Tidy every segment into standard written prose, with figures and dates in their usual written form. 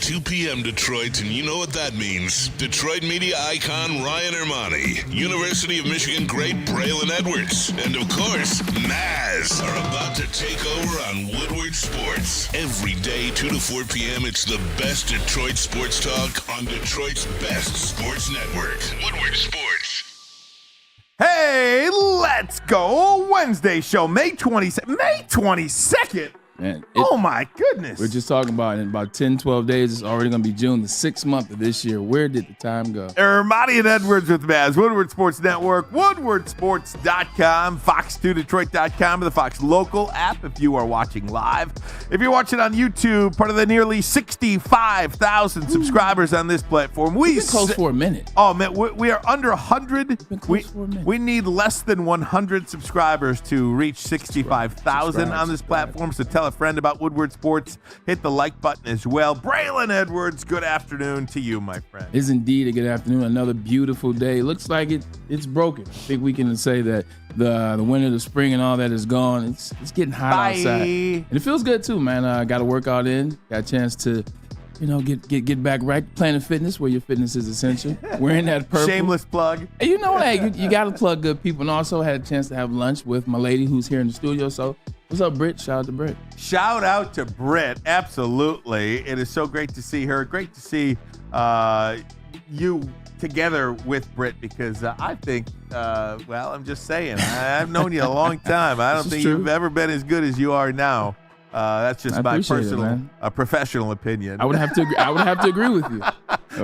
2 p.m. Detroit, and you know what that means. Detroit media icon Ryan Ermanni, University of Michigan great Braylon Edwards, and of course, Maz are about to take over on Woodward Sports. Every day, 2 to 4 p.m., it's the best Detroit sports talk on Detroit's best sports network, Woodward Sports. Hey, let's go. Wednesday show, May 22nd. Man, oh, my goodness. We're just talking about in about 10, 12 days, it's already going to be June, the 6th month of this year. Where did the time go? Ermanni Edwards with Maz, Woodward Sports Network, woodwardsports.com, fox2detroit.com, and the Fox Local app if you are watching live. If you're watching on YouTube, part of the nearly 65,000 subscribers on this platform. We've been close for a minute. Oh, man, we are under 100. Been close for a minute. We need less than 100 subscribers to reach 65,000 on this platform, so tell a friend about Woodward Sports. Hit the like button as well. Braylon Edwards, good afternoon to you, my friend. It's indeed a good afternoon. Another beautiful day. Looks like it's broken. I think we can say that the winter, the spring, and all that is gone. It's getting hot outside, and it feels good too, man. Got a workout in. Got a chance to, get back right. Planet Fitness, where your fitness is essential. Wearing that purple. Shameless plug. And you got to plug good people. And also had a chance to have lunch with my lady who's here in the studio. So what's up, Britt? Shout out to Britt. Shout out to Britt. Absolutely. It is so great to see her. Great to see you together with Britt because I think, I'm just saying, I've known you a long time. I don't think you've ever been as good as you are now. That's just my personal, professional opinion. I would have to agree. I would have to agree with you.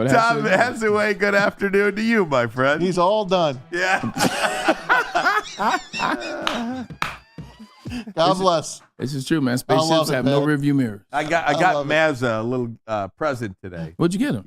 Tom Hathaway, good afternoon to you, my friend. He's all done. Yeah. God bless. This is true, man. Spaceships have no rearview mirrors. I got Maz a little present today. What'd you get him?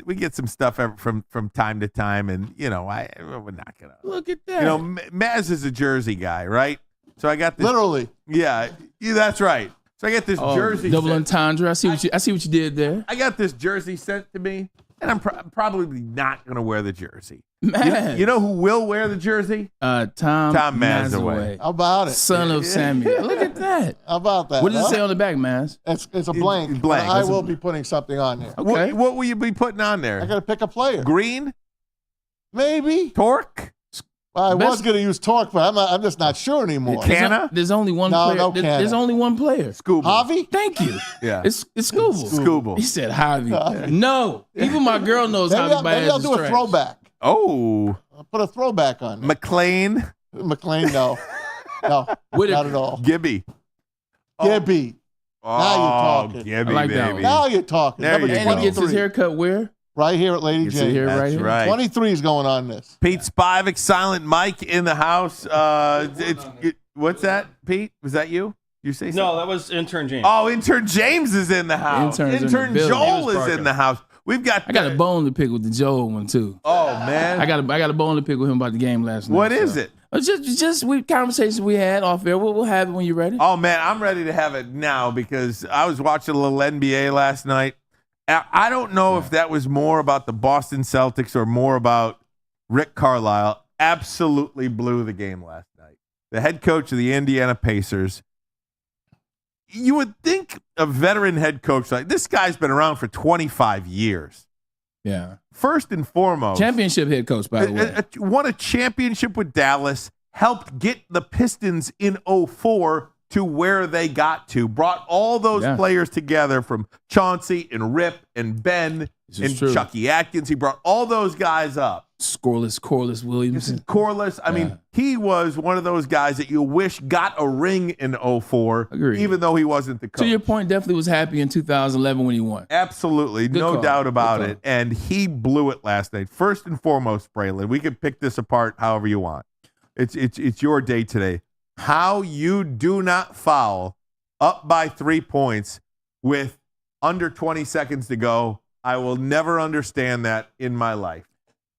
We get some stuff from time to time, and we're not gonna look at that. Maz is a Jersey guy, right? So I got this. Literally. Yeah, that's right. So I got this jersey. Double entendre. I see what you did there. I got this jersey sent to me, and I'm probably not gonna wear the jersey. Man. You know who will wear the jersey? Tom Maz I Wednesday. How about it? Son of Samuel. Look at that. How about that? What does it say on the back, Maz? It's a blank. Blank. I will be putting something on there. Okay. What will you be putting on there? I got to pick a player. Green? Maybe. Torque? I was going to use Torque, but I'm just not sure anymore. Canna? There's only one player. No Canna. There's only one player. Scooble. Javi? Thank you. Yeah. It's Scooble. Scooble. He said Javi. No. Even my girl knows Javi by maybe I'll do a throwback. Oh. I'll put a throwback on there. McLean? McLean, no. No, not at all. Gibby. Gibby. Oh, now you're talking. Gibby, I like that baby. one. Now you're talking. There you go. And he gets his haircut where? Right here at Lady J. That's right. 23 is going on this. Pete Spivak, Silent Mike in the house. What's that, Pete? Was that you? You say something? No, that was Intern James. Oh, Intern James is in the house. Intern Joel is in the house. I got a bone to pick with the Joel one too. Oh man, I got a bone to pick with him about the game last night. What is it? Just conversations we had off air. We'll have it when you're ready. Oh man, I'm ready to have it now because I was watching a little NBA last night. I don't know if that was more about the Boston Celtics or more about Rick Carlisle. Absolutely blew the game last night. The head coach of the Indiana Pacers. You would think a veteran head coach like this guy's been around for 25 years. Yeah. First and foremost. Championship head coach, by the way. Won a championship with Dallas, helped get the Pistons in 2004 to where they got to. Brought all those players together from Chauncey and Rip and Ben and Chucky Atkins. He brought all those guys up. Corliss Williamson. Corliss. I mean, he was one of those guys that you wish got a ring in 2004, even though he wasn't the coach. To your point, definitely was happy in 2011 when he won. Absolutely. No doubt about it. And he blew it last night. First and foremost, Braylon, we can pick this apart however you want. It's your day today. How you do not foul up by 3 points with under 20 seconds to go, I will never understand that in my life.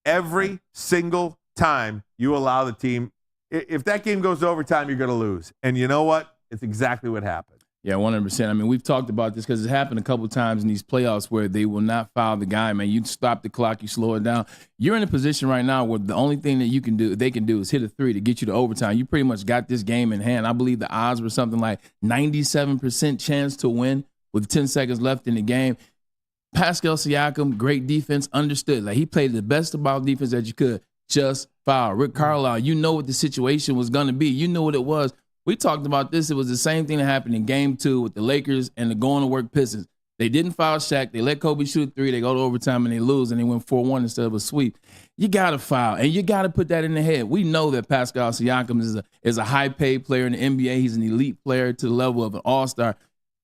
Every single time you allow the team, if that game goes to overtime, you're going to lose. And you know what? It's exactly what happened. Yeah, 100%. I mean, we've talked about this because it's happened a couple of times in these playoffs where they will not foul the guy, man. You stop the clock, you slow it down. You're in a position right now where the only thing that they can do is hit a three to get you to overtime. You pretty much got this game in hand. I believe the odds were something like 97% chance to win with 10 seconds left in the game. Pascal Siakam, great defense, understood. Like, he played the best of ball defense that you could. Just foul. Rick Carlisle, you know what the situation was going to be. You knew what it was. We talked about this. It was the same thing that happened in Game 2 with the Lakers and the going-to-work Pistons. They didn't foul Shaq. They let Kobe shoot a 3. They go to overtime and they lose, and they went 4-1 instead of a sweep. You got to foul, and you got to put that in the head. We know that Pascal Siakam is a high-paid player in the NBA. He's an elite player to the level of an all-star.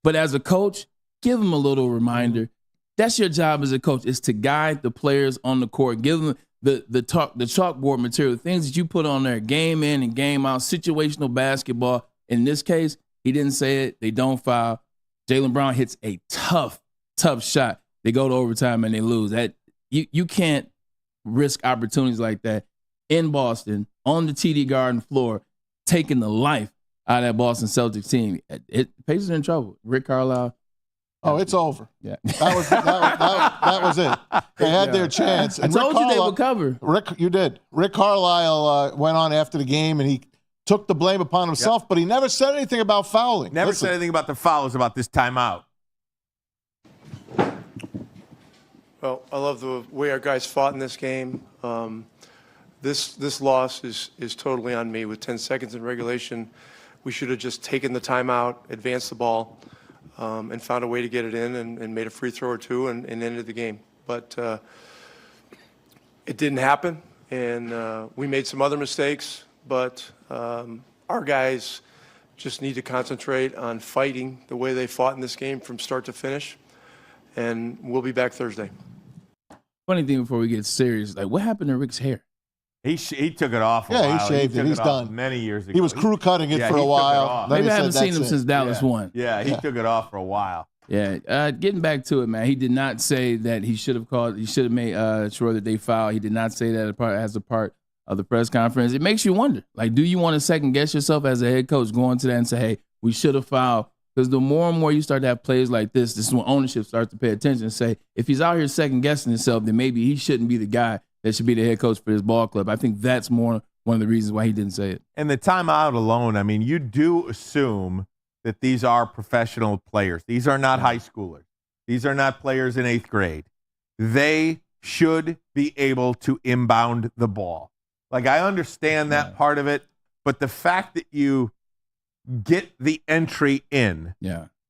But as a coach, give him a little reminder. That's your job as a coach, is to guide the players on the court. Give them the chalkboard material, things that you put on there, game in and game out, situational basketball. In this case, he didn't say it. They don't foul. Jaylen Brown hits a tough shot. They go to overtime and they lose. That you can't risk opportunities like that in Boston on the TD Garden floor, taking the life out of that Boston Celtics team. Pacers are in trouble. Rick Carlisle. Oh, it's over. Yeah, that was it. They had their chance. And I told you they would cover. You did. Rick Carlisle went on after the game and he took the blame upon himself, but he never said anything about fouling. Never said anything about the fouls, about this timeout. Well, I love the way our guys fought in this game. This loss is totally on me. With 10 seconds in regulation, we should have just taken the timeout, advanced the ball, and found a way to get it in and made a free throw or two and ended the game. But it didn't happen, and we made some other mistakes, but our guys just need to concentrate on fighting the way they fought in this game from start to finish, and we'll be back Thursday. Funny thing before we get serious, like, what happened to Rick's hair? He took it off a while. Yeah, he shaved it. He's done. Many years ago. He was crew cutting it for a while. Maybe I haven't seen him since Dallas won. Yeah, he took it off for a while. Yeah, getting back to it, man. He did not say that he should have called. He should have made sure that they fouled. He did not say that as a part of the press conference. It makes you wonder, like, do you want to second guess yourself as a head coach going to that and say, hey, we should have fouled? Because the more and more you start to have plays like this is when ownership starts to pay attention and say, if he's out here second guessing himself, then maybe he shouldn't be the guy that should be the head coach for this ball club. I think that's more one of the reasons why he didn't say it. And the timeout alone, I mean, you do assume that these are professional players. These are not high schoolers. These are not players in 8th grade. They should be able to inbound the ball. Like, I understand that part of it, but the fact that you get the entry in,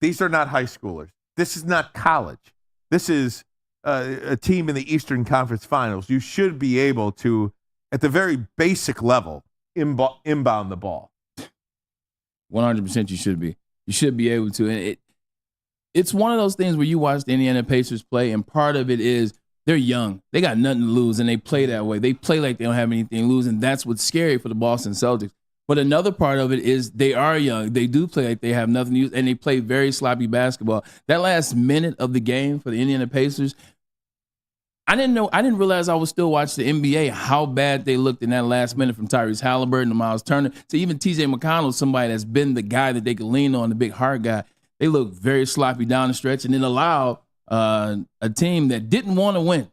these are not high schoolers. This is not college. This is a team in the Eastern Conference Finals. You should be able to, at the very basic level, inbound the ball. 100% you should be. You should be able to. And it's one of those things where you watch the Indiana Pacers play, and part of it is they're young. They got nothing to lose, and they play that way. They play like they don't have anything to lose, and that's what's scary for the Boston Celtics. But another part of it is they are young. They do play like they have nothing to use, and they play very sloppy basketball. That last minute of the game for the Indiana Pacers, I didn't realize I was still watching the NBA, how bad they looked in that last minute, from Tyrese Halliburton to Miles Turner to even TJ McConnell, somebody that's been the guy that they could lean on, the big hard guy. They looked very sloppy down the stretch, and then allowed a team that didn't want to win.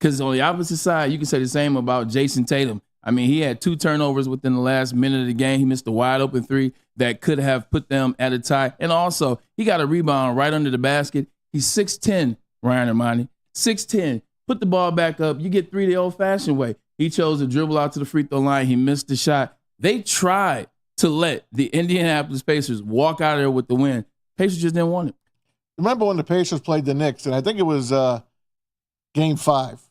Because on the opposite side, you can say the same about Jason Tatum. I mean, he had 2 turnovers within the last minute of the game. He missed a wide open 3 that could have put them at a tie. And also, he got a rebound right under the basket. He's 6'10", Ryan Ermanni. 6'10". Put the ball back up. You get 3 the old-fashioned way. He chose to dribble out to the free throw line. He missed the shot. They tried to let the Indianapolis Pacers walk out of there with the win. Pacers just didn't want it. Remember when the Pacers played the Knicks, and I think it was Game 5,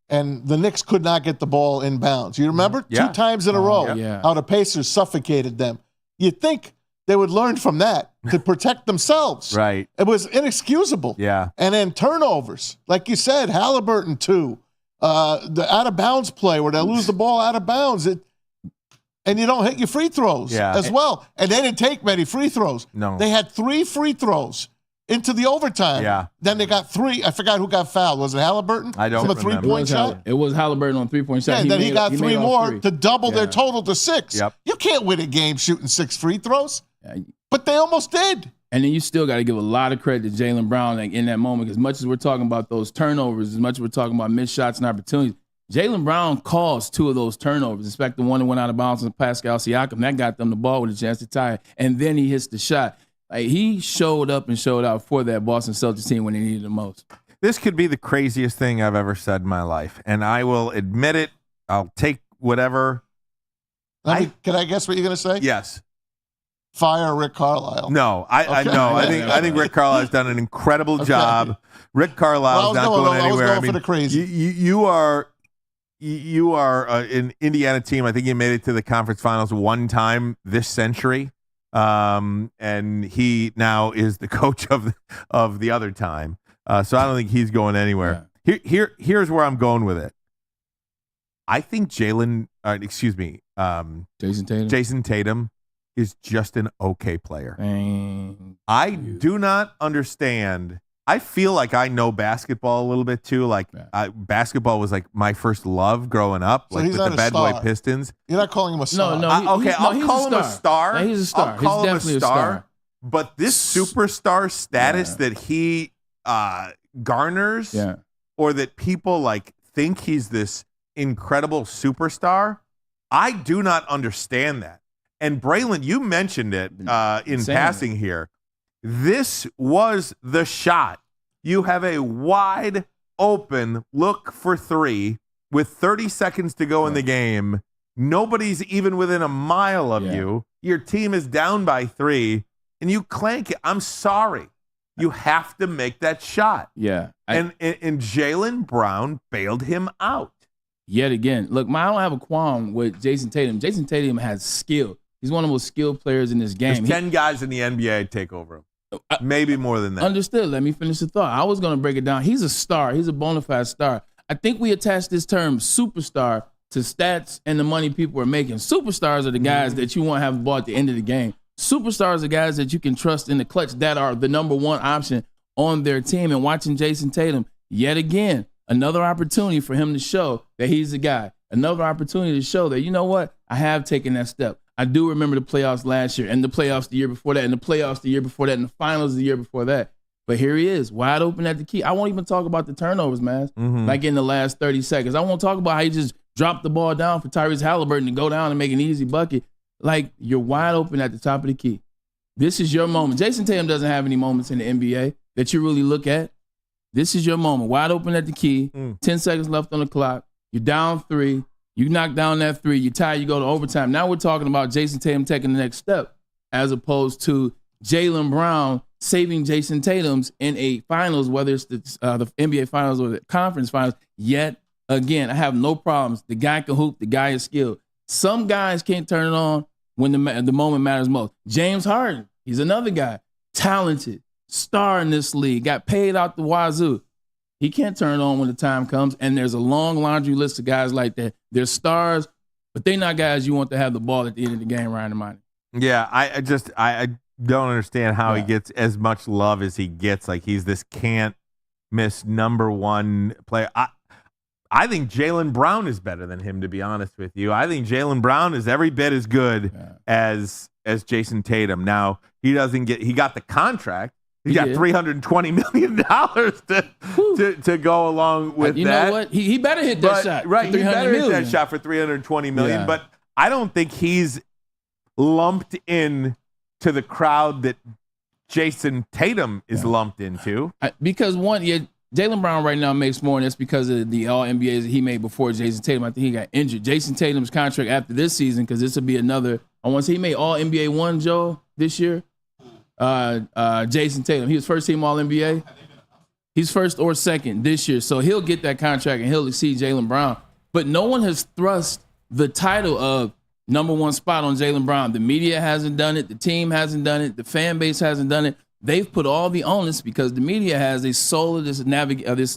and the Knicks could not get the ball in bounds. You remember? Yeah. 2 times in a row how the Pacers suffocated them. You'd think they would learn from that to protect themselves. Right. It was inexcusable. Yeah. And then turnovers. Like you said, Halliburton 2. The out-of-bounds play where they lose the ball out of bounds. And you don't hit your free throws as well. And they didn't take many free throws. No. They had 3 free throws into the overtime. Yeah. Then they got 3. I forgot who got fouled. Was it Halliburton? I don't From a remember. three-point shot? It was Halliburton on 3-point shot. Yeah, then he got 3 more to double their total to 6. Yep. You can't win a game shooting 6 free throws. Yeah. But they almost did. And then you still got to give a lot of credit to Jaylen Brown, like, in that moment. As much as we're talking about those turnovers, as much as we're talking about missed shots and opportunities, Jaylen Brown caused 2 of those turnovers. In fact, the one that went out of bounds on Pascal Siakam, that got them the ball with a chance to tie it. And then he hits the shot. Like, he showed up and showed out for that Boston Celtics team when they needed it the most. This could be the craziest thing I've ever said in my life, and I will admit it. I'll take whatever. Can I guess what you're going to say? Yes. Fire Rick Carlisle. No, I think Rick Carlisle's done an incredible job. Rick Carlisle's not going anywhere. I was going for the crazy. You are an Indiana team. I think you made it to the conference finals one time this century, and he now is the coach of the other time. So I don't think he's going anywhere. Yeah. Here's where I'm going with it. I think Jason Tatum is just an okay player. I do not understand. I feel like I know basketball a little bit too. Like basketball was like my first love growing up, so like with the Bad Boy Pistons. You're not calling him a star. I'll call him a star. No, he's a star. I'll call him a star. But this superstar status that he garners, or that people like think he's this incredible superstar, I do not understand that. And Braylon, you mentioned it in passing here. This was the shot. You have a wide open look for three with 30 seconds to go in the game. Nobody's even within a mile of you. Your team is down by 3, and you clank it. I'm sorry. You have to make that shot. Yeah. And Jaylen Brown bailed him out. Yet again. Look, I don't have a qualm with Jason Tatum. Jason Tatum has skill. He's one of the most skilled players in this game. There's 10 guys in the NBA take over him. Maybe more than that. Understood. Let me finish the thought. I was going to break it down. He's a star. He's a bona fide star. I think we attach this term superstar to stats and the money people are making. Superstars are the guys that you want to have the ball at the end of the game. Superstars are guys that you can trust in the clutch that are the number one option on their team. And watching Jason Tatum, yet again, another opportunity for him to show that he's the guy. Another opportunity to show that, you know what, I have taken that step. I do remember the playoffs last year and the playoffs the year before that and the playoffs the year before that and the finals the year before that. But here he is, wide open at the key. I won't even talk about the turnovers, man, like in the last 30 seconds. I won't talk about how he just dropped the ball down for Tyrese Halliburton to go down and make an easy bucket. Like, you're wide open at the top of the key. This is your moment. Jason Tatum doesn't have any moments in the NBA that you really look at. This is your moment. Wide open at the key, 10 seconds left on the clock. You're down 3. You knock down that 3. You tie, you go to overtime. Now we're talking about Jason Tatum taking the next step as opposed to Jaylen Brown saving Jason Tatum's in a finals, whether it's the NBA finals or the conference finals. Yet again, I have no problems. The guy can hoop. The guy is skilled. Some guys can't turn it on when the moment matters most. James Harden, he's another guy, talented, star in this league, got paid out the wazoo. He can't turn it on when the time comes, and there's a long laundry list of guys like that. They're stars, but they're not guys you want to have the ball at the end of the game, Ryan Ermanni. Yeah, I don't understand how he gets as much love as he gets. Like, he's this can't miss number one player. I think Jaylen Brown is better than him, to be honest with you. I think Jaylen Brown is every bit as good as Jason Tatum. Now, he got the contract. He got $320 million to go along with that. You know what? He better hit that shot. Right, he better hit that shot for $320 million. Yeah. But I don't think he's lumped in to the crowd that Jason Tatum is lumped into. Because Jaylen Brown right now makes more, and that's because of the All-NBAs that he made before Jason Tatum. I think he got injured. Jason Tatum's contract after this season, because this will be another, I want to say he made All-NBA 1, Joe, this year. Jason Tatum, he was first team All-NBA. He's first or second this year, so he'll get that contract and he'll exceed Jaylen Brown. But no one has thrust the title of number one spot on Jaylen Brown. The media hasn't done it. The team hasn't done it. The fan base hasn't done it. They've put all the onus because the media has a soul of this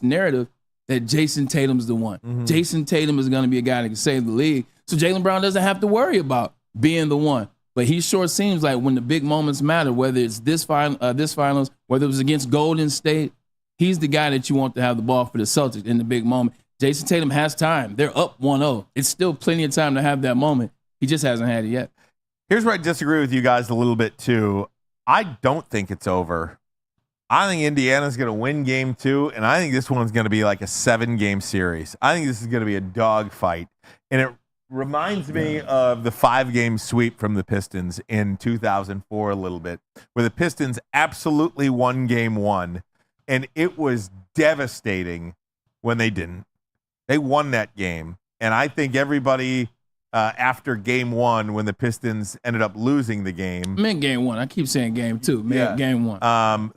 narrative that Jason Tatum's the one. Jason Tatum is going to be a guy that can save the league. So Jaylen Brown doesn't have to worry about being the one. But he sure seems like when the big moments matter, whether it's this finals, whether it was against Golden State, he's the guy that you want to have the ball for the Celtics in the big moment. Jason Tatum has time. They're up 1-0. It's still plenty of time to have that moment. He just hasn't had it yet. Here's where I disagree with you guys a little bit, too. I don't think it's over. I think Indiana's going to win game 2, and I think this one's going to be like a 7-game series. I think this is going to be a dogfight. And it reminds me of the 5-game sweep from the Pistons in 2004 a little bit, where the Pistons absolutely won game 1, and it was devastating when they didn't. They won that game. And I think everybody after game one, when the Pistons ended up losing the game. I meant game one. I keep saying game two. Game one.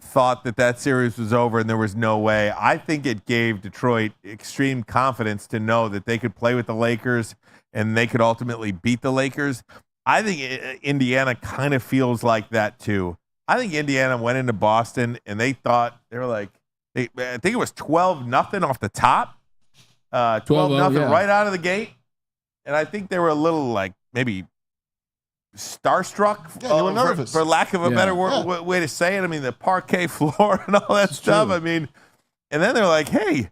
Thought that series was over and there was no way. I think it gave Detroit extreme confidence to know that they could play with the Lakers and they could ultimately beat the Lakers. I think Indiana kind of feels like that too. I think Indiana went into Boston and they thought, they were like, I think it was 12-0 off the top. 12-0 right out of the gate. And I think they were a little like maybe starstruck, they were nervous. For lack of a better way to say it. I mean, the parquet floor and all that stuff. True. I mean, and then they're like, "Hey,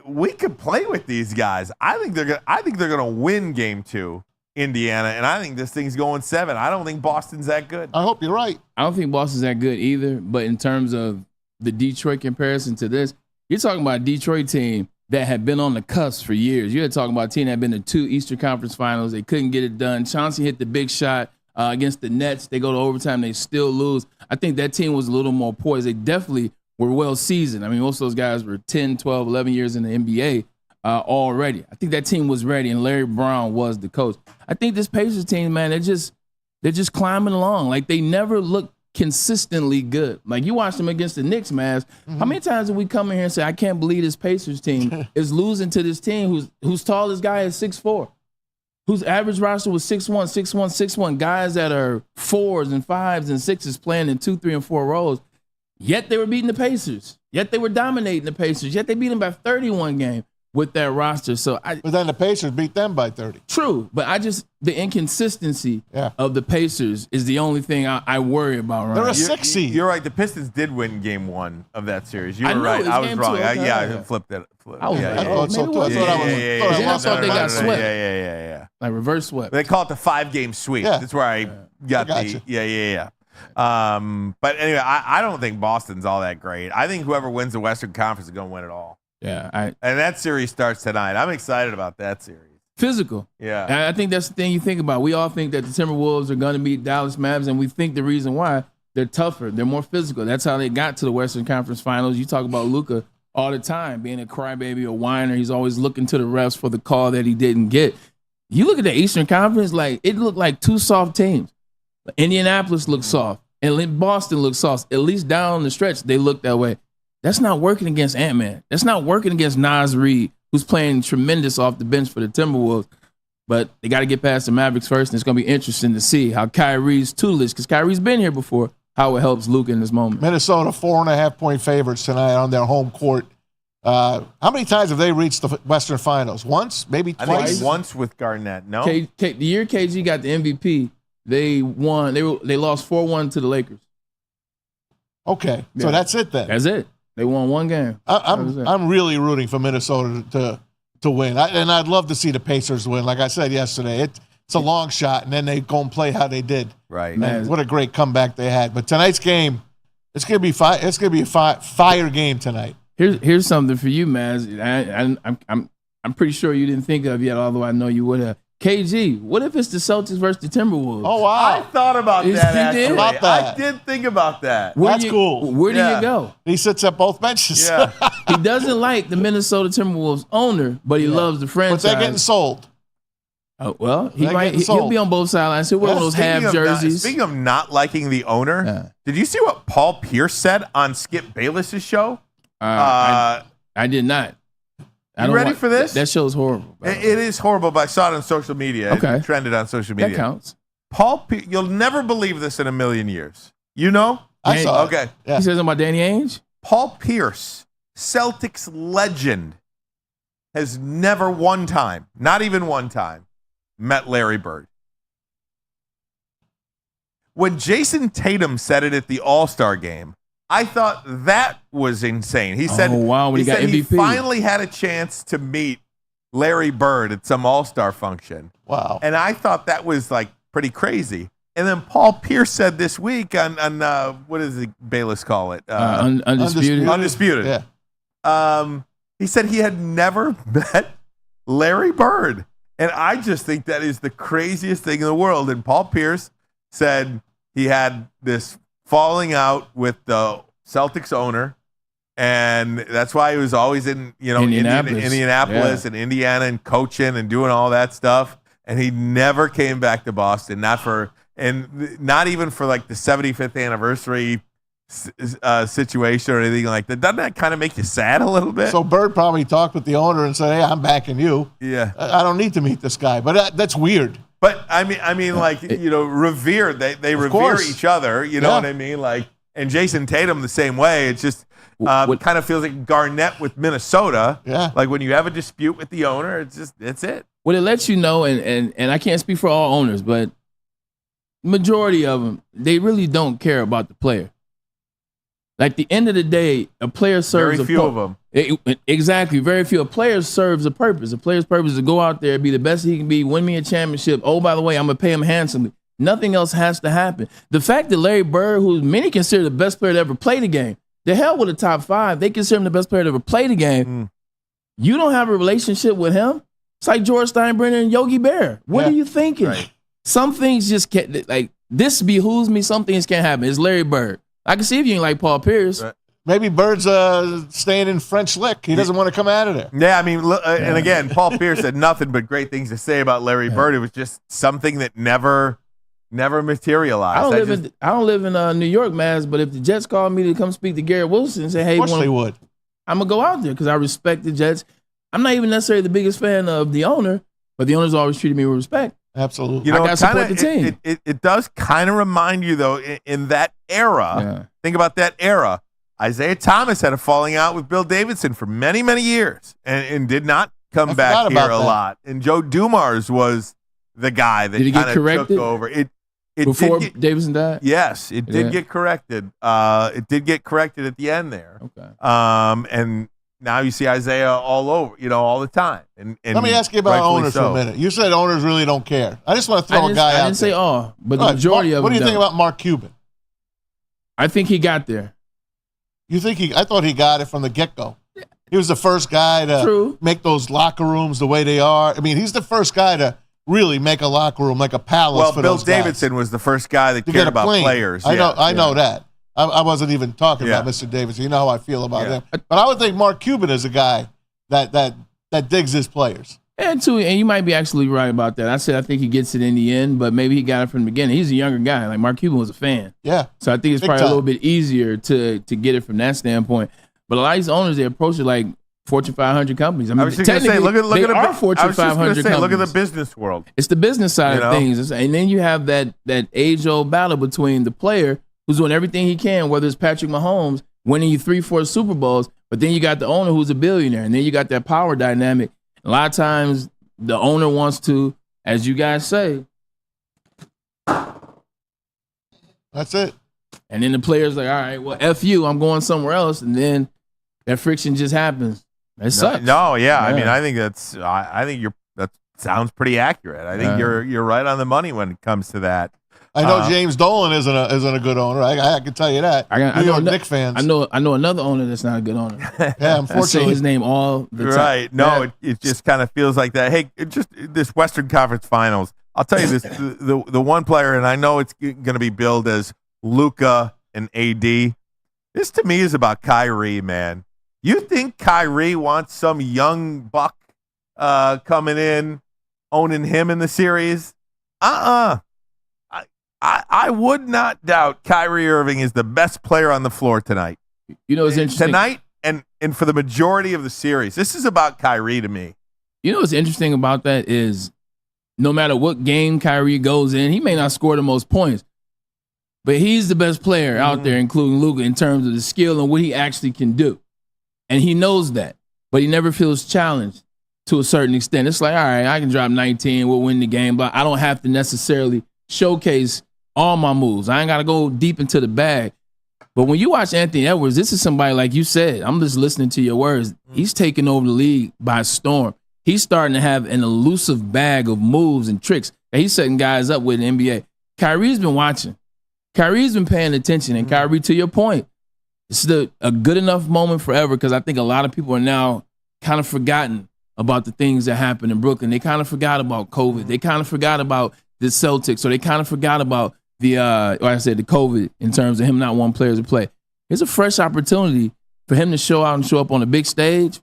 we could play with these guys." I think they're gonna win game 2, Indiana, and I think this thing's going 7. I don't think Boston's that good. I hope you're right. I don't think Boston's that good either. But in terms of the Detroit comparison to this, you're talking about a Detroit team that had been on the cusp for years. You're talking about a team that had been to 2 Eastern Conference Finals. They couldn't get it done. Chauncey hit the big shot against the Nets. They go to overtime. They still lose. I think that team was a little more poised. They definitely were well seasoned. I mean, most of those guys were 10, 12, 11 years in the NBA already. I think that team was ready, and Larry Brown was the coach. I think this Pacers team, man, they're just climbing along. Like, they never look consistently good. Like, you watch them against the Knicks, Maz. How many times did we come in here and say, I can't believe this Pacers team is losing to this team whose tallest guy is 6'4", whose average roster was 6'1", 6'1", 6'1", guys that are 4s and 5s and 6s playing in 2, 3, and 4 roles. Yet they were beating the Pacers. Yet they were dominating the Pacers. Yet they beat them by 31 games with that roster. But then the Pacers beat them by 30. True, but the inconsistency of the Pacers is the only thing I worry about. Right? They're a 6 seed. You're right. The Pistons did win game 1 of that series. You were right. I was wrong. I flipped it. I thought so too. I thought they got swept. Yeah. Like reverse swept. They call it the 5-game sweep. Yeah. That's where I got the. Yeah. But anyway, I don't think Boston's all that great. I think whoever wins the Western Conference is going to win it all. Yeah, and that series starts tonight. I'm excited about that series. Physical. Yeah. And I think that's the thing you think about. We all think that the Timberwolves are going to beat Dallas Mavs, and we think the reason why, they're tougher. They're more physical. That's how they got to the Western Conference Finals. You talk about Luka all the time, being a crybaby, a whiner. He's always looking to the refs for the call that he didn't get. You look at the Eastern Conference, like it looked like 2 soft teams. Indianapolis looked soft, and Boston looked soft. At least down the stretch, they looked that way. That's not working against Ant-Man. That's not working against Naz Reid, who's playing tremendous off the bench for the Timberwolves. But they got to get past the Mavericks first, and it's going to be interesting to see how Kyrie's tutelage, because Kyrie's been here before, how it helps Luka in this moment. Minnesota 4.5-point favorites tonight on their home court. How many times have they reached the Western Finals? Once? Maybe twice? I think once with Garnett. No? The year KG got the MVP, they won. They lost 4-1 to the Lakers. Okay, so that's it then. That's it. They won 1 game. I'm really rooting for Minnesota to win. And I'd love to see the Pacers win. Like I said yesterday, it's a long shot, and then they go and play how they did. Right. Man, what a great comeback they had. But tonight's game, it's gonna be a fire game tonight. Here's something for you, Maz. I'm pretty sure you didn't think of yet, although I know you would have. KG, what if it's the Celtics versus the Timberwolves? Oh, wow. I thought about that, actually. About that. I did think about that. That's cool. Where do you go? He sits at both benches. Yeah. He doesn't like the Minnesota Timberwolves owner, but he loves the franchise. But they're getting sold. Oh, well, he'll be on both sidelines. He'll wear one of those half jerseys. Speaking of not liking the owner, did you see what Paul Pierce said on Skip Bayless's show? I did not. You ready for this? That show's horrible. It is horrible, but I saw it on social media. Okay. It trended on social media. That counts. You'll never believe this in a million years. You know? I saw it. Okay. Yeah. He says about Danny Ainge? Paul Pierce, Celtics legend, has never one time, not even one time, met Larry Bird. When Jason Tatum said it at the All-Star game, I thought that was insane. He said, when he got MVP. He finally had a chance to meet Larry Bird at some All-Star function. Wow. And I thought that was like pretty crazy. And then Paul Pierce said this week on what does Bayless call it? Undisputed. Undisputed. Yeah. He said he had never met Larry Bird. And I just think that is the craziest thing in the world. And Paul Pierce said he had this falling out with the Celtics owner And that's why he was always in, Indianapolis and Indiana and coaching and doing all that stuff. And he never came back to Boston, not even for like the 75th anniversary situation or anything like that. Doesn't that kind of make you sad a little bit? So Bird probably talked with the owner and said, "Hey, I'm backing you. Yeah, I don't need to meet this guy." But that's weird. But I mean, like revered. They revere each other. You know what I mean? Like, and Jason Tatum the same way. It's just kind of feels like Garnett with Minnesota. Yeah, like when you have a dispute with the owner, it's it. Well, it lets you know, and I can't speak for all owners, but majority of them, they really don't care about the player. Like, at the end of the day, a player serves very few of them. Exactly, very few. A player serves a purpose. A player's purpose is to go out there, be the best he can be, win me a championship. Oh, by the way, I'm going to pay him handsomely. Nothing else has to happen. The fact that Larry Bird, who many consider the best player to ever play the game, the hell with the top 5, they consider him the best player to ever play the game. You don't have a relationship with him. It's like George Steinbrenner and Yogi Berra. What are you thinking? Right. Some things just can't, like, this behooves me. Some things can't happen. It's Larry Bird. I can see if you ain't like Paul Pierce. Right. Maybe Bird's staying in French Lick. He doesn't want to come out of there. Yeah, I mean, and again, Paul Pierce had nothing but great things to say about Larry Bird. It was just something that never materialized. I don't live in New York, Maz, but if the Jets called me to come speak to Garrett Wilson and say, "Hey, of course they would," I'm gonna go out there because I respect the Jets. I'm not even necessarily the biggest fan of the owner, but the owner's always treated me with respect. Absolutely. I gotta support the team. It does kind of remind you, though, in that era. Think about that era. Isaiah Thomas had a falling out with Bill Davidson for many, many years and did not come back here a lot. And Joe Dumars was the guy that kind of took over. Before Davidson died? Yes, it did get corrected. It did get corrected at the end there. Okay. And now you see Isaiah all over, all the time. And let me ask you about owners for a minute. You said owners really don't care. I just want to throw a guy out there. I didn't say all, but the majority of them. What do you think about Mark Cuban? I think he got there. You think I thought he got it from the get-go. He was the first guy to make those locker rooms the way they are. I mean, he's the first guy to really make a locker room like a palace for those guys. Bill Davidson was the first guy that cared about players. I know that. I wasn't even talking about Mr. Davidson. You know how I feel about him. But I would think Mark Cuban is a guy that digs his players. And you might be actually right about that. I said I think he gets it in the end, but maybe he got it from the beginning. He's a younger guy. Like Mark Cuban was a fan. Yeah. So I think it's probably a little bit easier to get it from that standpoint. But a lot of these owners, they approach it like Fortune 500 companies. I mean, was just going to say, look at Fortune 500 companies. Look at the business world. It's the business side of things. And then you have that age-old battle between the player who's doing everything he can, whether it's Patrick Mahomes winning you 3-4 Super Bowls, but then you got the owner who's a billionaire, and then you got that power dynamic. A lot of times the owner wants to, as you guys say. That's it. And then the player's like, all right, well, F you, I'm going somewhere else. And then that friction just happens. It sucks. I mean, I think that sounds pretty accurate. I think you're right on the money when it comes to that. I know James Dolan isn't a good owner. I can tell you that. New York Knicks fans. I know another owner that's not a good owner. Yeah, unfortunately. I say his name all the time. Right. No, it just kind of feels like that. Hey, just this Western Conference Finals. I'll tell you this: the one player, and I know it's going to be billed as Luka and AD. This to me is about Kyrie, man. You think Kyrie wants some young buck coming in, owning him in the series? I would not doubt Kyrie Irving is the best player on the floor tonight. You know, it's interesting. Tonight and for the majority of the series. This is about Kyrie to me. You know what's interesting about that is no matter what game Kyrie goes in, he may not score the most points, but he's the best player out there, including Luka, in terms of the skill and what he actually can do. And he knows that, but he never feels challenged to a certain extent. It's like, all right, I can drop 19, we'll win the game, but I don't have to necessarily showcase all my moves. I ain't got to go deep into the bag. But when you watch Anthony Edwards, this is somebody, like you said, I'm just listening to your words. He's taking over the league by storm. He's starting to have an elusive bag of moves and tricks that he's setting guys up with in the NBA. Kyrie's been watching. Kyrie's been paying attention. And Kyrie, to your point, it's a good enough moment forever because I think a lot of people are now kind of forgotten about the things that happened in Brooklyn. They kind of forgot about COVID. They kind of forgot about the Celtics, or they kind of forgot about the COVID in terms of him not wanting players to play. It's a fresh opportunity for him to show up on the big stage,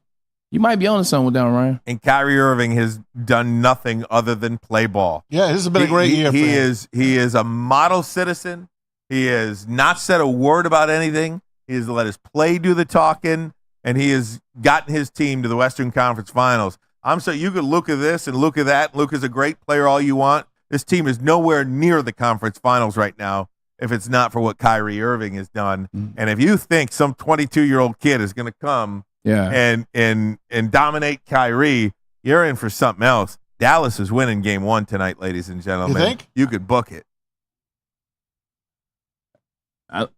you might be on something with that, Ryan. And Kyrie Irving has done nothing other than play ball. Yeah, this has been a great year for him. He is a model citizen. He has not said a word about anything. He has let his play do the talking, and he has gotten his team to the Western Conference Finals. I'm saying you could look at this and look at that. Luka's a great player all you want. This team is nowhere near the conference finals right now if it's not for what Kyrie Irving has done. And if you think some 22-year-old kid is going to come and dominate Kyrie, you're in for something else. Dallas is winning game 1 tonight, ladies and gentlemen. You think? You could book it.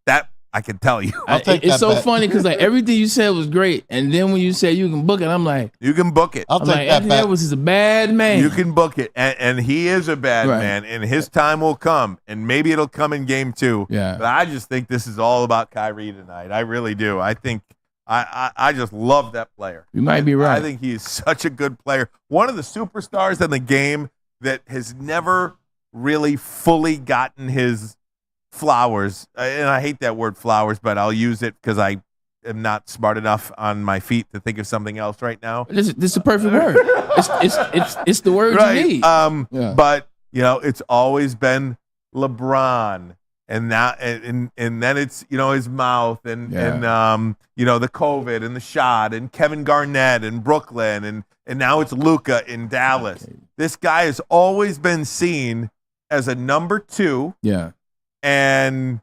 That I can tell you. It's so funny because like everything you said was great, and then when you said you can book it, I'm like, you can book it. I'll take that Anthony bet. Edwards is a bad man. You can book it, and he is a bad man, and his time will come, and maybe it'll come in game 2. Yeah. But I just think this is all about Kyrie tonight. I really do. I think I just love that player. You might be right. I think he's such a good player. One of the superstars in the game that has never really fully gotten his flowers, and I hate that word flowers, but I'll use it because I am not smart enough on my feet to think of something else right now. This is the perfect word. It's the word you need. But it's always been LeBron, and now and then it's his mouth and the COVID and the shot and Kevin Garnett and Brooklyn and now it's Luka in Dallas. Okay. This guy has always been seen as a number 2. Yeah. And,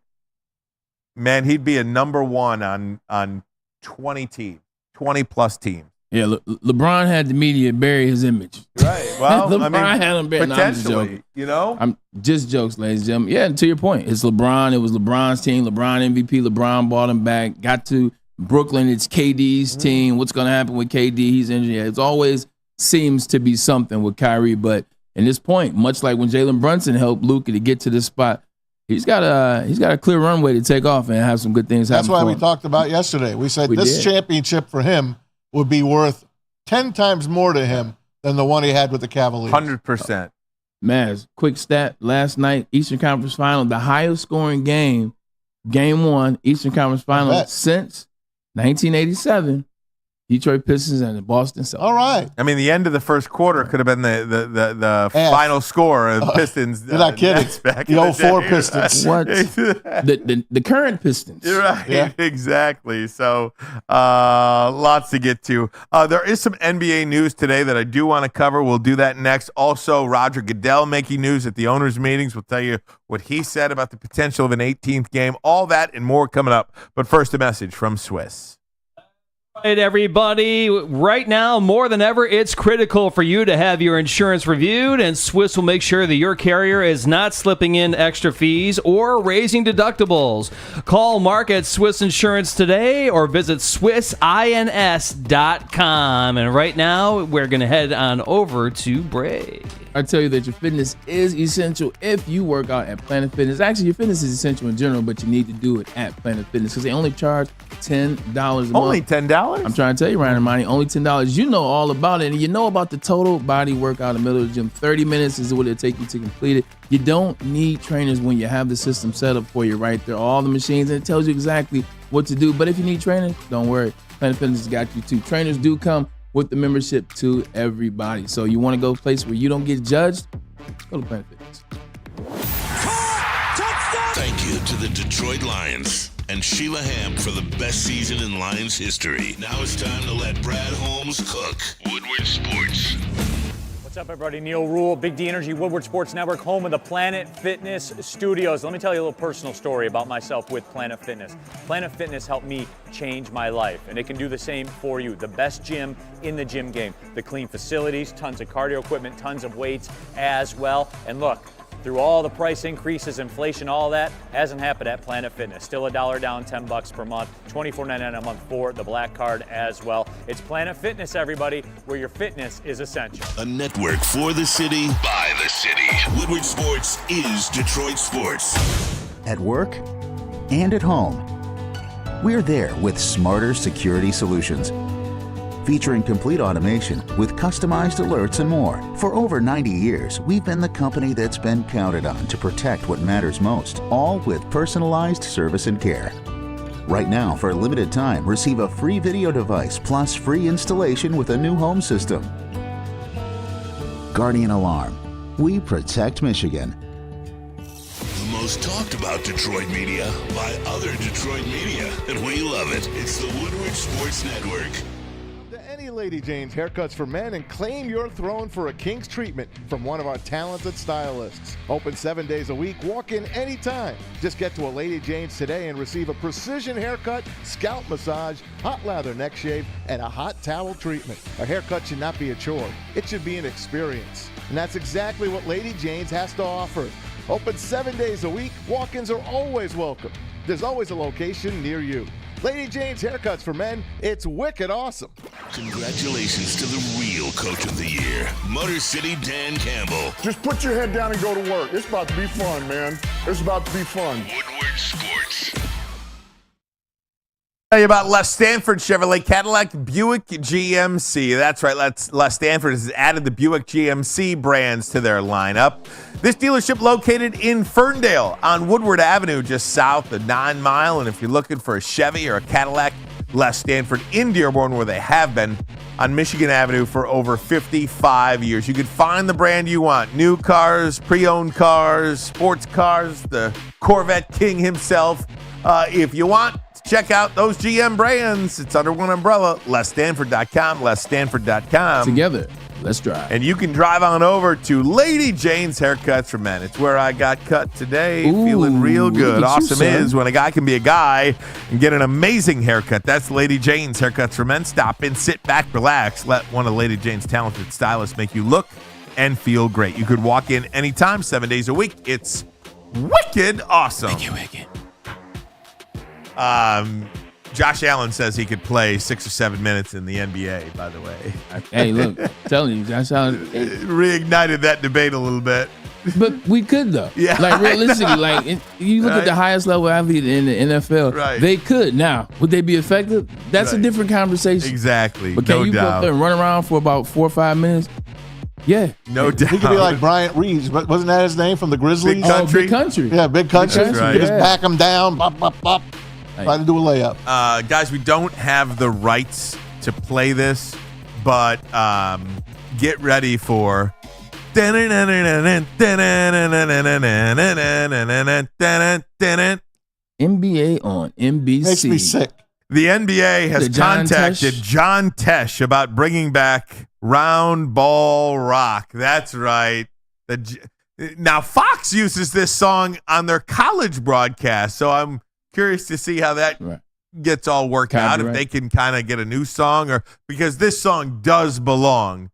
man, he'd be a number 1 on 20-plus teams. Yeah, LeBron had the media bury his image. Right. Well, LeBron had him buried. potentially, I'm just jokes, ladies and gentlemen. Yeah, and to your point, it's LeBron. It was LeBron's team. LeBron MVP. LeBron brought him back. Got to Brooklyn. It's KD's team. What's going to happen with KD? He's injured. Yeah, it always seems to be something with Kyrie. But in this point, much like when Jalen Brunson helped Luka to get to this spot, He's got a clear runway to take off and have some good things happen. That's why we talked about yesterday. We said this championship for him would be worth 10 times more to him than the one he had with the Cavaliers. 100%. Maz, quick stat. Last night, Eastern Conference Final, the highest scoring game 1, Eastern Conference Final since 1987. Detroit Pistons and the Boston Celtics. All right. I mean, the end of the first quarter could have been the final score of Pistons. You're not kidding. The 04 Pistons. What? the current Pistons. You're right. Yeah. Exactly. So lots to get to. There is some NBA news today that I do want to cover. We'll do that next. Also, Roger Goodell making news at the owners' meetings. We'll tell you what he said about the potential of an 18th game. All that and more coming up. But first, a message from Swiss. Right, everybody. Right now, more than ever, it's critical for you to have your insurance reviewed, and Swiss will make sure that your carrier is not slipping in extra fees or raising deductibles. Call Mark at Swiss Insurance today or visit SwissINS.com. And right now, we're going to head on over to Bray. I tell you that your fitness is essential if you work out at Planet Fitness. Actually, your fitness is essential in general, but you need to do it at Planet Fitness because they only charge $10 a month. Only $10? I'm trying to tell you, Ryan Ermanni, only $10. You know all about it, and you know about the total body workout in the middle of the gym. 30 minutes is what it'll take you to complete it. You don't need trainers when you have the system set up for you right there. All the machines, and it tells you exactly what to do. But if you need trainers, don't worry. Planet Fitness has got you too. Trainers do come with the membership to everybody. So you want to go a place where you don't get judged? Go to Planet Fitness. Thank you to the Detroit Lions and Sheila Hamp for the best season in Lions history. Now it's time to let Brad Holmes cook. Woodward Sports. What's up, everybody? Neil Rule, Big D Energy, Woodward Sports Network, home of the Planet Fitness Studios. Let me tell you a little personal story about myself with Planet Fitness. Planet Fitness helped me change my life, and it can do the same for you. The best gym in the gym game. The clean facilities, tons of cardio equipment, tons of weights as well. And look, through all the price increases, inflation, all that, hasn't happened at Planet Fitness. Still $1 down, $10 per month, $24.99 a month for the Black Card as well. It's Planet Fitness, everybody, where your fitness is essential. A network for the city, by the city. Woodward Sports is Detroit Sports. At work and at home, we're there with smarter security solutions. Featuring complete automation with customized alerts and more. For over 90 years, we've been the company that's been counted on to protect what matters most, all with personalized service and care. Right now, for a limited time, receive a free video device plus free installation with a new home system. Guardian Alarm. We protect Michigan. The most talked about Detroit media by other Detroit media, and we love it. It's the Woodward Sports Network. To any Lady Jane's Haircuts for Men and claim your throne for a king's treatment from one of our talented stylists. Open 7 days a week. Walk in anytime. Just get to a Lady Jane's today and receive a precision haircut, scalp massage, hot lather neck shave, and a hot towel treatment. A haircut should not be a chore. It should be an experience. And that's exactly what Lady Jane's has to offer. Open 7 days a week. Walk-ins are always welcome. There's always a location near you. Lady Jane's Haircuts for Men, it's wicked awesome. Congratulations to the real Coach of the Year, Motor City Dan Campbell. Just put your head down and go to work. It's about to be fun, man. It's about to be fun. Woodward Sports. Tell you about Les Stanford Chevrolet Cadillac Buick GMC. That's right, Les Stanford has added the Buick GMC brands to their lineup. This dealership located in Ferndale on Woodward Avenue, just south of 9 Mile. And if you're looking for a Chevy or a Cadillac, Les Stanford in Dearborn, where they have been on Michigan Avenue for over 55 years. You can find the brand you want. New cars, pre-owned cars, sports cars, the Corvette King himself. If you want, check out those GM brands. It's under one umbrella. LesStanford.com, LesStanford.com. Together, let's drive. And you can drive on over to Lady Jane's Haircuts for Men. It's where I got cut today. Ooh, feeling real good. Awesome you, is when a guy can be a guy and get an amazing haircut. That's Lady Jane's Haircuts for Men. Stop in, sit back, relax. Let one of Lady Jane's talented stylists make you look and feel great. You could walk in anytime, 7 days a week. It's wicked awesome. Wicked. Josh Allen says he could play 6 or 7 minutes in the NBA, by the way. Hey, look, I'm telling you, Josh Allen. Reignited that debate a little bit. But we could, though. Yeah, like, realistically, like, you look at the highest level athlete in the NFL, right. They could. Now, would they be effective? That's a different conversation. Exactly. But can no you doubt. go up there and run around for about 4 or 5 minutes? Yeah. No doubt. He could be like Bryant Reeves, but wasn't that his name from the Grizzlies? Big Country. Big Country. Yeah, Big Country. That's right. You just back him down, bop, bop, bop. Try to do a layup. Guys, we don't have the rights to play this, but get ready for NBA on NBC. Makes me sick. The NBA has contacted John Tesh about bringing back round ball rock. That's right. Now, Fox uses this song on their college broadcast, so I'm curious to see how that gets all worked out, if they can kind of get a new song, or because this song does belong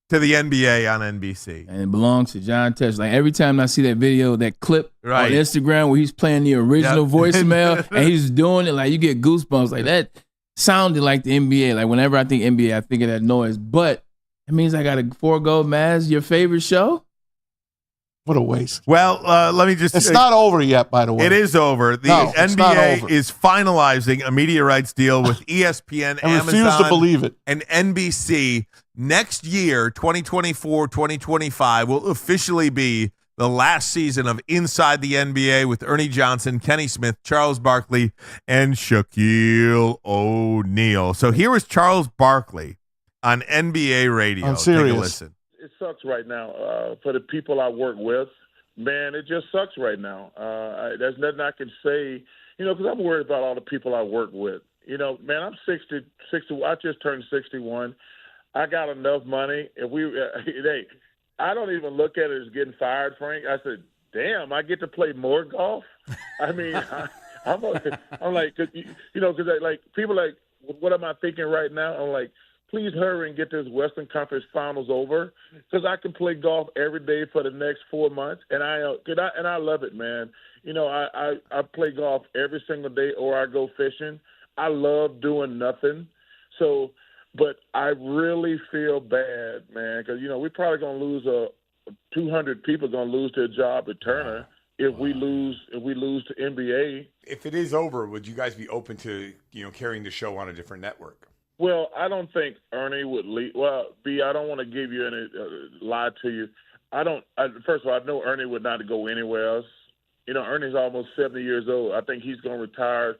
to the NBA on NBC. And it belongs to John Tesh. Like, every time I see that video, that clip on Instagram where he's playing the original voicemail and he's doing it, like, you get goosebumps. Like, that sounded like the NBA. Like, whenever I think NBA, I think of that noise. But it means I got to forego, Maz, your favorite show? What a waste. Well, let me just... It's not over yet, by the way. It is over. The NBA is finalizing a media rights deal with ESPN, I Amazon, refuse to believe it. and NBC. Next year, 2024-2025, will officially be the last season of Inside the NBA with Ernie Johnson, Kenny Smith, Charles Barkley, and Shaquille O'Neal. So here is Charles Barkley on NBA radio. I'm serious. Take a listen. It sucks right now for the people I work with. Man, it just sucks right now. There's nothing I can say, because I'm worried about all the people I work with. Man, I'm 60. I just turned 61. I got enough money. If I don't even look at it as getting fired, Frank. I said, damn, I get to play more golf. I mean, I'm like, because like people like, what am I thinking right now? I'm like, please hurry and get this Western Conference Finals over, because I can play golf every day for the next 4 months, and I love it, man. I play golf every single day, or I go fishing. I love doing nothing. So, but I really feel bad, man, because we're probably gonna lose 200 people gonna lose their job at Turner if we lose to NBA. If it is over, would you guys be open to carrying the show on a different network? Well, I don't think Ernie would leave. Well, B, I don't want to give you any lie to you. First of all, I know Ernie would not go anywhere else. Ernie's almost 70 years old. I think he's going to retire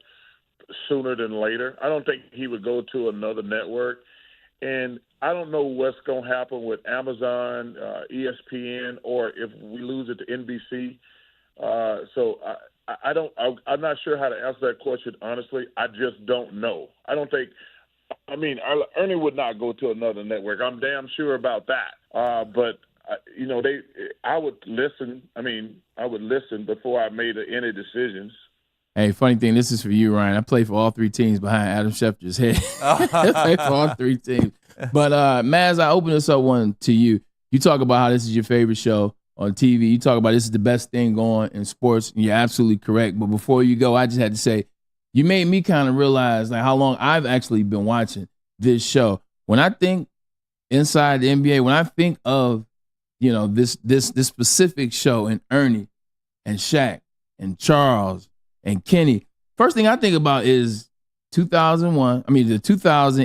sooner than later. I don't think he would go to another network. And I don't know what's going to happen with Amazon, ESPN, or if we lose it to NBC. So I'm not sure how to answer that question, honestly. I just don't know. Ernie would not go to another network. I'm damn sure about that. But I would listen. I would listen before I made any decisions. Hey, funny thing, this is for you, Ryan. I play for all three teams behind Adam Schefter's head. I play for all three teams. But, Maz, I open this up one to you. You talk about how this is your favorite show on TV. You talk about this is the best thing going in sports, and you're absolutely correct. But before you go, I just had to say, you made me kind of realize like how long I've actually been watching this show. When I think inside the NBA, when I think of, this specific show and Ernie and Shaq and Charles and Kenny, first thing I think about is the 2000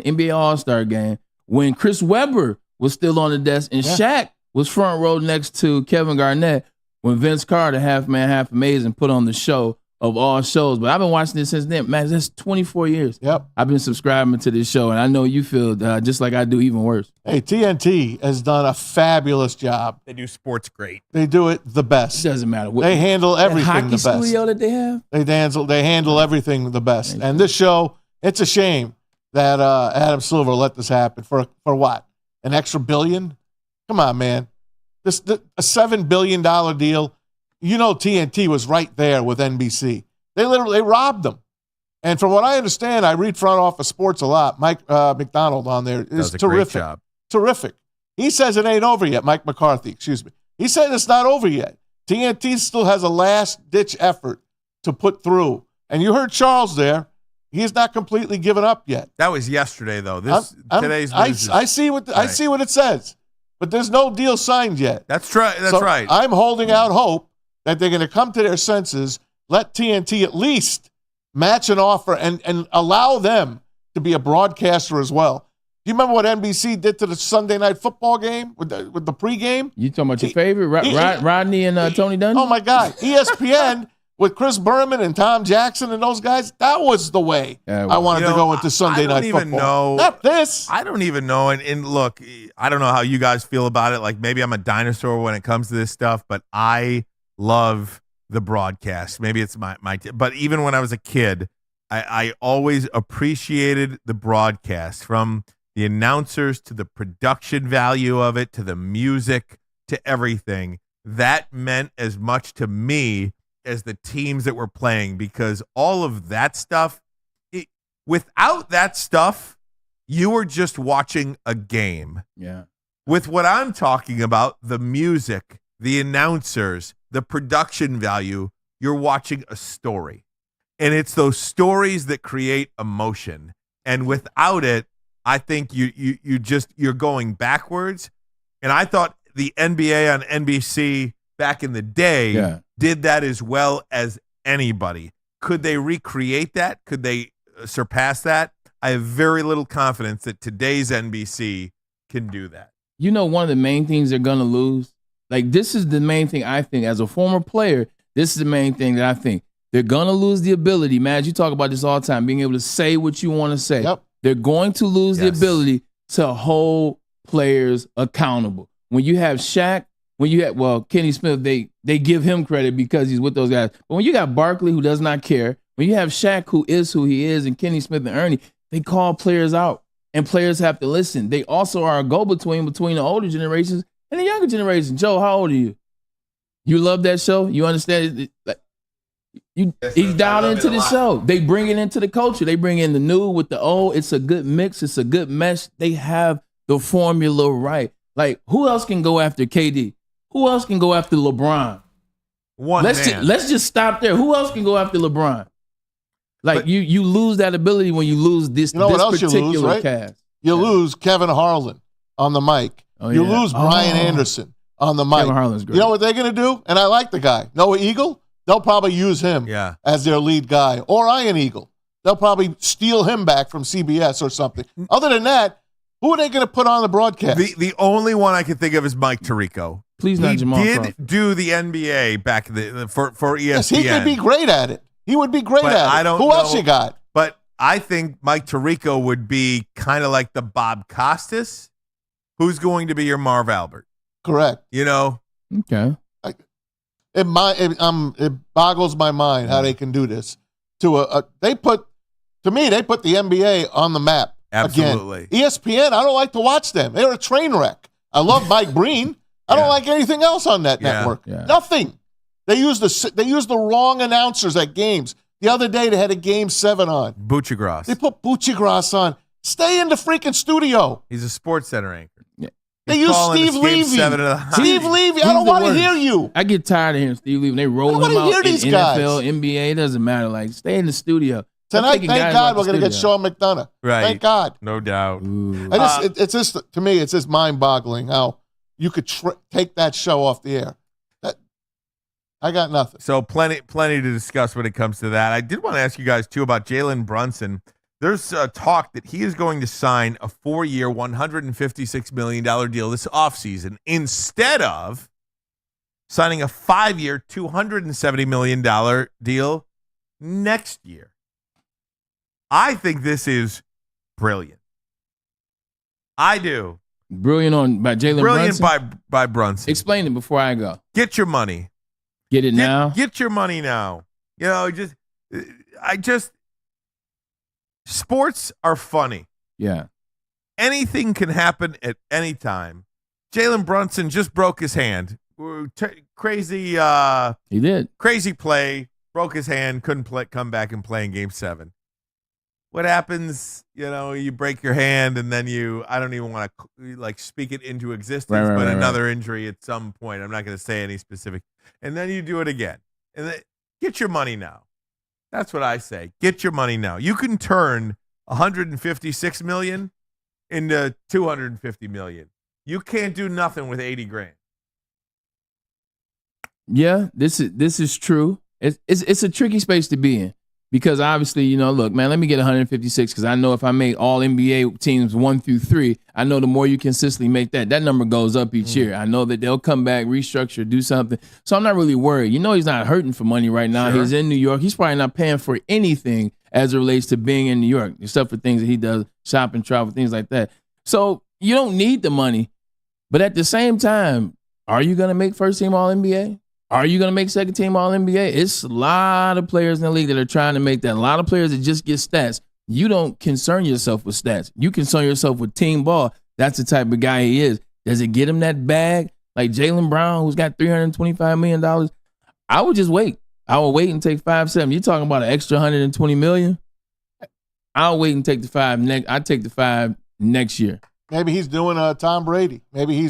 NBA All-Star game when Chris Webber was still on the desk and Shaq was front row next to Kevin Garnett when Vince Carter, Half Man, Half Amazing, put on the show of all shows. But I've been watching this since then. Man, that's 24 years. Yep. I've been subscribing to this show, and I know you feel just like I do, even worse. Hey, TNT has done a fabulous job. They do sports great. They do it the best. It doesn't matter. They handle everything the best. Hockey studio that they have? They handle everything the best. And this show, it's a shame that Adam Silver let this happen. For what? An extra $1 billion? Come on, man. A $7 billion deal. TNT was right there with NBC. They robbed them. And from what I understand, I read Front Office Sports a lot. Mike McDonald on there is terrific. Great job. Terrific. He says it ain't over yet. Mike McCarthy, excuse me. He said it's not over yet. TNT still has a last-ditch effort to put through. And you heard Charles there. He's not completely given up yet. That was yesterday, though. Today's news I see what it says, but there's no deal signed yet. That's right. That's right. I'm holding out hope that they're going to come to their senses, let TNT at least match an offer and allow them to be a broadcaster as well. Do you remember what NBC did to the Sunday Night Football game with the pregame? You talking about your favorite, Rodney and Tony Dungy? Oh, my God. ESPN with Chris Berman and Tom Jackson and those guys, that was the way I wanted to go into Sunday Night Football. I don't even know. Not this. I don't even know. And look, I don't know how you guys feel about it. Like maybe I'm a dinosaur when it comes to this stuff, but I love the broadcast. Maybe it's my but even when I was a kid, I always appreciated the broadcast, from the announcers to the production value of it, to the music, to everything. That meant as much to me as the teams that were playing, because all of that stuff, without that stuff, you were just watching a game. Yeah. With what I'm talking about, the music, the announcers, the production value, you're watching a story. And it's those stories that create emotion. And without it, I think you're going backwards. And I thought the NBA on NBC back in the day did that as well as anybody. Could they recreate that? Could they surpass that? I have very little confidence that today's NBC can do that. One of the main things they're going to lose, like this is the main thing I think as a former player, this is the main thing that I think. They're going to lose the ability, man, you talk about this all the time, being able to say what you want to say. Yep. They're going to lose the ability to hold players accountable. When you have Shaq, Kenny Smith, they give him credit because he's with those guys. But when you got Barkley, who does not care, when you have Shaq, who is who he is, and Kenny Smith and Ernie, they call players out, and players have to listen. They also are a go-between between the older generations and the younger generation. Joe, how old are you? You love that show? You understand? He's dialed into the show. They bring it into the culture. They bring in the new with the old. It's a good mix. It's a good mesh. They have the formula right. Like, who else can go after KD? Who else can go after LeBron? Let's just stop there. Who else can go after LeBron? Like, you lose that ability when you lose this particular cast. You lose Kevin Harlan on the mic. You lose Brian Anderson on the mic. Kevin Harlan's great. You know what they're going to do? And I like the guy. Noah Eagle, they'll probably use him as their lead guy. Or Ian Eagle. They'll probably steal him back from CBS or something. Other than that, who are they going to put on the broadcast? The only one I can think of is Mike Tirico. Please not Jamal Crawford. He did do the NBA back for ESPN. Yes, he could be great at it. He would be great at it. Who else you got? But I think Mike Tirico would be kind of like the Bob Costas. Who's going to be your Marv Albert? Correct. You know? Okay. It boggles my mind how they can do this. They put the NBA on the map. Absolutely. Again. ESPN, I don't like to watch them. They're a train wreck. I love Mike Breen. I don't like anything else on that network. Yeah. Nothing. They use the wrong announcers at games. The other day they had a Game 7 on. Buchagras. They put Buchagras on. Stay in the freaking studio. He's a Sports Center anchor. Yeah. They use Steve Levy. Steve Levy, I don't want to hear you. I get tired of hearing Steve Levy. They roll him out in these NFL, guys. NBA. It doesn't matter. Like, stay in the studio. Tonight, thank God we're going to get Sean McDonough. Right. Thank God. No doubt. It's just, to me, it's just mind-boggling how you could take that show off the air. I got nothing. So plenty to discuss when it comes to that. I did want to ask you guys, too, about Jalen Brunson. There's talk that he is going to sign a 4-year, $156 million deal this offseason instead of signing a 5-year, $270 million deal next year. I think this is brilliant. I do. Brilliant by Jalen Brunson? Brilliant by Brunson. Explain it before I go. Get your money. Get it now? Get your money now. You know, sports are funny. Yeah. Anything can happen at any time. Jalen Brunson just broke his hand. Crazy. He did. Crazy play. Broke his hand. Couldn't come back and play in Game 7. What happens? You know, you break your hand and then I don't even want to speak it into existence, but another injury at some point. I'm not going to say any specific. And then you do it again. And then get your money now. That's what I say. Get your money now. You can turn $156 million into $250 million. You can't do nothing with $80,000. Yeah, this is true. It's a tricky space to be in because obviously, look, man, let me get 156 because I know if I make all NBA teams 1 through 3, I know the more you consistently make that number goes up each year. I know that they'll come back, restructure, do something. So I'm not really worried. He's not hurting for money right now. Sure. He's in New York. He's probably not paying for anything as it relates to being in New York, except for things that he does, shopping, travel, things like that. So you don't need the money. But at the same time, are you going to make first team All-NBA? Are you going to make second team All-NBA? It's a lot of players in the league that are trying to make that. A lot of players that just get stats. You don't concern yourself with stats. You concern yourself with team ball. That's the type of guy he is. Does it get him that bag? Like Jaylen Brown, who's got $325 million? I would just wait. I will wait and take 5-7. You're talking about an extra $120 million? I'll wait and take the 5 I'd take the 5 next year. Maybe he's doing Tom Brady. Maybe he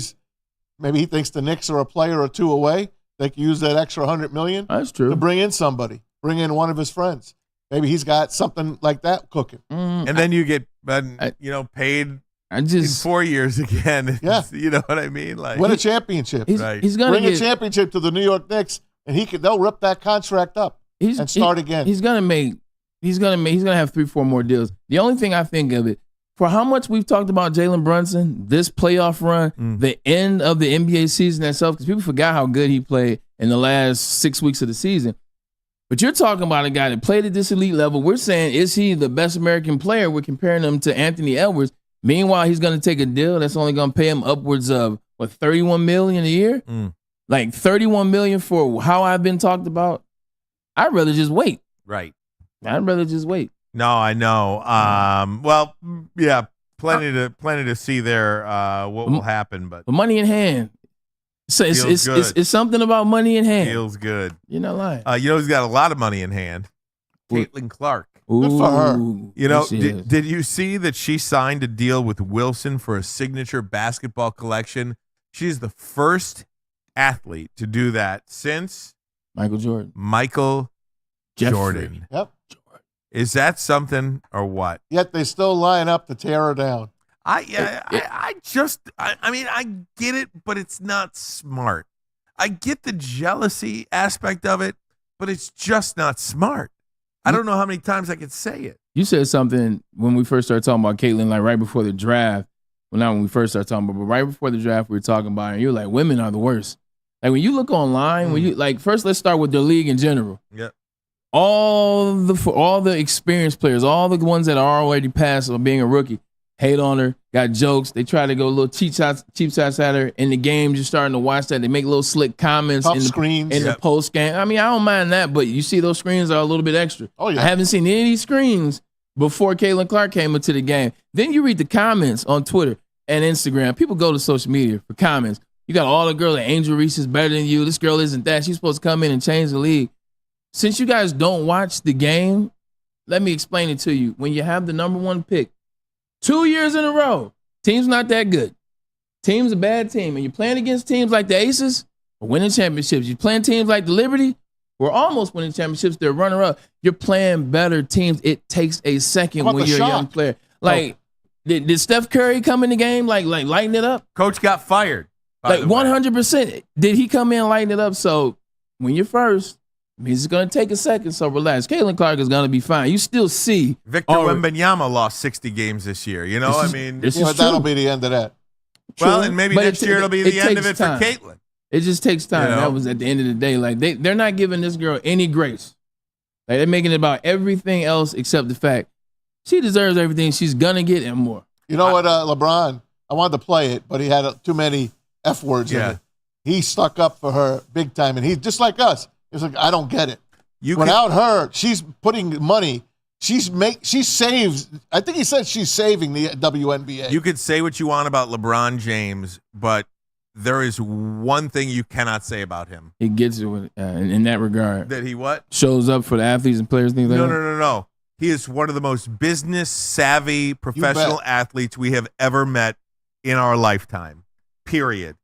thinks the Knicks are a player or two away. They can use that extra $100 million. That's true. To bring in somebody, bring in one of his friends. Maybe he's got something like that cooking. And then you get, paid in 4 years again. Yeah. You know what I mean? Like win a championship. He's gonna bring a championship to the New York Knicks, and they'll rip that contract up and start again. He's gonna have 3-4 more deals. The only thing I think of it, for how much we've talked about Jalen Brunson, this playoff run, the end of the NBA season itself, because people forgot how good he played in the last 6 weeks of the season. But you're talking about a guy that played at this elite level. We're saying, is he the best American player? We're comparing him to Anthony Edwards. Meanwhile, he's going to take a deal that's only going to pay him upwards of, $31 million a year? Like $31 million for how I've been talked about? I'd rather just wait. Right. I'd rather just wait. No, I know. Well, yeah, plenty to see there. What will happen, but money in hand. So it's something about money in hand. Feels good. You're not lying. Who's got a lot of money in hand? Caitlin Clark. Good for her. Did you see that she signed a deal with Wilson for a signature basketball collection? She's the first athlete to do that since Michael Jordan. Jordan. Yep. Is that something or what? Yet they still line up to tear her down. I get it, but it's not smart. I get the jealousy aspect of it, but it's just not smart. I don't know how many times I could say it. You said something when we first started talking about Caitlin, like right before the draft. Well, not when we first started talking about, but right before the draft, we were talking about it, and you were like, women are the worst. Like when you look online, when you first let's start with the league in general. Yep. all the experienced players, all the ones that are already past of being a rookie, hate on her, got jokes. They try to go a little cheap shots at her in the game. Just starting to watch that. They make little slick comments in the post game. I mean, I don't mind that, but you see those screens are a little bit extra. Oh yeah, I haven't seen any of these screens before Caitlin Clark came into the game. Then you read the comments on Twitter and Instagram. People go to social media for comments. You got all the girls like Angel Reese is better than you. This girl isn't that. She's supposed to come in and change the league. Since you guys don't watch the game, let me explain it to you. When you have the number one pick 2 years in a row, team's not that good. Team's a bad team. And you're playing against teams like the Aces, we're winning championships. You're playing teams like the Liberty, we're almost winning championships. They're runner-up. You're playing better teams. It takes a second when you're a young player. Like, did Steph Curry come in the game, like lighten it up? Coach got fired. Like 100%. Did he come in and lighten it up? So when you're first, means it's going to take a second, so relax. Caitlin Clark is going to be fine. You still see Victor Wembanyama lost 60 games this year. You know, but that'll be the end of that. Well, and maybe next year it'll be the end of it for Caitlin. It just takes time. You know? That was at the end of the day. Like they're not giving this girl any grace. Like they're making it about everything else except the fact she deserves everything she's going to get and more. You know what, LeBron? I wanted to play it, but he had too many F words in it. He stuck up for her big time, and he's just like us. It's like, I don't get it. Without her, she's putting money. She saves. I think he said she's saving the WNBA. You could say what you want about LeBron James, but there is one thing you cannot say about him. He gets it with, in that regard. That he what? Shows up for the athletes and players, things like that? No. He is one of the most business-savvy professional athletes we have ever met in our lifetime, period.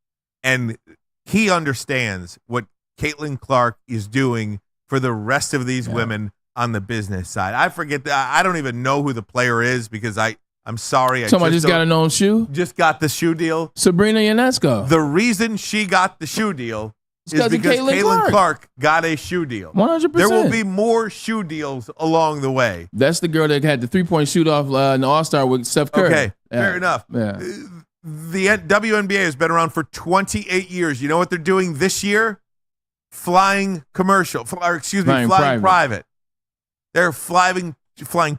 And he understands what Caitlin Clark is doing for the rest of these women on the business side. I forget that. I don't even know who the player is because I'm sorry. Somebody just got a known shoe? Just got the shoe deal. Sabrina Ionesco. The reason she got the shoe deal is because Caitlin Clark got a shoe deal. 100%. There will be more shoe deals along the way. That's the girl that had the three-point shoot-off in the All-Star with Steph Curry. Okay, fair enough. Yeah. The WNBA has been around for 28 years. You know what they're doing this year? Flying private. They're flying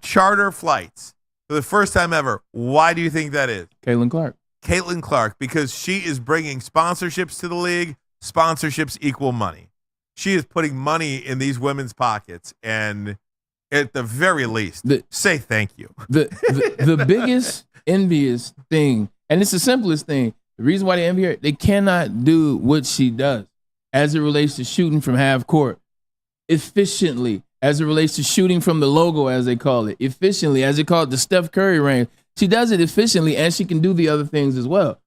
charter flights for the first time ever. Why do you think that is? Caitlin Clark, because she is bringing sponsorships to the league. Sponsorships equal money. She is putting money in these women's pockets, and at the very least, say thank you. The biggest envious thing, and it's the simplest thing, the reason why they envy her, they cannot do what she does as it relates to shooting from half court efficiently, as it relates to shooting from the logo, as they call it, efficiently, as they call it the Steph Curry range. She does it efficiently, and she can do the other things as well.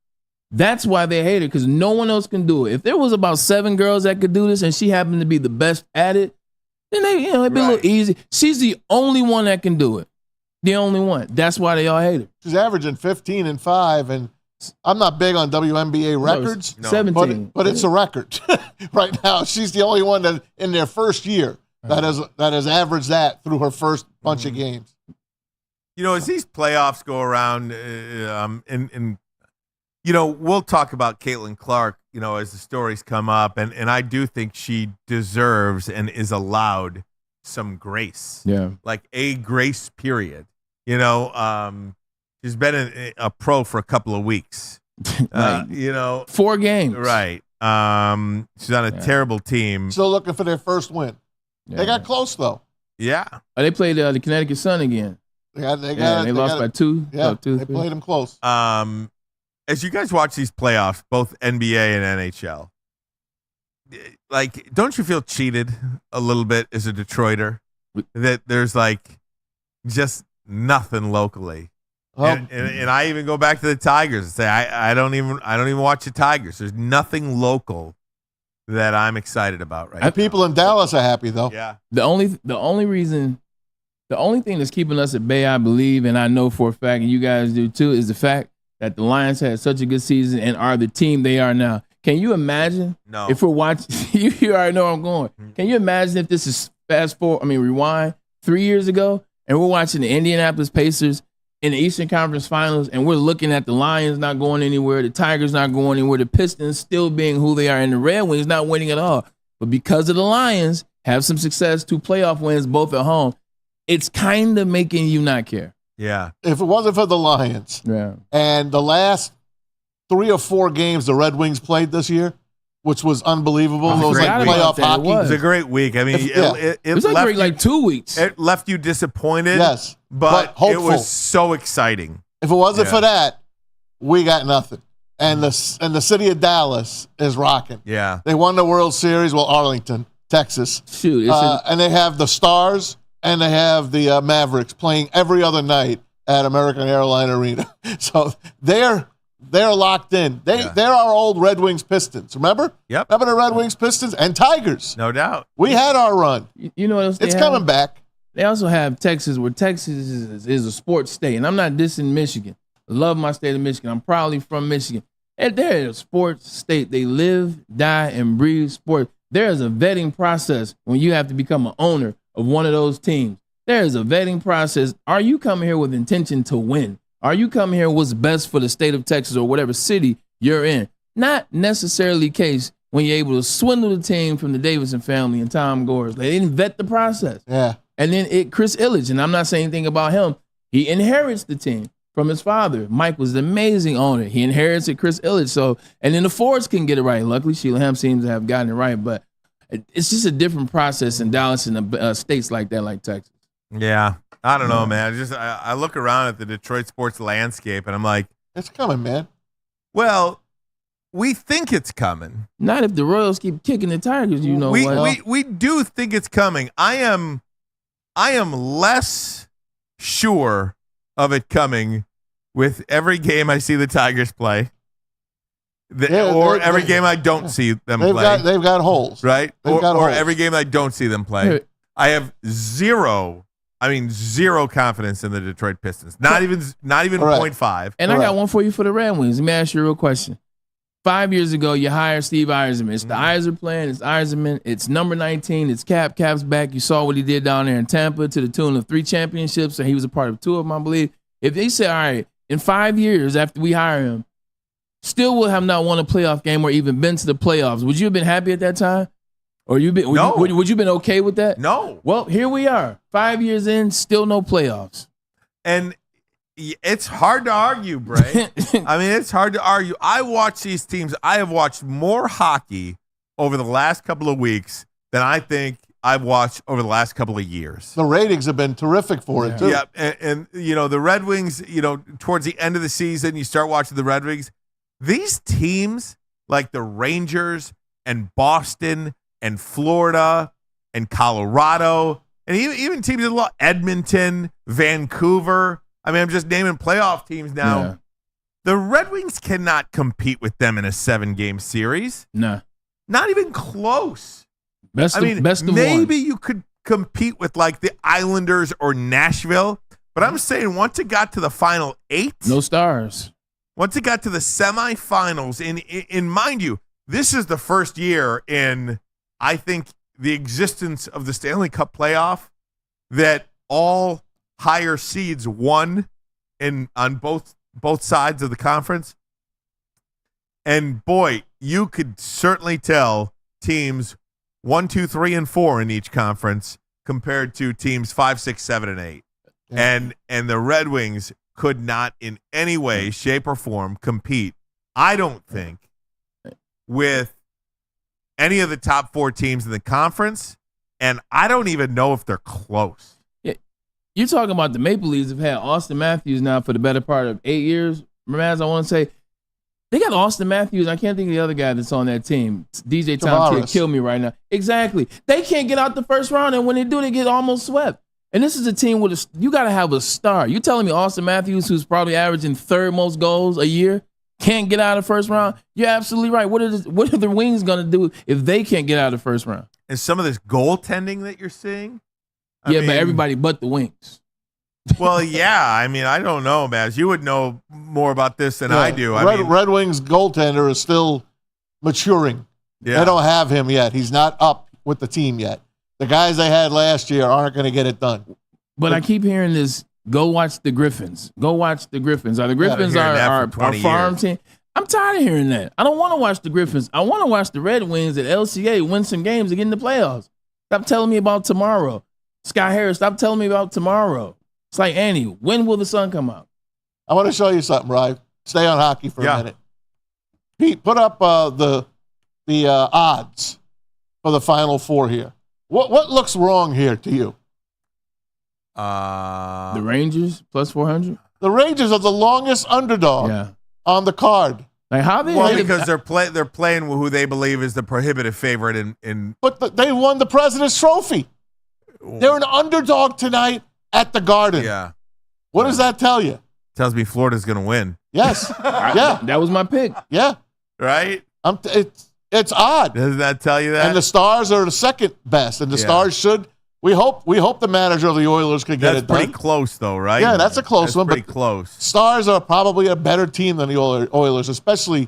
That's why they hate her, because no one else can do it. If there was about 7 girls that could do this and she happened to be the best at it, then it'd be a little easy. She's the only one that can do it. The only one. That's why they all hate her. She's averaging 15 and 5, and I'm not big on WNBA records. No. 17. But it's a record right now. She's the only one that in their first year that has averaged that through her first bunch of games. You know, as these playoffs go around, and we'll talk about Caitlin Clark, as the stories come up, and I do think she deserves and is allowed some grace. Yeah. Like a grace period. She's been a pro for a couple of weeks. 4 games. Right. She's on a terrible team. Still looking for their first win. Yeah. They got close, though. Yeah. They played the Connecticut Sun again. They lost by 2. Yeah, they played them close. As you guys watch these playoffs, both NBA and NHL, don't you feel cheated a little bit as a Detroiter that there's just nothing locally? And I even go back to the Tigers and say I don't even watch the Tigers. There's nothing local that I'm excited about right now. People in Dallas are happy though. Yeah. The only thing that's keeping us at bay, I believe, and I know for a fact, and you guys do too, is the fact that the Lions had such a good season and are the team they are now. Can you imagine? No. If we're watching, you already know where I'm going. Can you imagine if this is rewind 3 years ago, and we're watching the Indianapolis Pacers in the Eastern Conference Finals, and we're looking at the Lions not going anywhere, the Tigers not going anywhere, the Pistons still being who they are, and the Red Wings not winning at all. But because of the Lions have some success, 2 playoff wins, both at home. It's kind of making you not care. Yeah. If it wasn't for the Lions and the last 3 or 4 games the Red Wings played this year, which was unbelievable. It was like playoff hockey. It was a great week. I mean, it was like 2 weeks. It left you disappointed. Yes, but hopeful. It was so exciting. If it wasn't for that, we got nothing. And the city of Dallas is rocking. Yeah. They won the World Series. Well, Arlington, Texas. Shoot. And they have the Stars and they have the Mavericks playing every other night at American Airline Arena. So they're locked in. They're our old Red Wings Pistons. Remember? Yep. Remember the Red Wings Pistons and Tigers? No doubt. We had our run. You know what else? It's coming back. They also have Texas, where Texas is a sports state, and I'm not dissing Michigan. I love my state of Michigan. I'm proudly from Michigan. And they're a sports state. They live, die, and breathe sport. There is a vetting process when you have to become an owner of one of those teams. There is a vetting process. Are you coming here with intention to win? Are you coming here what's best for the state of Texas or whatever city you're in? Not necessarily the case when you're able to swindle the team from the Davidson family and Tom Gores. They didn't vet the process. Yeah. And then Chris Ilitch, and I'm not saying anything about him, he inherits the team from his father. Mike was an amazing owner. He inherits it, Chris Ilitch. So, and then the Fords can get it right. Luckily, Sheila Ham seems to have gotten it right. But it's just a different process in Dallas and states like that, like Texas. Yeah. I don't know, man. I look around at the Detroit sports landscape, and I'm like, it's coming, man. Well, we think it's coming. Not if the Royals keep kicking the Tigers, you know. We do think it's coming. I am less sure of it coming with every game I see the Tigers play, every game I don't see them play. They've got holes, right? Or every game I don't see them play. I have zero confidence in the Detroit Pistons. Not even 0.5. And I got one for you for the Red Wings. Let me ask you a real question. 5 years ago, you hired Steve Yzerman. It's the Yzer plan. It's Yzerman. It's number 19. It's Cap. Cap's back. You saw what he did down there in Tampa to the tune of 3 championships, and he was a part of 2 of them, I believe. If they say, all right, in 5 years after we hire him, still will have not won a playoff game or even been to the playoffs, would you have been happy at that time? Or would you have been okay with that? No. Well, here we are. 5 years in, still no playoffs. And it's hard to argue, Bray. I mean, it's hard to argue. I watch these teams. I have watched more hockey over the last couple of weeks than I think I've watched over the last couple of years. The ratings have been terrific for it, too. Yeah, and you know, the Red Wings, you know, towards the end of the season, you start watching the Red Wings. These teams like the Rangers and Boston and Florida and Colorado and even teams in Edmonton, Vancouver. I mean, I'm just naming playoff teams now. Yeah. The Red Wings cannot compete with them in a 7-game series. No. Not even close. Best of maybe one. You could compete with like the Islanders or Nashville, but I'm saying once it got to the final 8, no Stars. Once it got to the semifinals, and mind you, this is the first year in, I think, the existence of the Stanley Cup playoff that all higher seeds won on both sides of the conference. And boy, you could certainly tell teams 1, 2, 3, and 4 in each conference compared to teams 5, 6, 7, and 8. Yeah. And the Red Wings could not in any way, shape, or form compete, I don't think, with any of the top 4 teams in the conference. And I don't even know if they're close. You're talking about the Maple Leafs have had Austin Matthews now for the better part of 8 years. Maz, I want to say, they got Austin Matthews. I can't think of the other guy that's on that team. DJ Tom can't kill me right now. Exactly. They can't get out the first round, and when they do, they get almost swept. And this is a team with you got to have a star. You telling me Austin Matthews, who's probably averaging 3rd most goals a year, can't get out of the first round? You're absolutely right. What are the Wings going to do if they can't get out of the first round? And some of this goaltending that you're seeing? But everybody but the Wings. Well, yeah. I mean, I don't know, Maz. You would know more about this than I do. Red Wings goaltender is still maturing. Yeah. They don't have him yet. He's not up with the team yet. The guys they had last year aren't going to get it done. But I keep hearing this, go watch the Griffins. Go watch the Griffins. The Griffins are our farm team. I'm tired of hearing that. I don't want to watch the Griffins. I want to watch the Red Wings at LCA win some games and get in the playoffs. Stop telling me about tomorrow. Sky Harris, stop telling me about tomorrow. It's like, Annie, when will the sun come out? I want to show you something, Ryan. Stay on hockey for a minute. Pete, put up the odds for the Final Four here. What looks wrong here to you? The Rangers plus 400. The Rangers are the longest underdog on the card. Like how they? Well, because they're playing with who they believe is the prohibitive favorite in. But they won the President's Trophy. They're an underdog tonight at the Garden. Yeah. What does that tell you? Tells me Florida's going to win. Yes. Yeah. That was my pick. Yeah. Right. It's odd. Doesn't that tell you that? And the Stars are the second best, and the Stars should. We hope the manager of the Oilers could get it done. That's pretty close, though, right? Yeah, that's a close one. Pretty but close. Stars are probably a better team than the Oilers, especially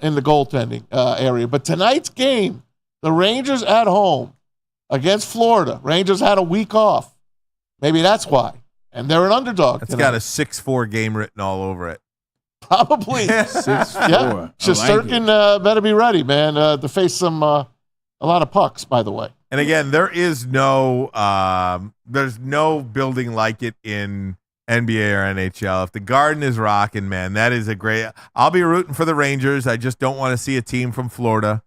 in the goaltending area. But tonight's game, the Rangers at home against Florida. Rangers had a week off. Maybe that's why. And they're an underdog. It's got a 6-4 game written all over it. Probably. 6-4. Yeah. Shesterkin better be ready, man, to face a lot of pucks, by the way. And again, there's no building like it in NBA or NHL. If the Garden is rocking, man, that is a great. I'll be rooting for the Rangers. I just don't want to see a team from Florida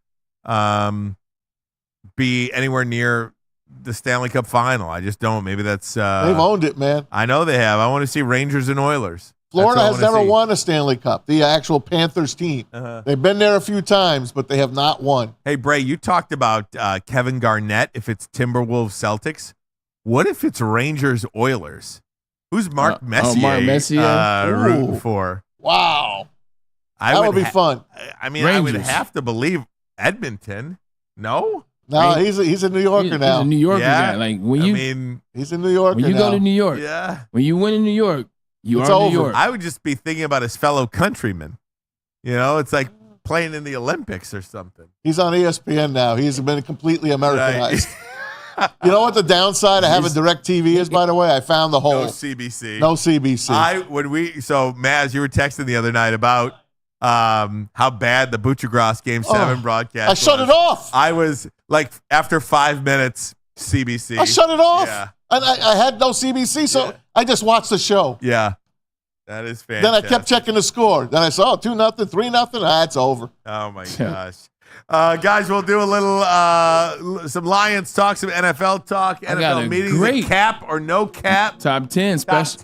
be anywhere near the Stanley Cup final. I just don't. Maybe that's they've owned it, man. I know they have. I want to see Rangers and Oilers. Florida has never won a Stanley Cup, the actual Panthers team. They've been there a few times, but they have not won. Hey, Bray, you talked about Kevin Garnett, if it's Timberwolves Celtics. What if it's Rangers Oilers? Who's Mark Messier, Mark Messier? Rooting for? Wow. That would be fun. I mean, Rangers. I would have to believe Edmonton. No? No, he's a New Yorker now. He's a New Yorker Yeah. guy. Like when you, he's a New Yorker when you now. go to New York, Yeah. when you win in New York, you It's are over. New York. I would just be thinking about his fellow countrymen. You know, it's like playing in the Olympics or something. He's on ESPN now. He's been completely Americanized. Right. You know what the downside of having direct TV is, by the way? I found the hole. No CBC. No CBC. So Maz, you were texting the other night about how bad the Butchergrass Game 7 broadcast I shut it off. I was like, after 5 minutes, CBC. I shut it off. Yeah. And I had no CBC, so I just watched the show. Yeah. That is fantastic. Then I kept checking the score. Then I saw 2-0, 3-0. It's over. Oh, my gosh. Guys, we'll do a little some Lions talk, some NFL talk, NFL meetings, cap or no cap. Top 10, special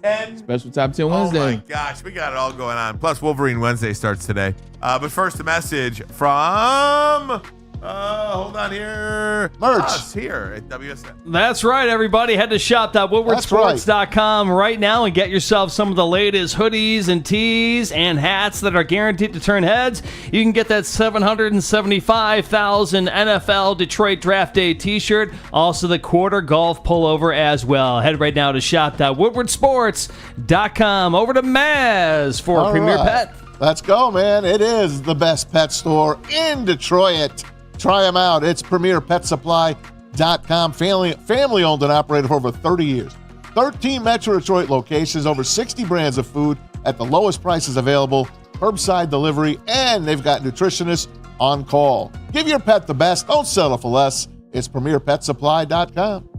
Top 10 Wednesday. Oh, my gosh. We got it all going on. Plus, Wolverine Wednesday starts today. But first, a message from... hold on here. Merch. Us here at WSN. That's right, everybody. Head to shop.woodwardsports.com right now and get yourself some of the latest hoodies and tees and hats that are guaranteed to turn heads. You can get that 775,000 NFL Detroit Draft Day t-shirt. Also, the quarter golf pullover as well. Head right now to shop.woodwardsports.com. Over to Maz for All Premier right. Pet. Let's go, man. It is the best pet store in Detroit. Try them out. It's PremierPetSupply.com. Family owned and operated for over 30 years. 13 Metro Detroit locations, over 60 brands of food at the lowest prices available, curbside delivery, and they've got nutritionists on call. Give your pet the best. Don't settle for less. It's PremierPetSupply.com.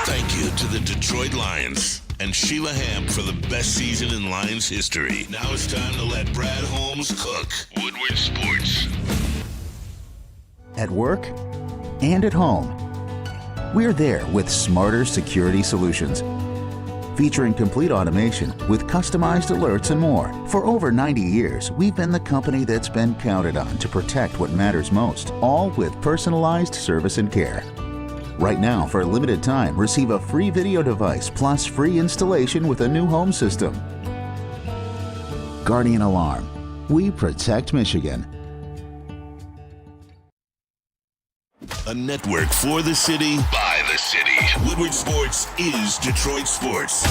Thank you to the Detroit Lions and Sheila Hamp for the best season in Lions history. Now it's time to let Brad Holmes cook. Woodward Sports. At work and at home, we're there with smarter security solutions. Featuring complete automation with customized alerts and more. For over 90 years, we've been the company that's been counted on to protect what matters most, all with personalized service and care. Right now, for a limited time, receive a free video device plus free installation with a new home system. Guardian Alarm. We protect Michigan. A network for the city, by the city. Woodward Sports is Detroit Sports.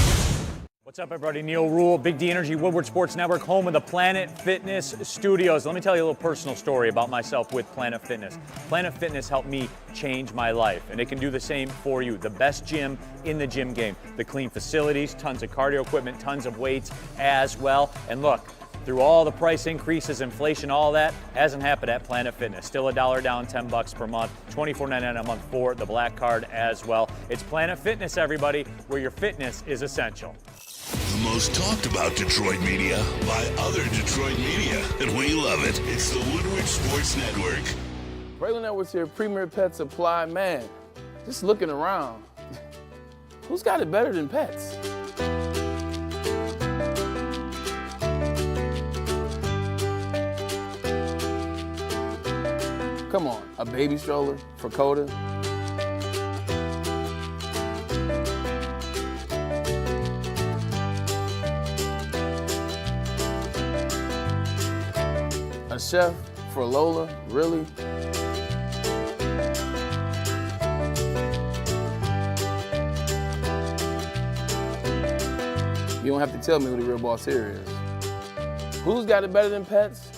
What's up, everybody? Neil Rule, Big D Energy, Woodward Sports Network, home of the Planet Fitness Studios. Let me tell you a little personal story about myself with Planet Fitness. Planet Fitness helped me change my life, and it can do the same for you. The best gym in the gym game. The clean facilities, tons of cardio equipment, tons of weights as well. And look, through all the price increases, inflation, all that, hasn't happened at Planet Fitness. Still $1 down, $10 per month, $24.99 a month for the Black Card as well. It's Planet Fitness, everybody, where your fitness is essential. The most talked about Detroit media by other Detroit media, and we love it. It's the Woodward Sports Network. Braylon Edwards here, Premier Pet Supply. Man, just looking around, who's got it better than pets? Come on, a baby stroller for Coda. A chef for Lola, really? You don't have to tell me who the real boss here is. Who's got it better than pets?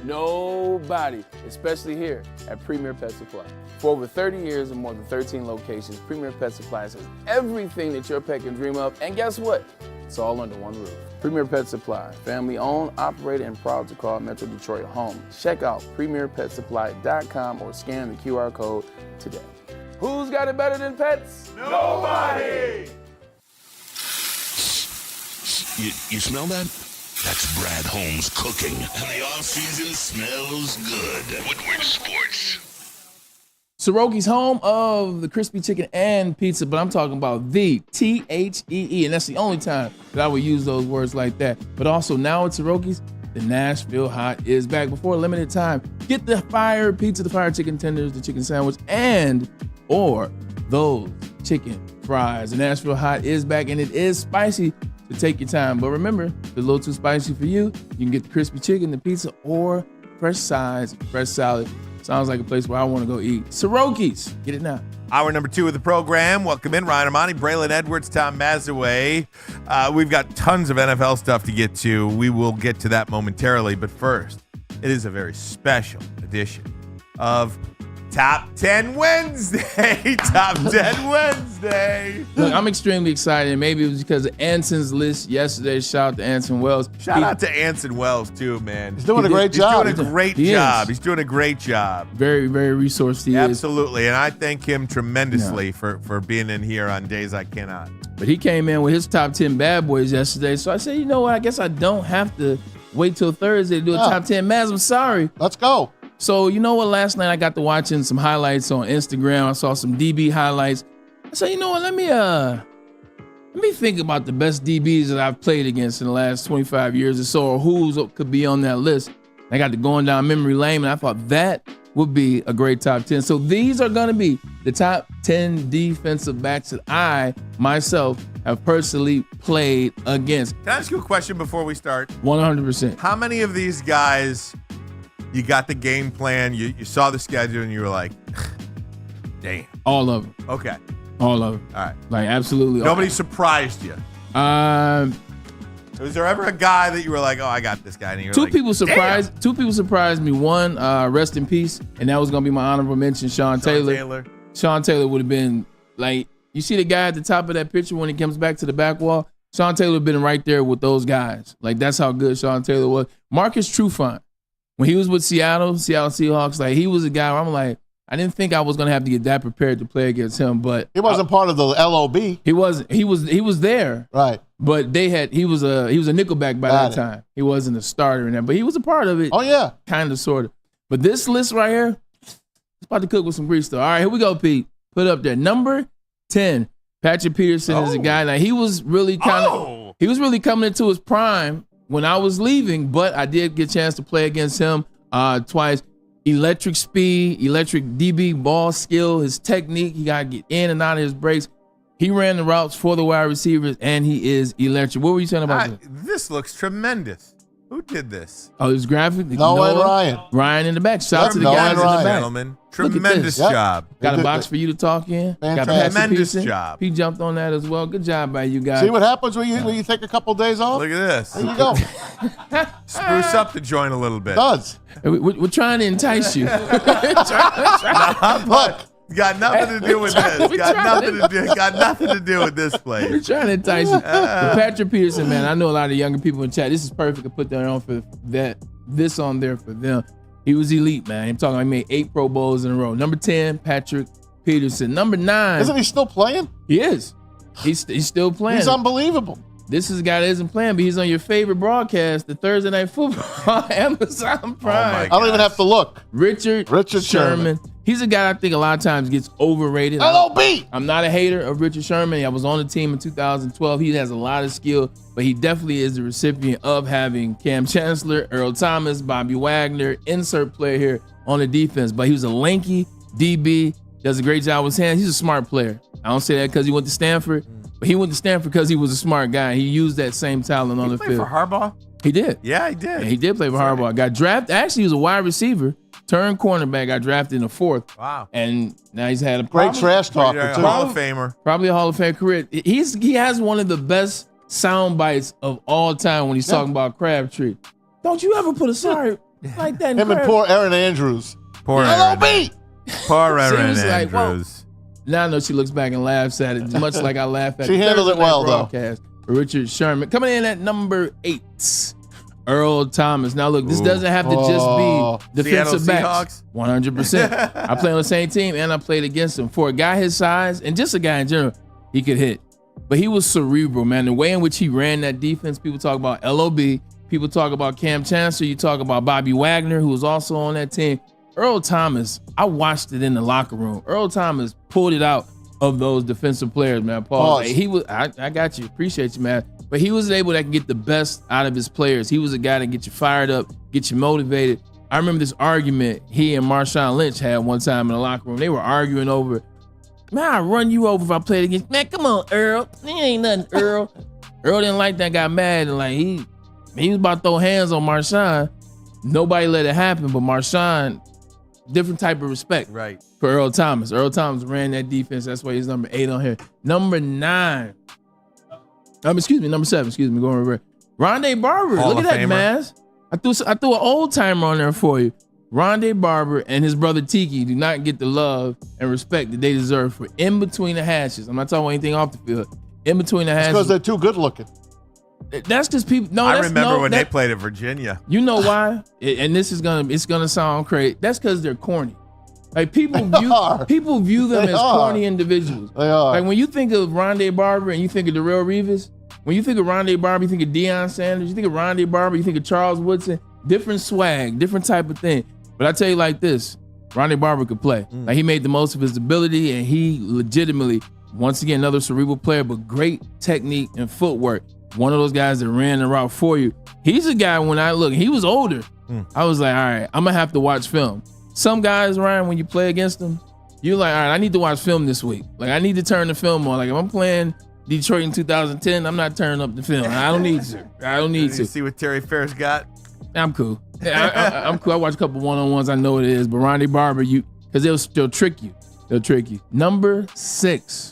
Nobody, especially here at Premier Pet Supply. For over 30 years and more than 13 locations, Premier Pet Supply has everything that your pet can dream of, and guess what? It's all under one roof. Premier Pet Supply, family owned, operated, and proud to call Metro Detroit home. Check out premierpetsupply.com or scan the QR code today. Who's got it better than pets? Nobody! You smell that? That's Brad Holmes cooking, and the off-season smells good. Woodward Sports. Soroki's home of the crispy chicken and pizza, but I'm talking about the T-H-E-E, and that's the only time that I would use those words like that. But also now at Soroki's, the Nashville Hot is back before a limited time. Get the fire pizza, the fire chicken tenders, the chicken sandwich, and or those chicken fries. The Nashville Hot is back, and it is spicy. To take your time, but remember, if it's a little too spicy for you, you can get the crispy chicken, the pizza, or fresh sides, fresh salad. Sounds like a place where I want to go eat. Soroki's, get it now. Hour number 2 of the program. Welcome in, Ryan Ermanni, Braylon Edwards, Tom Mazaway. We've got tons of NFL stuff to get to. We will get to that momentarily, but first, it is a very special edition of Top 10 Wednesday. Top 10 Wednesday. Look, I'm extremely excited. Maybe it was because of Anson's list yesterday. Shout out to Anson Wells. Shout out to Anson Wells, too, man. He's doing a great job. He's doing a great job. He's doing a great job. Very, very resourceful. Absolutely. And I thank him tremendously for being in here on days I cannot. But he came in with his top 10 bad boys yesterday. So I said, you know what? I guess I don't have to wait till Thursday to do a top 10 Maz. I'm sorry. Let's go. So you know what? Last night I got to watching some highlights on Instagram. I saw some DB highlights. I said, you know what? Let me think about the best DBs that I've played against in the last 25 years or so, or who could be on that list. I got to going down memory lane, and I thought that would be a great top 10. So these are going to be the top 10 defensive backs that I myself have personally played against. Can I ask you a question before we start? 100%. How many of these guys? You got the game plan, you saw the schedule, and you were like, damn. All of them. Okay. All of them. All right. Like, absolutely. Nobody surprised you? Was there ever a guy that you were like, oh, I got this guy? And Two people surprised me. One, rest in peace, and that was going to be my honorable mention, Sean Taylor. Sean Taylor would have been, like, you see the guy at the top of that picture when he comes back to the back wall? Sean Taylor would have been right there with those guys. Like, that's how good Sean Taylor was. Marcus Trufant. When he was with Seattle Seahawks, like he was a guy where I'm like, I didn't think I was gonna have to get that prepared to play against him, but he wasn't part of the LOB. He wasn't. He was there, right? But he was a nickelback by that time. He wasn't a starter in that, but he was a part of it. Oh yeah, kind of, sort of. But this list right here, it's about to cook with some grease though. All right, here we go, Pete. Put it up there. Number 10, Patrick Peterson is a guy. Now he was really he was really coming into his prime when I was leaving, but I did get a chance to play against him twice. Electric speed, electric DB ball skill, his technique. He got to get in and out of his breaks. He ran the routes for the wide receivers, and he is electric. What were you saying about this? This looks tremendous. Who did this? Oh, his graphic. Noah and Ryan. Ryan in the back. Shout out to the guys in the back. Gentlemen, tremendous job. Got a box for you to talk in. Got a tremendous job. He jumped on that as well. Good job by you guys. See what happens when you take a couple days off? Look at this. There you go. Spruce up the joint a little bit. It does. We're trying to entice you. Look. Got nothing to do with this. Got nothing to do with this play. We're trying to entice you. But Patrick Peterson, man, I know a lot of younger people in chat. This is perfect to put that on for that. This on there for them. He was elite, man. I'm talking. I made 8 Pro Bowls in a row. Number 10, Patrick Peterson. Number 9. Isn't he still playing? He is. He's still playing. He's unbelievable. This is a guy that isn't playing, but he's on your favorite broadcast, the Thursday Night Football, Amazon Prime. I don't even have to look. Richard Sherman. He's a guy I think a lot of times gets overrated. LOB! I'm not a hater of Richard Sherman. I was on the team in 2012. He has a lot of skill, but he definitely is the recipient of having Cam Chancellor, Earl Thomas, Bobby Wagner, insert player here on the defense. But he was a lanky DB, does a great job with his hands. He's a smart player. I don't say that because he went to Stanford, but he went to Stanford because he was a smart guy. He used that same talent on the field. He played for Harbaugh? He did. Yeah, he did. Yeah, he did play for Harbaugh. Got drafted. Actually, he was a wide receiver. Turned cornerback, got drafted in the 4th. Wow. And now he's had a great trash talker, too. Hall of Famer. Probably a Hall of Fame career. He has one of the best sound bites of all time when he's talking about Crabtree. Don't you ever put a sorry like that in Him and poor Aaron Andrews. Poor Aaron. Poor Aaron Andrews. Like, now I know she looks back and laughs at it, much like I laugh at She handled it well, broadcast. Richard Sherman. Coming in at number 8. Earl Thomas. Now look, this doesn't have to just be defensive backs. 100%. I play on the same team and I played against him. For a guy his size and just a guy in general, he could hit. But he was cerebral, man. The way in which he ran that defense, people talk about LOB, people talk about Cam Chancellor, you talk about Bobby Wagner, who was also on that team. Earl Thomas, I watched it in the locker room. Earl Thomas pulled it out of those defensive players, man. Paul, like, he was. I got you. Appreciate you, man. But he was able to get the best out of his players. He was a guy that get you fired up, get you motivated. I remember this argument he and Marshawn Lynch had one time in the locker room. They were arguing over, man, I'll run you over if I played against. Man, come on, Earl. It ain't nothing, Earl. Earl didn't like that, got mad, and like he was about to throw hands on Marshawn. Nobody let it happen, but Marshawn, different type of respect for Earl Thomas. Earl Thomas ran that defense. That's why he's number 8 on here. Number 9. Number 7. Going over. Rondé Barber. Look at that, Maz. I threw an old timer on there for you. Rondé Barber and his brother Tiki do not get the love and respect that they deserve for in between the hashes. I'm not talking about anything off the field. In between the hashes. Because they're too good looking. That's because people. No, I remember when they played at Virginia. You know why? And this is gonna sound crazy. That's because they're corny. Like people view them as corny individuals. They are. Like when you think of Rondé Barber and you think of Darrelle Revis, when you think of Rondé Barber, you think of Deion Sanders. You think of Rondé Barber, you think of Charles Woodson. Different swag, different type of thing. But I tell you like this, Rondé Barber could play. Like he made the most of his ability, and he legitimately, once again, another cerebral player, but great technique and footwork. One of those guys that ran the route for you. He's a guy when I look, he was older. I was like, all right, I'm gonna have to watch film. Some guys, Ryan, when you play against them, you're like, all right, I need to watch film this week. Like I need to turn the film on. Like if I'm playing Detroit in 2010, I'm not turning up the film. I don't need to. You see what Terry Ferris got? I'm cool. I'm cool. I watch a couple one-on-ones. I know what it is. But Rondé Barber, because they'll trick you. They'll trick you. Number 6.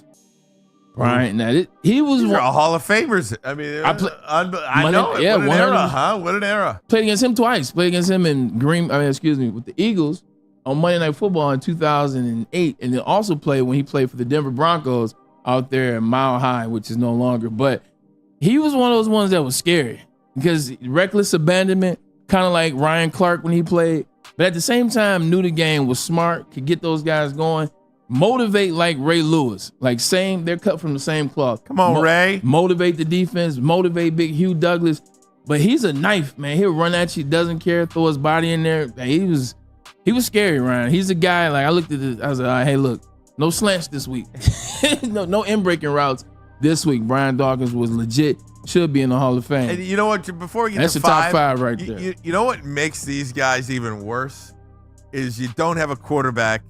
Right now, he was These are all Hall of Famers. I mean, I know. Yeah, what an era, huh? What an era. Played against him twice. Played against him in with the Eagles on Monday Night Football in 2008, and then also played when he played for the Denver Broncos out there in Mile High, which is no longer. But he was one of those ones that was scary because reckless abandonment, kind of like Ryan Clark when he played, but at the same time knew the game, was smart, could get those guys going. Motivate like Ray Lewis, like they're cut from the same cloth. Come on, Ray. Motivate the defense, motivate big Hugh Douglas. But he's a knife, man. He'll run at you, doesn't care, throw his body in there. He was scary, Ryan. He's a guy, like I looked at this, I was like, hey, look, no slants this week. no in-breaking routes this week. Brian Dawkins was legit, should be in the Hall of Fame. And you know what, before we get That's to the top 5 right there. You know what makes these guys even worse is you don't have a quarterback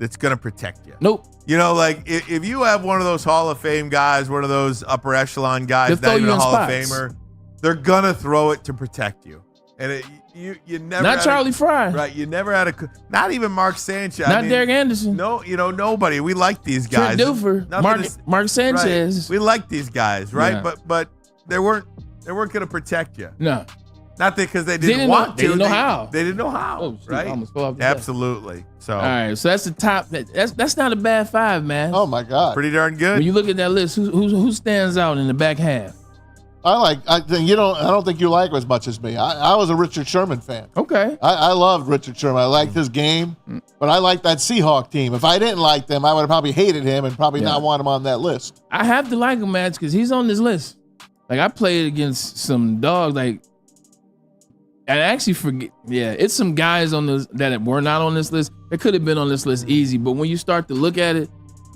that's going to protect you. Nope. You know, like if you have one of those Hall of Fame guys, one of those upper echelon guys, not even a Hall of Famer, they're going to throw it to protect you. And you never not Charlie Fry. Right. You never had not even Mark Sanchez. Not Derek Anderson. No, nobody. We like these guys. Trent Dilfer, Mark Sanchez. Right. We like these guys, right? Yeah. But they weren't going to protect you. No. Not because they didn't want to. They didn't know how. They didn't know how. Oh, shoot, right? I almost fell off the Absolutely. So. All right, so that's the top. That's not a bad 5, man. Oh my God, pretty darn good. When you look at that list, who stands out in the back half? I don't think you like him as much as me. I was a Richard Sherman fan. Okay. I loved Richard Sherman. I liked his game, but I liked that Seahawk team. If I didn't like them, I would have probably hated him and probably not want him on that list. I have to like him, man, because he's on this list. Like, I played against some dogs, like, I actually forget. Yeah, it's some guys on this that were not on this list. They could have been on this list easy, but when you start to look at it,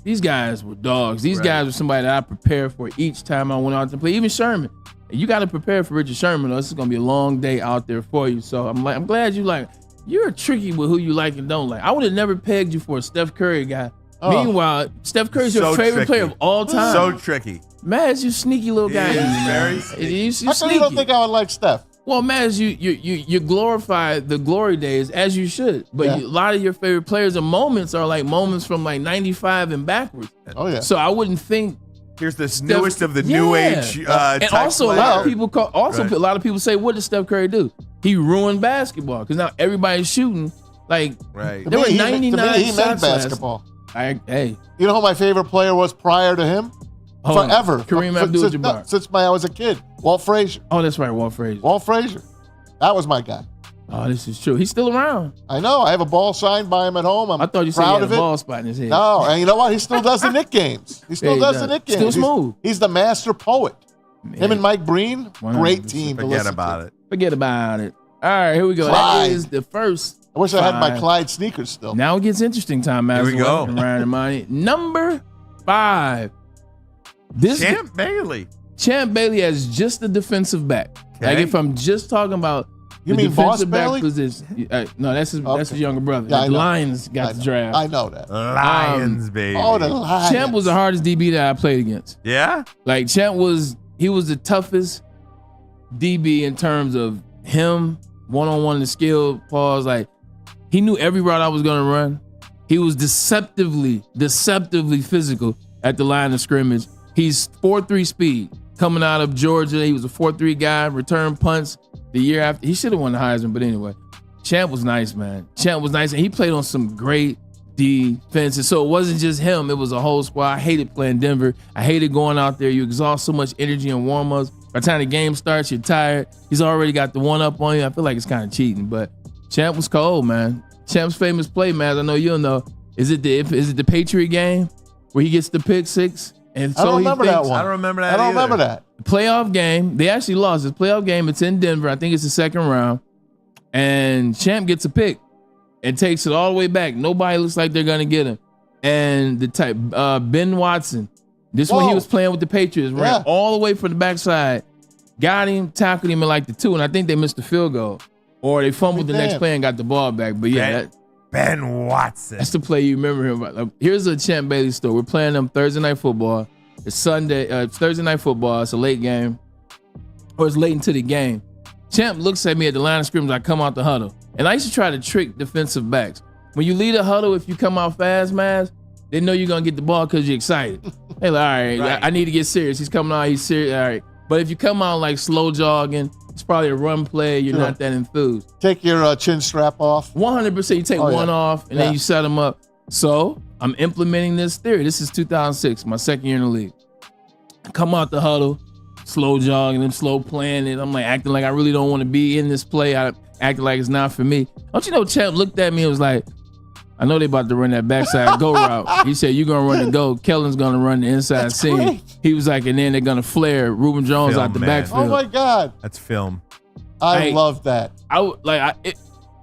these guys were dogs. These guys were somebody that I prepared for each time I went out to play. Even Sherman. You got to prepare for Richard Sherman, though. This is gonna be a long day out there for you. So I'm glad you're tricky with who you like and don't like. I would have never pegged you for a Steph Curry guy. Meanwhile, Steph Curry's your favorite player of all time. So tricky. Maz, you sneaky little guy. Very sneaky. How come you don't think I would like Steph? Well, Maz, you glorify the glory days as you should, but a lot of your favorite players and moments are like moments from like 95 and backwards. Oh yeah. So I wouldn't think. Here's this newest of the new age. And also, a lot of people a lot of people say, "What did Steph Curry do? He ruined basketball because now everybody's shooting." Like, there were 99 he shots meant basketball. Hey, you know who my favorite player was prior to him? Forever. Kareem Abdul-Jabbar. Since I was a kid. Walt Frazier. Oh, that's right, Walt Frazier. Walt Frazier. That was my guy. Oh, this is true. He's still around. I know. I have a ball signed by him at home. I thought you said he proud had of a it. ball spot in his head. No, and you know what? He still does the Knick games. He still does the Knick games. Still smooth. He's the master poet. Him and Mike Breen, great team. Forget about it. Forget about it. All right, here we go. Clyde. That is the first. I wish I had my 5. Clyde sneakers still. Now it gets interesting, time. Here we go. Ryan Ermanni. Number 5. Champ Bailey. Champ Bailey has just a defensive back. Okay. Like, if I'm just talking about You the mean Boss defensive back Bailey? position, no, that's his younger brother. Yeah, I the know. Lions got the draft. I know that. Lions, baby. Oh, the Lions. Champ was the hardest DB that I played against. Yeah? Like, Champ was the toughest DB in terms of him, one-on-one, the skill, pause. Like, he knew every route I was going to run. He was deceptively physical at the line of scrimmage. He's 4.3 speed coming out of Georgia. He was a 4.3 guy, return punts the year after. He should have won the Heisman, but anyway. Champ was nice, man. Champ was nice, and he played on some great defenses. So it wasn't just him. It was a whole squad. I hated playing Denver. I hated going out there. You exhaust so much energy in warm-ups. By the time the game starts, you're tired. He's already got the one-up on you. I feel like it's kind of cheating, but Champ was cold, man. Champ's famous play, man, I know you'll know. Is it the Patriot game where he gets the pick 6? And so I don't remember that one. I don't remember that. I don't remember that. Playoff game. They actually lost. It's playoff game. It's in Denver. I think it's the second round. And Champ gets a pick and takes it all the way back. Nobody looks like they're gonna get him. And the type Ben Watson. This one he was playing with the Patriots. Ran all the way from the backside. Got him, tackled him in like the 2, and I think they missed the field goal. Or they fumbled the next play and got the ball back. But yeah, Ben Watson. that's the play you remember him about. Here's a Champ Bailey story. We're playing them Thursday night football. It's Sunday. It's Thursday night football. It's a late game, or it's late into the game. Champ looks at me at the line of scrimmage. I come out the huddle, and I used to try to trick defensive backs. When you lead a huddle, if you come out fast, Maz, they know you're gonna get the ball because you're excited. They're like, all right, I need to get serious. He's coming out. He's serious. All right. But if you come out like slow jogging, it's probably a run play. You're not that enthused. Take your chin strap off. 100%. You take one off, and then you set them up. So I'm implementing this theory. This is 2006, my second year in the league. I come out the huddle, slow jogging and slow playing it. I'm like acting like I really don't want to be in this play. I acting like it's not for me. Don't you know, Champ looked at me and was like, I know they about to run that backside go route. He said, you're going to run the go. Kellen's going to run the inside seam. Great. He was like, and then they're going to flare Reuben Jones out the backfield. Oh, my God. That's film. I love that.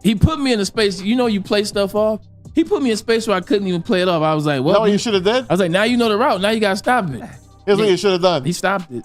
He put me in a space, you play stuff off. He put me in a space where I couldn't even play it off. I was like, what? You know what you should have did? I was like, now you know the route. Now you got to stop it. Here's what you should have done. He stopped it.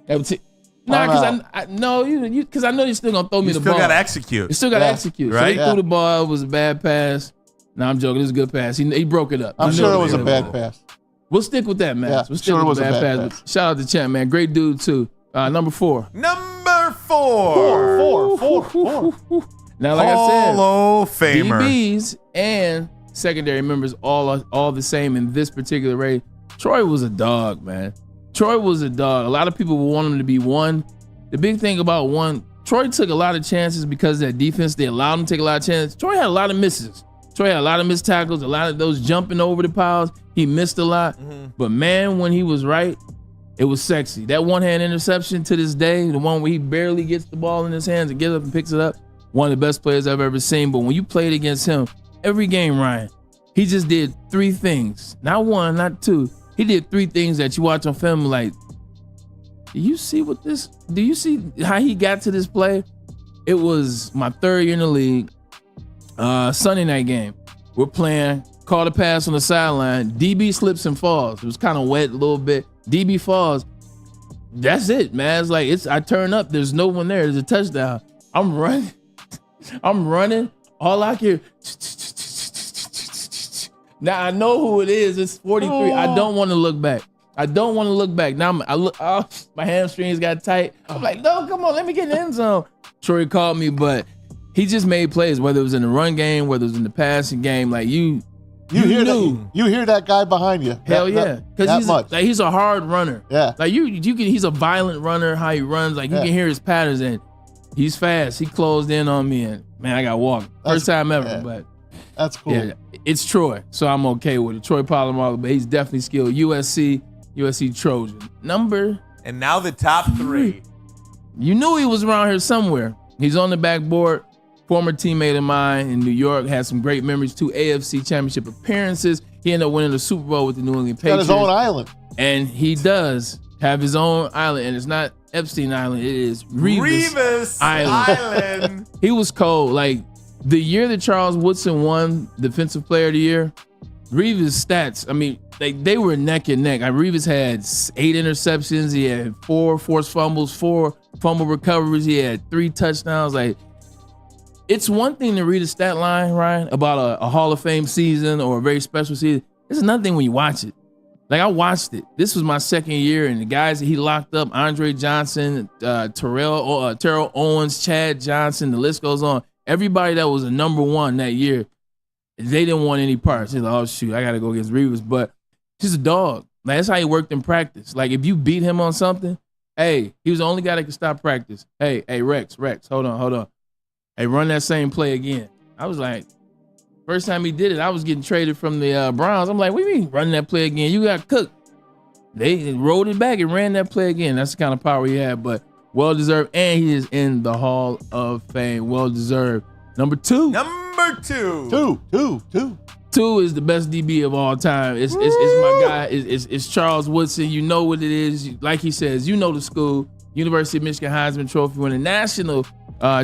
Because I know you're still going to throw me the ball. You still got to execute. You still got to execute. Right? So they threw the ball. It was a bad pass. No, I'm joking. It was a good pass. He broke it up. I'm sure it was a bad pass. We'll stick with that, man. Yeah, we'll stick with the bad pass. Shout out to Champ, man. Great dude, too. Number 4. Number 4. Four. Now, like I said, Hall of Famer. DBs and secondary members all the same in this particular race. Troy was a dog, man. Troy was a dog. A lot of people want him to be 1. The big thing about 1, Troy took a lot of chances because of that defense. They allowed him to take a lot of chances. Troy had a lot of misses. Troy had a lot of missed tackles, a lot of those jumping over the piles. He missed a lot. But man, when he was right, it was sexy. That one-hand interception to this day, the one where he barely gets the ball in his hands and gets up and picks it up, one of the best players I've ever seen. But when you played against him, every game, Ryan, he just did 3 things. Not 1, not 2. He did 3 things that you watch on film like, do you see how he got to this play? It was my 3rd year in the league. Sunday night game. We're playing, call a pass on the sideline. DB slips and falls. It was kind of wet a little bit. DB falls. That's it, man. It's like I turn up. There's no one there. There's a touchdown. I'm running. All I can. Now I know who it is. It's 43. I don't want to look back. Now my hamstrings got tight. I'm like, no, come on, let me get in the end zone. Troy called me, but he just made plays, whether it was in the run game, whether it was in the passing game. Like you hear that guy behind you. Hell yeah, because he's a hard runner. Yeah, like he's a violent runner. How he runs, like you can hear his patterns, and he's fast. He closed in on me, and man, I got walked. First time ever, but that's cool. Yeah, it's Troy, so I'm okay with it. Troy Polamalu, but he's definitely skilled. USC Trojan and now the top 3. You knew he was around here somewhere. He's on the backboard. Former teammate of mine in New York, had some great memories, 2 AFC championship appearances. He ended up winning the Super Bowl with the New England Patriots. Got his own island. And he does have his own island, and it's not Epstein Island, it is Revis Island. He was cold. Like the year that Charles Woodson won Defensive Player of the Year, Revis' stats, I mean, they were neck and neck. Revis had 8 interceptions. He had 4 forced fumbles, 4 fumble recoveries. He had 3 touchdowns. Like, it's one thing to read a stat line, Ryan, about a Hall of Fame season or a very special season. It's another thing when you watch it. Like, I watched it. This was my 2nd year, and the guys that he locked up, Andre Johnson, Terrell Owens, Chad Johnson, the list goes on. Everybody that was a number 1 that year, they didn't want any parts. He's like, oh, shoot, I got to go against Revis. But he's a dog. Like, that's how he worked in practice. Like, if you beat him on something, hey, he was the only guy that could stop practice. Hey, Rex, hold on. Hey, run that same play again. I was like, first time he did it, I was getting traded from the Browns. I'm like, what do you mean running that play again? You got cooked. They rolled it back and ran that play again. That's the kind of power he had, but well-deserved. And he is in the Hall of Fame. Well-deserved. Number 2. Two is the best DB of all time. It's my guy. It's Charles Woodson. You know what it is. Like he says, you know the school. University of Michigan Heisman Trophy winning, national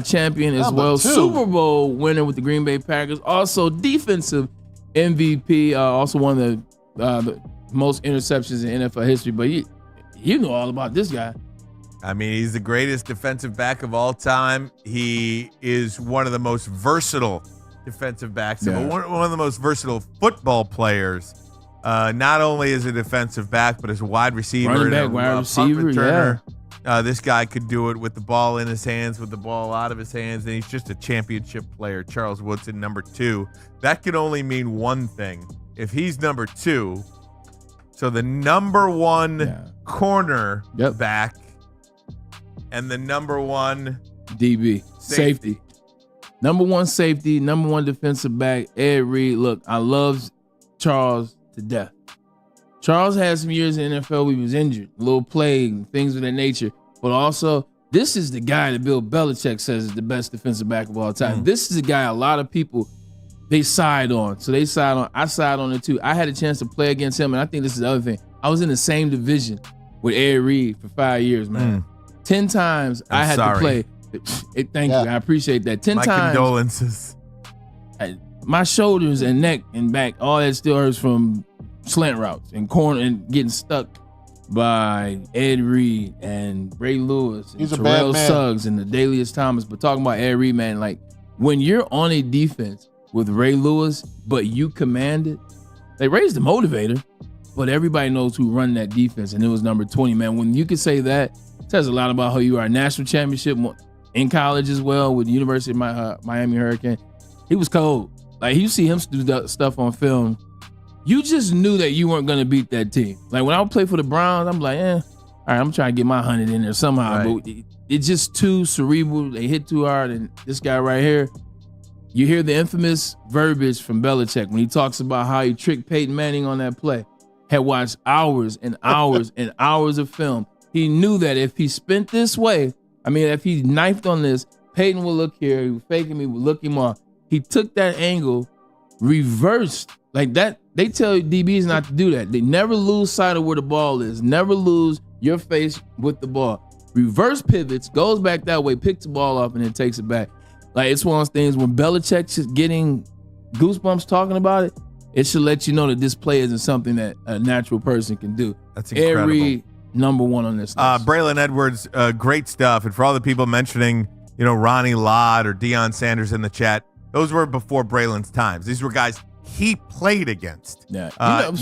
champion as well. 2. Super Bowl winner with the Green Bay Packers. Also defensive MVP. Also one of the most interceptions in NFL history. But you know all about this guy. I mean, he's the greatest defensive back of all time. He is one of the most versatile defensive backs, but one of the most versatile football players. Not only as a defensive back, but as a wide receiver. Running back, wide receiver, this guy could do it with the ball in his hands, with the ball out of his hands, and he's just a championship player. Charles Woodson, number 2. That can only mean one thing. If he's number 2, so the number 1 corner back and the number 1 DB safety. Number 1 safety, number 1 defensive back, Ed Reed. Look, I love Charles to death. Charles had some years in the NFL where he was injured, a little plague, things of that nature. But also, this is the guy that Bill Belichick says is the best defensive back of all time. This is the guy a lot of people, they side on. So I side on it too. I had a chance to play against him, and I think this is the other thing. I was in the same division with Ed Reed for 5 years, man. 10 times I had to play. Thank you. I appreciate that. 10 times. My condolences. My shoulders and neck and back, all that still hurts from slant routes and corner and getting stuck by Ed Reed and Ray Lewis and Terrell Suggs and the Dalius Thomas. But talking about Ed Reed, man, like when you're on a defense with Ray Lewis, but you command it, they raised the motivator, but everybody knows who run that defense, and it was number 20, man. When you can say that, it says a lot about who you are. National championship in college as well with the University of Miami Hurricane. He was cold. Like, you see him do stuff on film, you just knew that you weren't going to beat that team. Like, when I would play for the Browns, I'm like, all right, I'm trying to get my 100 in there somehow. Right. But it's just too cerebral. They hit too hard. And this guy right here, you hear the infamous verbiage from Belichick when he talks about how he tricked Peyton Manning on that play. Had watched hours and hours and hours of film. He knew that if he spent this way, if he knifed on this, Peyton would look here, he would fake him, he would look him off. He took that angle, reversed like that. They tell DBs not to do that. They never lose sight of where the ball is. Never lose your face with the ball. Reverse pivots, goes back that way, picks the ball up, and then takes it back. Like, it's one of those things when Belichick's just getting goosebumps talking about it, it should let you know that this play isn't something that a natural person can do. That's incredible. Every number one on this list. Braylon Edwards, great stuff. And for all the people mentioning, Ronnie Lott or Deion Sanders in the chat, those were before Braylon's times. These were guys he played against. Yeah.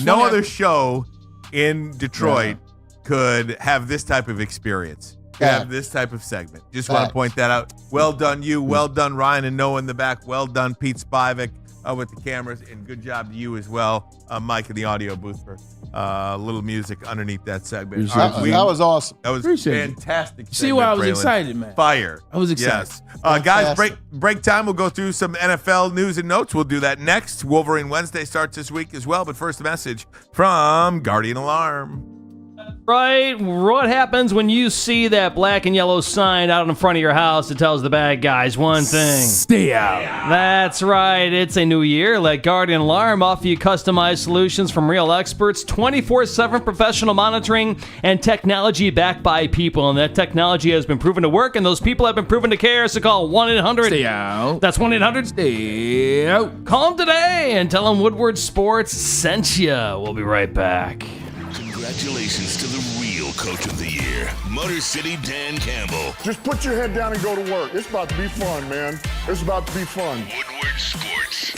No other show in Detroit could have this type of experience. Have this type of segment. Just want to point that out. Well done, you. Well done, Ryan and Noah in the back. Well done, Pete Spivak with the cameras. And good job to you as well, Mike in the audio booth for a little music underneath that segment. That was awesome. That was fantastic. See why I was excited, man. Fire. I was excited. Yes. Guys, break time. We'll go through some NFL news and notes. We'll do that next. Wolverine Wednesday starts this week as well. But first, a message from Guardian Alarm. Right. What happens when you see that black and yellow sign out in front of your house that tells the bad guys one thing? Stay out. That's right. It's a new year. Let Guardian Alarm offer you customized solutions from real experts, 24/7 professional monitoring, and technology backed by people. And that technology has been proven to work, and those people have been proven to care. So call 1-800. Stay out. That's 1-800. Stay out. Call them today and tell them Woodward Sports sent you. We'll be right back. Congratulations to the real coach of the year, Motor City Dan Campbell. Just put your head down and go to work. It's about to be fun, man. It's about to be fun. Woodward Sports.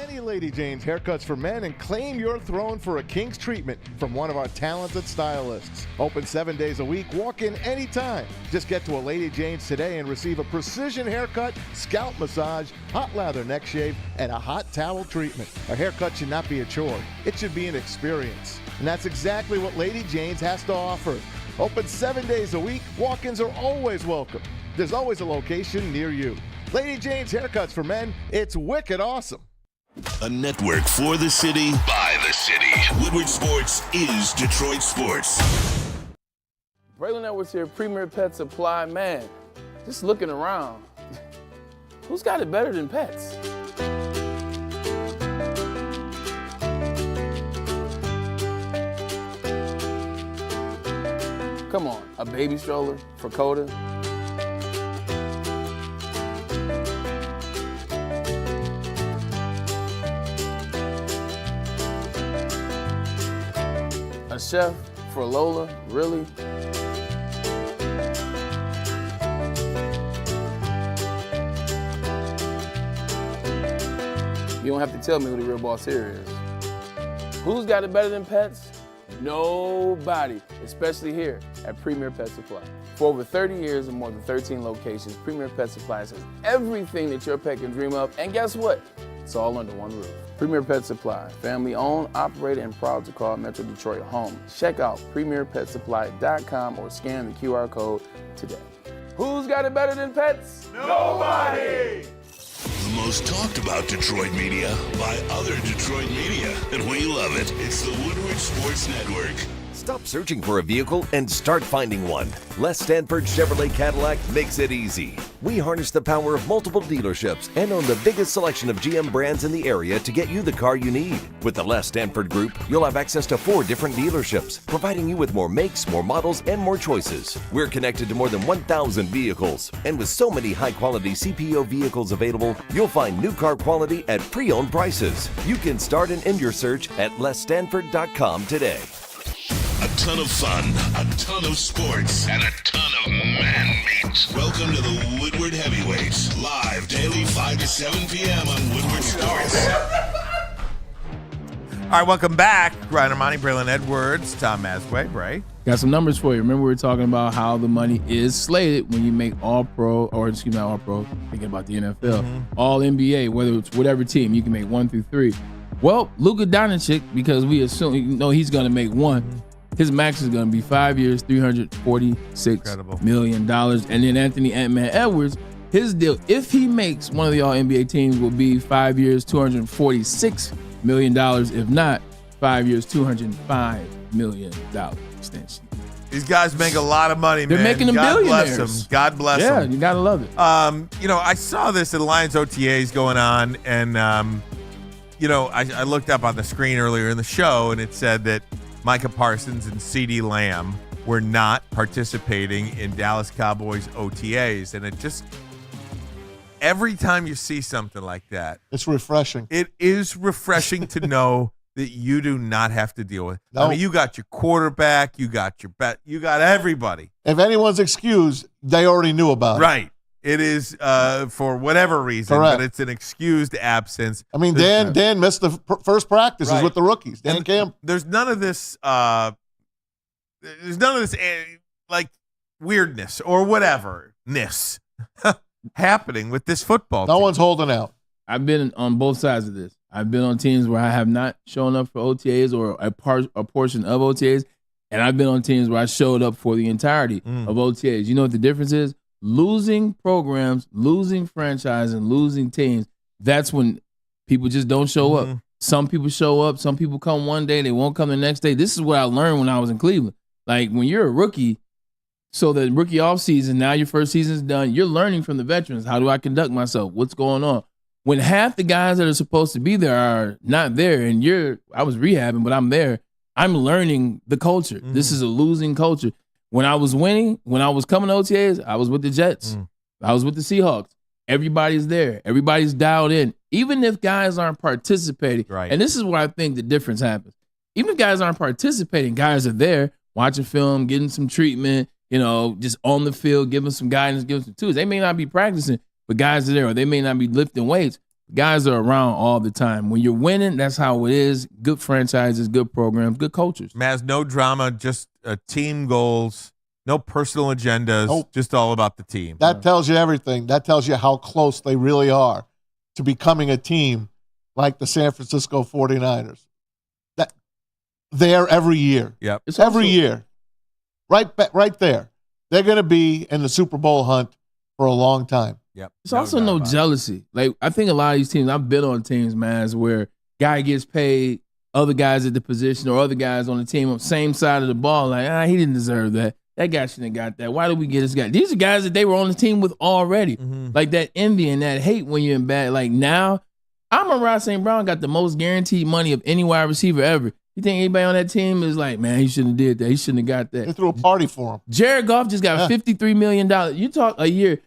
Any Lady Jane's haircuts for men and claim your throne for a king's treatment from one of our talented stylists. Open 7 days a week. Walk in anytime. Just get to a Lady Jane's today and receive a precision haircut, scalp massage, hot lather neck shave, and a hot towel treatment. A haircut should not be a chore. It should be an experience. And that's exactly what Lady Jane's has to offer. Open 7 days a week. Walk-ins are always welcome. There's always a location near you. Lady Jane's haircuts for men. It's wicked awesome. A network for the city, by the city. Woodward Sports is Detroit Sports. Braylon Edwards here, Premier Pet Supply. Man, just looking around, who's got it better than pets? Come on, a baby stroller for Coda. A chef for Lola, really? You don't have to tell me who the real boss here is. Who's got it better than pets? Nobody, especially here at Premier Pet Supply. For over 30 years and more than 13 locations, Premier Pet Supply has everything that your pet can dream of, and guess what? It's all under one roof. Premier Pet Supply, family owned, operated, and proud to call Metro Detroit home. Check out premierpetsupply.com or scan the QR code today. Who's got it better than pets? Nobody! The most talked about Detroit media by other Detroit media. And we love it. It's the Woodward Sports Network. Stop searching for a vehicle and start finding one. Les Stanford Chevrolet Cadillac makes it easy. We harness the power of multiple dealerships and own the biggest selection of GM brands in the area to get you the car you need. With the Les Stanford Group, you'll have access to 4 different dealerships, providing you with more makes, more models, and more choices. We're connected to more than 1,000 vehicles. And with so many high-quality CPO vehicles available, you'll find new car quality at pre-owned prices. You can start and end your search at lesstanford.com today. A ton of fun, a ton of sports, and a ton of man meat. Welcome to the Woodward Heavyweights, live daily 5 to 7 p.m. on Woodward Sports. All right, welcome back. Ryan Ermanni, Braylon Edwards, Tom Masway, Bray. Got some numbers for you. Remember we were talking about how the money is slated when you make All-Pro, or excuse me, not All-Pro, thinking about the NFL, All-NBA, whether it's whatever team, you can make 1 through 3. Well, Luka Doncic, because we assume, he's going to make 1. His max is going to be 5 years, $346 million. And then Anthony Ant-Man Edwards, his deal, if he makes one of the All-NBA teams, will be 5 years, $246 million. If not, 5 years, $205 million extension. These guys make a lot of money, They're man. making them God billionaires. bless them. God bless them. Yeah, you got to love it. I saw this at Lions OTAs going on, and, I looked up on the screen earlier in the show, and it said that Micah Parsons and CeeDee Lamb were not participating in Dallas Cowboys OTAs. And it just, every time you see something like that, it's refreshing. It is refreshing to know that you do not have to deal with. No. I mean, you got your quarterback, you got your bet, you got everybody. If anyone's excused, they already knew about it. Right. It is for whatever reason, Correct. but it's an excused absence. I mean, Dan missed the first practices with the rookies. Dan Campbell. There's none of this. Like weirdness or whatever-ness happening with this football team. No one's holding out. I've been on both sides of this. I've been on teams where I have not shown up for OTAs or a portion of OTAs, and I've been on teams where I showed up for the entirety of OTAs. You know what the difference is? Losing programs, losing franchise, and losing teams, that's when people just don't show up. Some people show up. Some people come one day. They won't come the next day. This is what I learned when I was in Cleveland. Like, when you're a rookie, so the rookie offseason, now your first season's done, you're learning from the veterans. How do I conduct myself? What's going on? When half the guys that are supposed to be there are not there, and I was rehabbing, but I'm there, I'm learning the culture. This is a losing culture. When I was winning, when I was coming to OTAs, I was with the Jets. I was with the Seahawks. Everybody's there. Everybody's dialed in. Even if guys aren't participating, right. And this is where I think the difference happens. Even if guys aren't participating, guys are there, watching film, getting some treatment, just on the field, giving some guidance, giving some tools. They may not be practicing, but guys are there, or they may not be lifting weights. Guys are around all the time. When you're winning, that's how it is. Good franchises, good programs, good cultures. Maz, no drama, just team goals, no personal agendas, just all about the team. That tells you everything. That tells you how close they really are to becoming a team like the San Francisco 49ers. They're every year. Yep. It's every year. Right there. They're going to be in the Super Bowl hunt for a long time. Yep. It's also no jealousy. Like, I think a lot of these teams, I've been on teams, man, where guy gets paid, other guys at the position or other guys on the team on the same side of the ball, like, he didn't deserve that. That guy shouldn't have got that. Why did we get this guy? These are guys that they were on the team with already. Like, that envy and that hate when you're in bad. Like, now, Amon-Ra St. Brown got the most guaranteed money of any wide receiver ever. You think anybody on that team is like, man, he shouldn't have did that. He shouldn't have got that. They threw a party for him. Jared Goff just got $53 million. You talk a year.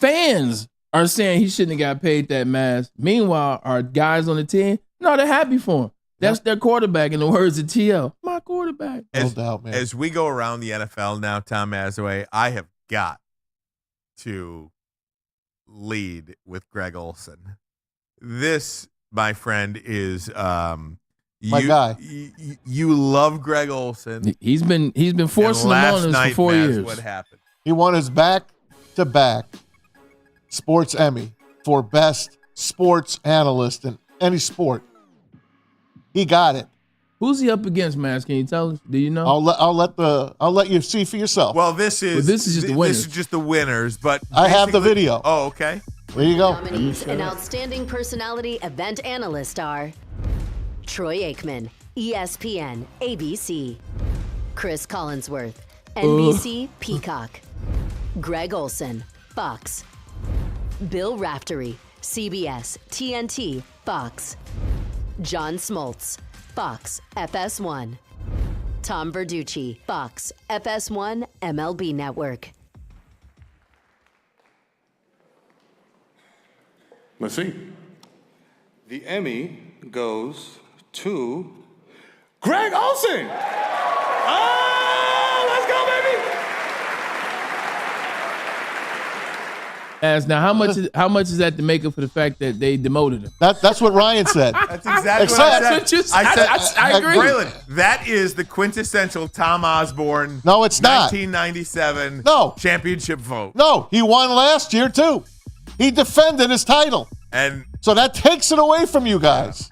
Fans are saying he shouldn't have got paid that mass. Meanwhile, our guys on the team, no, they're happy for him. That's their quarterback, in the words of TL. My quarterback. No doubt, man. As we go around the NFL now, Tom Mazaway, I have got to lead with Greg Olsen. This, my friend, is my guy. You love Greg Olsen. He's been forcing them on us for 4 years. What happened? He won his back-to-back Sports Emmy for Best Sports Analyst in any sport. He got it. Who's he up against, Maz? Can you tell us? Do you know? I'll let you see for yourself. Well, this is just the winners. This is just the winners, but I have the video. Oh, okay. There you go. Nominees and Outstanding Personality Event Analyst are Troy Aikman, ESPN, ABC. Chris Collinsworth, NBC, Peacock. Greg Olsen, Fox. Bill Raftery, CBS, TNT, Fox. John Smoltz, Fox, FS1. Tom Verducci, Fox, FS1, MLB Network. Let's see. The Emmy goes to Greg Olsen. Oh, let's go, baby. Now, how much is that to make up for the fact that they demoted him? That's what Ryan said. That's exactly what I said. I agree. Braylon, that is the quintessential Tom Osborne. No, it's not. 1997 championship vote. No, he won last year too. He defended his title. And so that takes it away from you guys.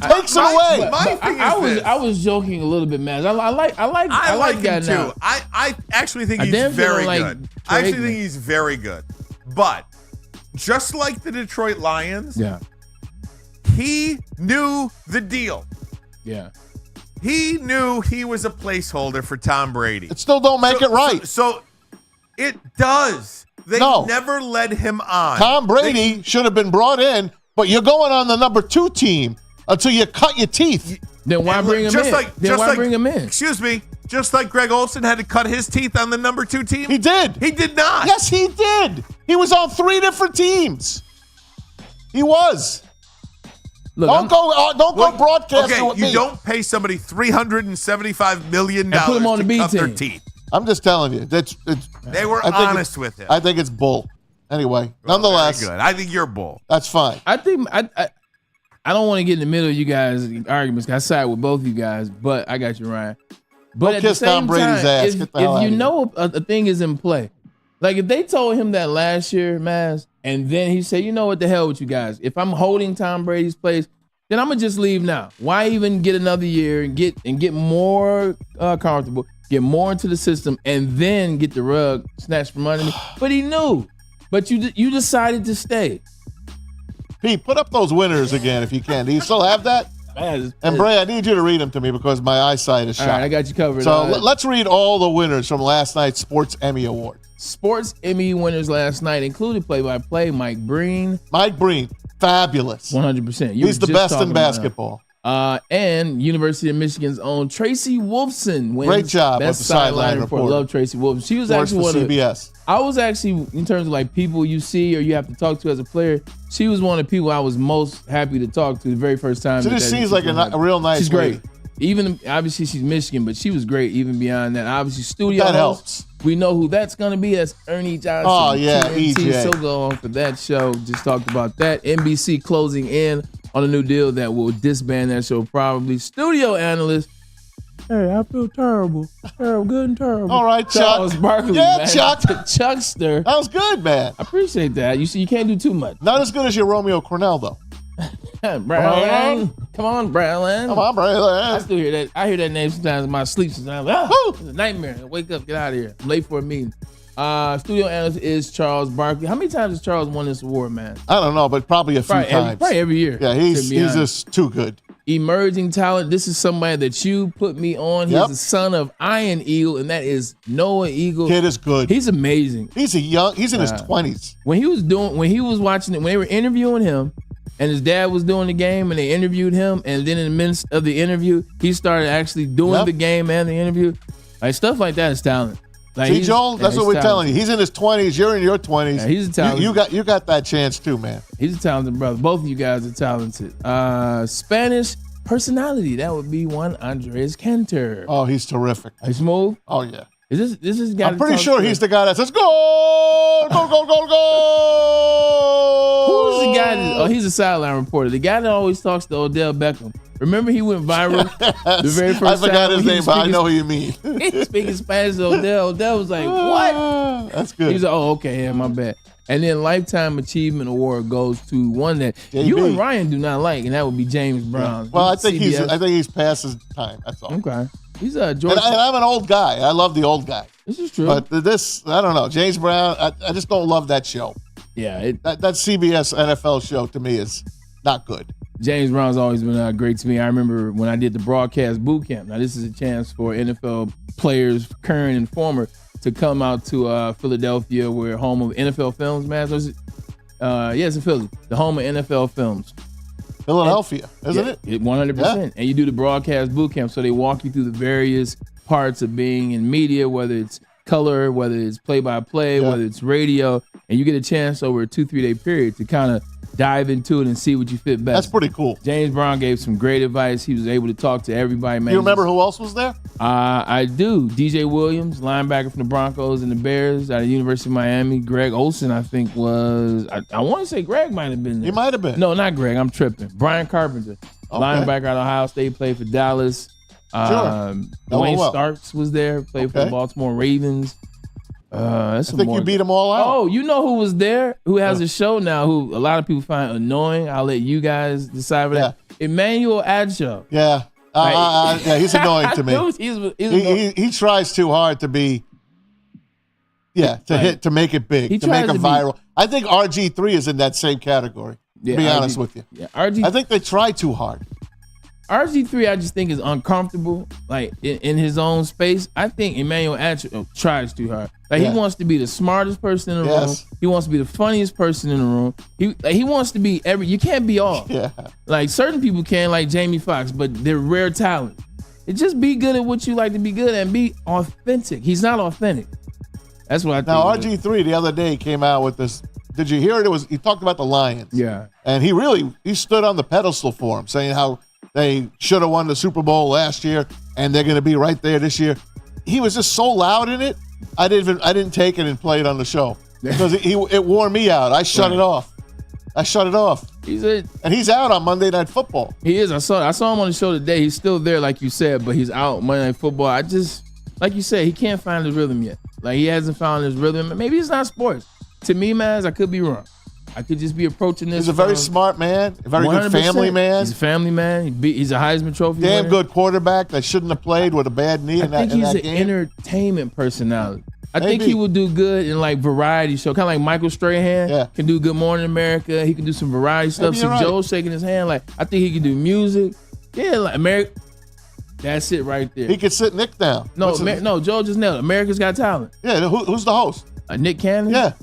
Takes it away. I was joking a little bit, man. I like him too. now. I actually think he's damn sure very don't like good. Troy I actually Aikman. think he's very good. But just like the Detroit Lions, Yeah. he knew the deal. Yeah. He knew he was a placeholder for Tom Brady. It still don't make it right. So it does. They never led him on. Tom Brady should have been brought in, but you're going on the number 2 team until you cut your teeth. Then why bring him in? Then why bring him in? Excuse me. Just like Greg Olsen had to cut his teeth on the number 2 team. He did. He did not. Yes, he did. He was on 3 different teams. He was. Look, don't go broadcasting with me. You don't pay somebody $375 million And put him on to the B cut their team. teeth. I'm just telling you. They were honest with him. I think it's bull. Anyway, nonetheless. Very good. I think you're bull. That's fine. I think I don't want to get in the middle of you guys' arguments. I side with both of you guys, but I got you, Ryan. But at the kiss same Tom Brady's time, ass. Get the hell if out you of know a thing is in play, like if they told him that last year, Maz, and then he said, you know what the hell with you guys? If I'm holding Tom Brady's place, then I'm gonna just leave now. Why even get another year and get more comfortable, get more into the system, and then get the rug snatched from under me? But he knew. But you decided to stay. Pete, put up those winners again if you can. Do you still have that? And Bray, I need you to read them to me because my eyesight is shot. All right, I got you covered. So let's read all the winners from last night's Sports Emmy Award. Sports Emmy winners last night included play-by-play Mike Breen. Mike Breen, fabulous. 100%. He's the best in basketball. And University of Michigan's own Tracy Wolfson wins. Great job Best with the sideline report. reporter. Love Tracy Wolfson. She was Works actually for one CBS. I was actually, in terms of like people you see or you have to talk to as a player, she was one of the people I was most happy to talk to the very first time. She just seems like a real nice She's lady. great. Even obviously she's Michigan, but she was great even beyond that. Obviously studio That host, we know who that's going to be. That's Ernie Johnson. Oh, yeah, TNT. EJ. So go on for that show. Just talked about that. NBC closing in on a new deal that will disband that show probably. Studio analyst. Hey, I feel terrible. Terrible, good and terrible. All right, Chuck. Charles Barkley, Yeah, man. Chuck. Chuckster. That was good, man. I appreciate that. You see, you can't do too much. Not as good as your Romeo Cornell, though. Braylon. Come on, Braylon. Come on, Braylon. I still hear that. I hear that name sometimes in my sleep. Sometimes I'm like, it's a nightmare. Wake up, get out of here. I'm late for a meeting. Studio analyst is Charles Barkley. How many times has Charles won this award, man? I don't know, but probably a few times. Probably every year. Yeah, he's just too good. Emerging talent. This is somebody that you put me on. He's the son of Iron Eagle, and that is Noah Eagle. Kid is good. He's amazing. He's in his 20s. When he was watching it, when they were interviewing him, and his dad was doing the game, and they interviewed him, and then in the midst of the interview, he started actually doing the game and the interview. Like stuff like that is talent. Like See, Joel, that's what we're telling you. He's in his 20s. You're in your 20s. Yeah, he's a talented. You got that chance too, man. He's a talented brother. Both of you guys are talented. Spanish personality. That would be one Andres Cantor. Oh, he's terrific. He's smooth. Oh yeah. Is this guy? I'm pretty sure he's the guy that says go, go, go, go, go. Who's the guy? He's a sideline reporter. The guy that always talks to Odell Beckham. Remember he went viral the very first time. I forgot his name, but I know who you mean. He's speaking Spanish to Odell. Odell was like, what? That's good. He's like, oh, okay, yeah, my bad. And then Lifetime Achievement Award goes to one that JB. You and Ryan do not like, and that would be James Brown. Well, I think he's past his time. That's all. Okay. He's George. And I'm an old guy. I love the old guy. This is true. But this, I don't know. James Brown, I just don't love that show. Yeah. That CBS NFL show to me is not good. James Brown's always been great to me. I remember when I did the broadcast boot camp. Now, this is a chance for NFL players, current and former, to come out to Philadelphia, where home of NFL Films, man. So it's in Philly, the home of NFL Films. Philadelphia, isn't it? 100%. Yeah. And you do the broadcast boot camp, so they walk you through the various parts of being in media, whether it's color, whether it's play-by-play, whether it's radio, and you get a chance over a 2-3 day period to kind of dive into it and see what you fit best. That's pretty cool. James Brown gave some great advice. He was able to talk to everybody, man. You remember who else was there? I do. DJ Williams, linebacker from the Broncos and the Bears out of the University of Miami. Greg Olsen, I think, was. I want to say Greg might have been there. He might have been. No, not Greg. I'm tripping. Brian Carpenter, linebacker out of Ohio State, played for Dallas. Dwayne Starks was there, played for the Baltimore Ravens. I think you beat them all out. Oh, you know who was there? Who has a show now? Who a lot of people find annoying? I'll let you guys decide for that. Emmanuel Adshaw. Yeah. Yeah, he's annoying to me. He tries too hard to be, to make it big, to make it viral. I think RG3 is in that same category, to be honest with you. Yeah, I think they try too hard. RG3, I just think is uncomfortable, like in his own space. I think Emmanuel Adshaw tries too hard. Like he wants to be the smartest person in the room. He wants to be the funniest person in the room. He wants to be you can't be all. Yeah. Like certain people can, like Jamie Foxx, but they're rare talent. It just be good at what you like to be good at and be authentic. He's not authentic. That's what I think. Now RG3 the other day came out with this. Did you hear it? He talked about the Lions. Yeah. And he stood on the pedestal for him, saying how they should have won the Super Bowl last year and they're going to be right there this year. He was just so loud in it. I didn't take it and play it on the show because it wore me out. I shut it off. And he's out on Monday Night Football. He is. I saw him on the show today. He's still there, like you said, but he's out Monday Night Football. I just, like you said, he can't find his rhythm yet. Like he hasn't found his rhythm. Maybe it's not sports. To me, Maz, I could be wrong. I could just be approaching this. He's a very smart man, a very good family man. He's a family man. He's a Heisman Trophy Damn winner. good quarterback that shouldn't have played with a bad knee in that game. I think he's an entertainment personality. I think he would do good in like variety show, kind of like Michael Strahan can do Good Morning America. He can do some variety stuff. See Joe shaking his hand. Like I think he can do music. Yeah, like America. That's it right there. He could sit Nick down. No, Joe just nailed it. America's Got Talent. Yeah, who's the host? Nick Cannon. Yeah,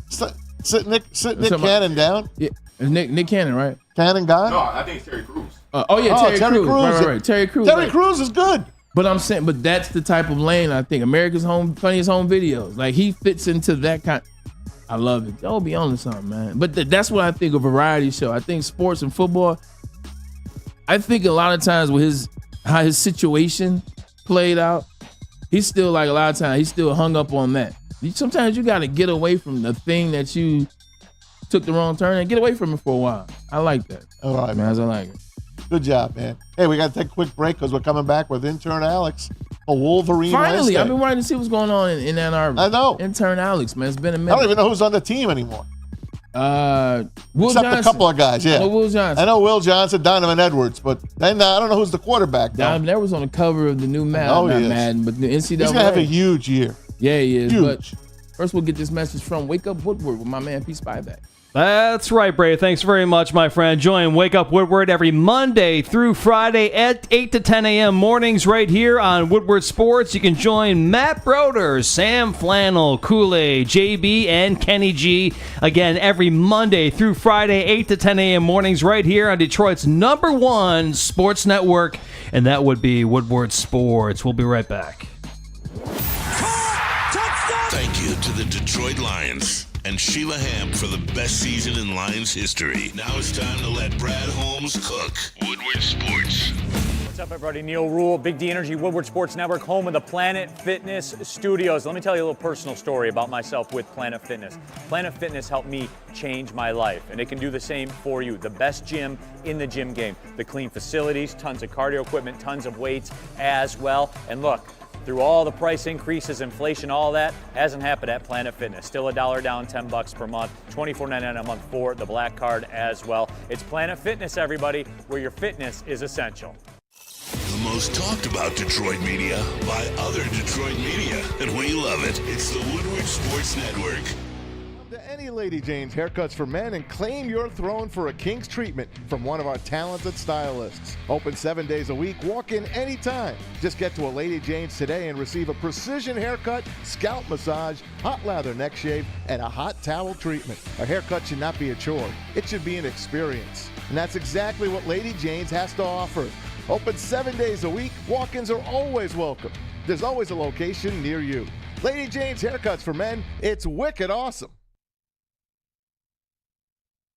sit Nick Cannon down. Yeah, it's Nick Cannon, right? Cannon gone? No, I think it's Terry Crews. Terry Crews. Right. Terry Crews. Terry Crews is good. But I'm saying, that's the type of lane I think America's funniest home videos. Like he fits into that kind. I love it. Joe be on to something, man. But that's what I think of variety show. I think sports and football. I think a lot of times with how his situation played out, he's still like a lot of times he's still hung up on that. Sometimes you got to get away from the thing that you took the wrong turn and get away from it for a while. I like that. All right, man. I like it. Good job, man. Hey, we got to take a quick break because we're coming back with Intern Alex, a Wolverine Finally, Wednesday. I've been wanting to see what's going on in Ann Arbor. I know. Intern Alex, man. It's been a minute. I don't even know who's on the team anymore. Will Except Johnson. a couple of guys, yeah. Will Johnson. I know Will Johnson, Donovan Edwards, but then I don't know who's the quarterback. Donovan Edwards on the cover of the new Madden, but the NCAA. He's going to have a huge year. Yeah, he is. Huge. But first, we'll get this message from Wake Up Woodward with my man P. Spyback. That's right, Bray. Thanks very much, my friend. Join Wake Up Woodward every Monday through Friday at 8 to 10 a.m. mornings right here on Woodward Sports. You can join Matt Broder, Sam Flannel, Kool-Aid, JB, and Kenny G. Again, every Monday through Friday, 8 to 10 a.m. mornings right here on Detroit's #1 sports network, and that would be Woodward Sports. We'll be right back. Thank you to the Detroit Lions and Sheila Hamp for the best season in Lions history. Now it's time to let Brad Holmes cook. Woodward Sports. What's up, everybody? Neil Rule, Big D Energy, Woodward Sports Network, home of the Planet Fitness Studios. Let me tell you a little personal story about myself with Planet Fitness. Planet Fitness helped me change my life, and it can do the same for you. The best gym in the gym game. The clean facilities, tons of cardio equipment, tons of weights as well. And look, through all the price increases, inflation, all that hasn't happened at Planet Fitness. Still $1 down, $10 per month, $24.99 a month for the Black Card as well. It's Planet Fitness, everybody, where your fitness is essential. The most talked about Detroit media by other Detroit media, and we love it. It's the Woodward Sports Network. To any Lady Jane's haircuts for men and claim your throne for a king's treatment from one of our talented stylists. Open 7 days a week, walk in anytime. Just get to a Lady Jane's today and receive a precision haircut, scalp massage, hot lather neck shave, and a hot towel treatment. A haircut should not be a chore. It should be an experience. And that's exactly what Lady Jane's has to offer. Open 7 days a week, walk-ins are always welcome. There's always a location near you. Lady Jane's haircuts for men, it's wicked awesome.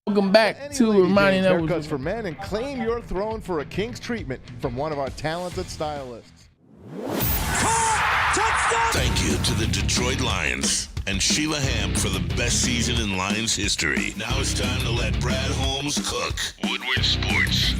Welcome back to Ermanni Edwards. Haircuts for men and claim your throne for a king's treatment from one of our talented stylists. Thank you to the Detroit Lions and Sheila Hamp for the best season in Lions history. Now it's time to let Brad Holmes cook. Woodward Sports.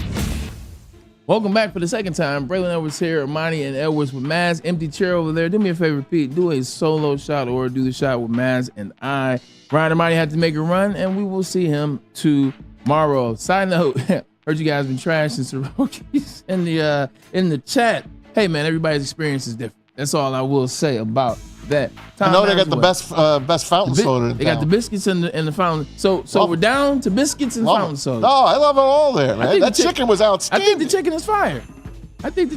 Welcome back for the second time. Braylon Edwards here, Ermanni and Edwards with Maz. Empty chair over there. Do me a favor, Pete. Do a solo shot or do the shot with Maz and I. Ryan Ermanni had to make a run, and we will see him tomorrow. Side note, Heard you guys been trashing Soroki's in the chat. Hey man, everybody's experience is different. That's all I will say about that. I know they got the best fountain soda. They got the biscuits and the fountain. So we're down to biscuits and fountain soda. No, I love it all there, man. That chicken was outstanding. I think the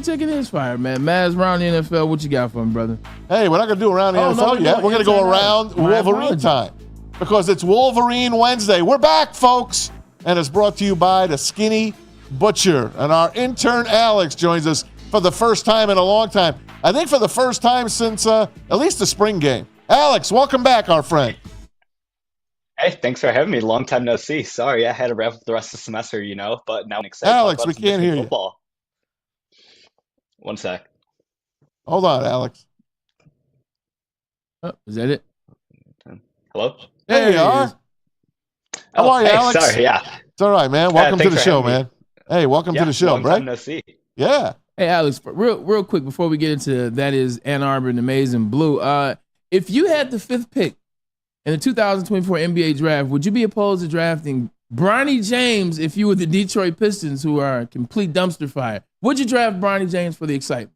chicken is fire. Man. Maz, around the NFL, what you got for him, brother? Hey, we're not going to do around the NFL yet. We're going to go around Wolverine time because it's Wolverine Wednesday. We're back, folks. And it's brought to you by the Skinny Butcher. And our intern Alex joins us for the first time in a long time. I think for the first time since at least the spring game. Alex, welcome back, our friend. Hey, thanks for having me. Long time no see. Sorry, I had to wrap up the rest of the semester, but now I'm excited. Alex, we can't hear you. 1 sec. Hold on, Alex. Oh, is that it? Hello? There you are. How are you, Alex? Sorry, yeah. It's all right, man. Welcome to the show, man. Hey, welcome to the show, long right? Time no see. Yeah. Hey, Alex, real quick before we get into that is Ann Arbor and the Maize and Blue. If you had the 5th pick in the 2024 NBA draft, would you be opposed to drafting Bronny James if you were the Detroit Pistons, who are a complete dumpster fire? Would you draft Bronny James for the excitement?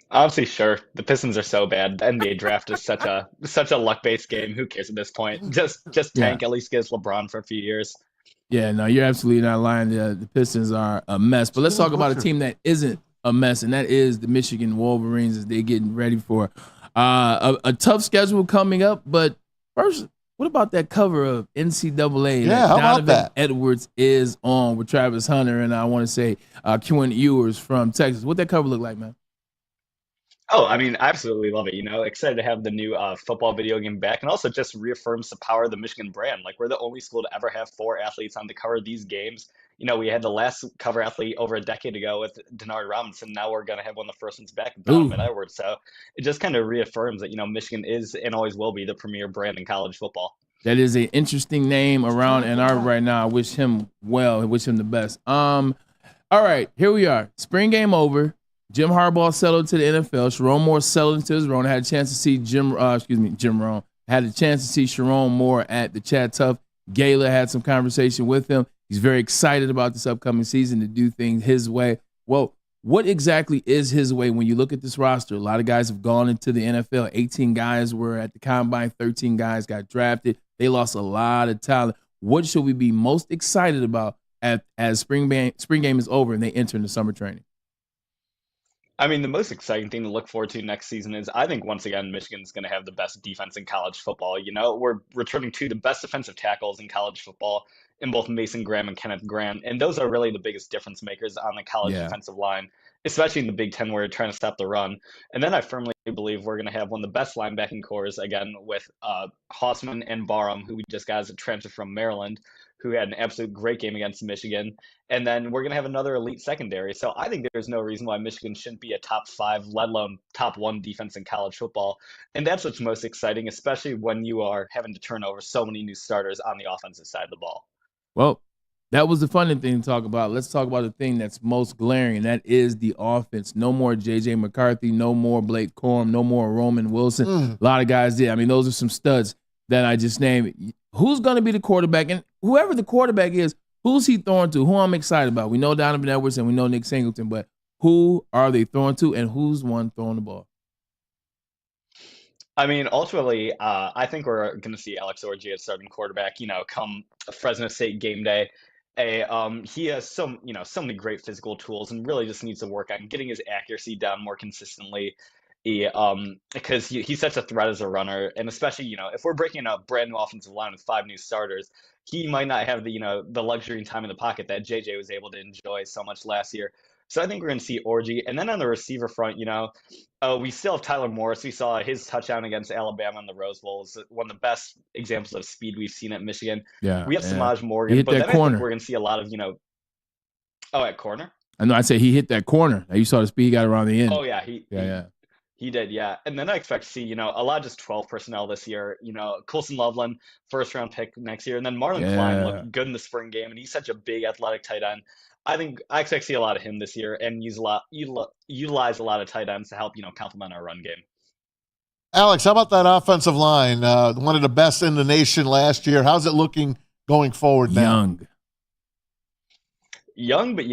Honestly, sure. The Pistons are so bad. The NBA draft is such a luck-based game. Who cares at this point? Just tank. At least gives LeBron for a few years. Yeah, no, you're absolutely not lying. The Pistons are a mess. But let's talk about a team that isn't a mess, and that is the Michigan Wolverines as they're getting ready for a tough schedule coming up. But first, what about that cover of NCAA that Donovan Edwards is on with Travis Hunter and I want to say Quinn Ewers from Texas? What that cover look like, man? Oh, I mean, I absolutely love it. Excited to have the new football video game back, and also just reaffirms the power of the Michigan brand. Like, we're the only school to ever have 4 athletes on the cover of these games. We had the last cover athlete over a decade ago with Denard Robinson. Now we're going to have one of the first ones back, Donovan Edwards. So it just kind of reaffirms that, Michigan is and always will be the premier brand in college football. That is an interesting name around Ann Arbor right now. I wish him well. I wish him the best. All right, here we are. Spring game over. Jim Harbaugh settled to the NFL. Sharon Moore settled into his role. I had a chance to see Jim Rohn. Had a chance to see Sharon Moore at the Chad Tough Gala. Had some conversation with him. He's very excited about this upcoming season to do things his way. Well, what exactly is his way when you look at this roster? A lot of guys have gone into the NFL. 18 guys were at the combine. 13 guys got drafted. They lost a lot of talent. What should we be most excited about as spring game is over and they enter into summer training? I mean, the most exciting thing to look forward to next season is, I think, once again, Michigan's going to have the best defense in college football. We're returning to the best defensive tackles in college football in both Mason Graham and Kenneth Grant. And those are really the biggest difference makers on the college defensive line, especially in the Big Ten where you're trying to stop the run. And then I firmly believe we're going to have one of the best linebacking cores, again, with Hausman and Barham, who we just got as a transfer from Maryland, who had an absolute great game against Michigan. And then we're going to have another elite secondary. So I think there's no reason why Michigan shouldn't be a top 5, let alone top 1 defense in college football. And that's what's most exciting, especially when you are having to turn over so many new starters on the offensive side of the ball. Well, that was the funny thing to talk about. Let's talk about the thing that's most glaring, and that is the offense. No more J.J. McCarthy, no more Blake Corum, no more Roman Wilson. A lot of guys did. I mean, those are some studs that I just named. Who's going to be the quarterback? And whoever the quarterback is, who's he throwing to? Who I'm excited about? We know Donovan Edwards and we know Nick Singleton, but who are they throwing to and who's one throwing the ball? I mean, ultimately, I think we're going to see Alex Orji as starting quarterback, come Fresno State game day. He has so many great physical tools and really just needs to work on getting his accuracy down more consistently. Because he's such a threat as a runner, and especially if we're breaking a brand new offensive line with 5 new starters, he might not have the luxury and time in the pocket that JJ was able to enjoy so much last year. So I think we're going to see Orji, and then on the receiver front, we still have Tyler Morris. We saw his touchdown against Alabama in the Rose Bowl is one of the best examples of speed we've seen at Michigan. Yeah, we have Samaj Morgan, but then I think we're going to see a lot of at corner. I know. I said he hit that corner. You saw the speed he got around the end. Oh yeah, He did, yeah. And then I expect to see, a lot of just 12 personnel this year. Colson Loveland, first-round pick next year. And then Marlon Klein looked good in the spring game, and he's such a big athletic tight end. I expect to see a lot of him this year and utilize a lot of tight ends to help, complement our run game. Alex, how about that offensive line? One of the best in the nation last year. How's it looking going forward now? Young. Young, but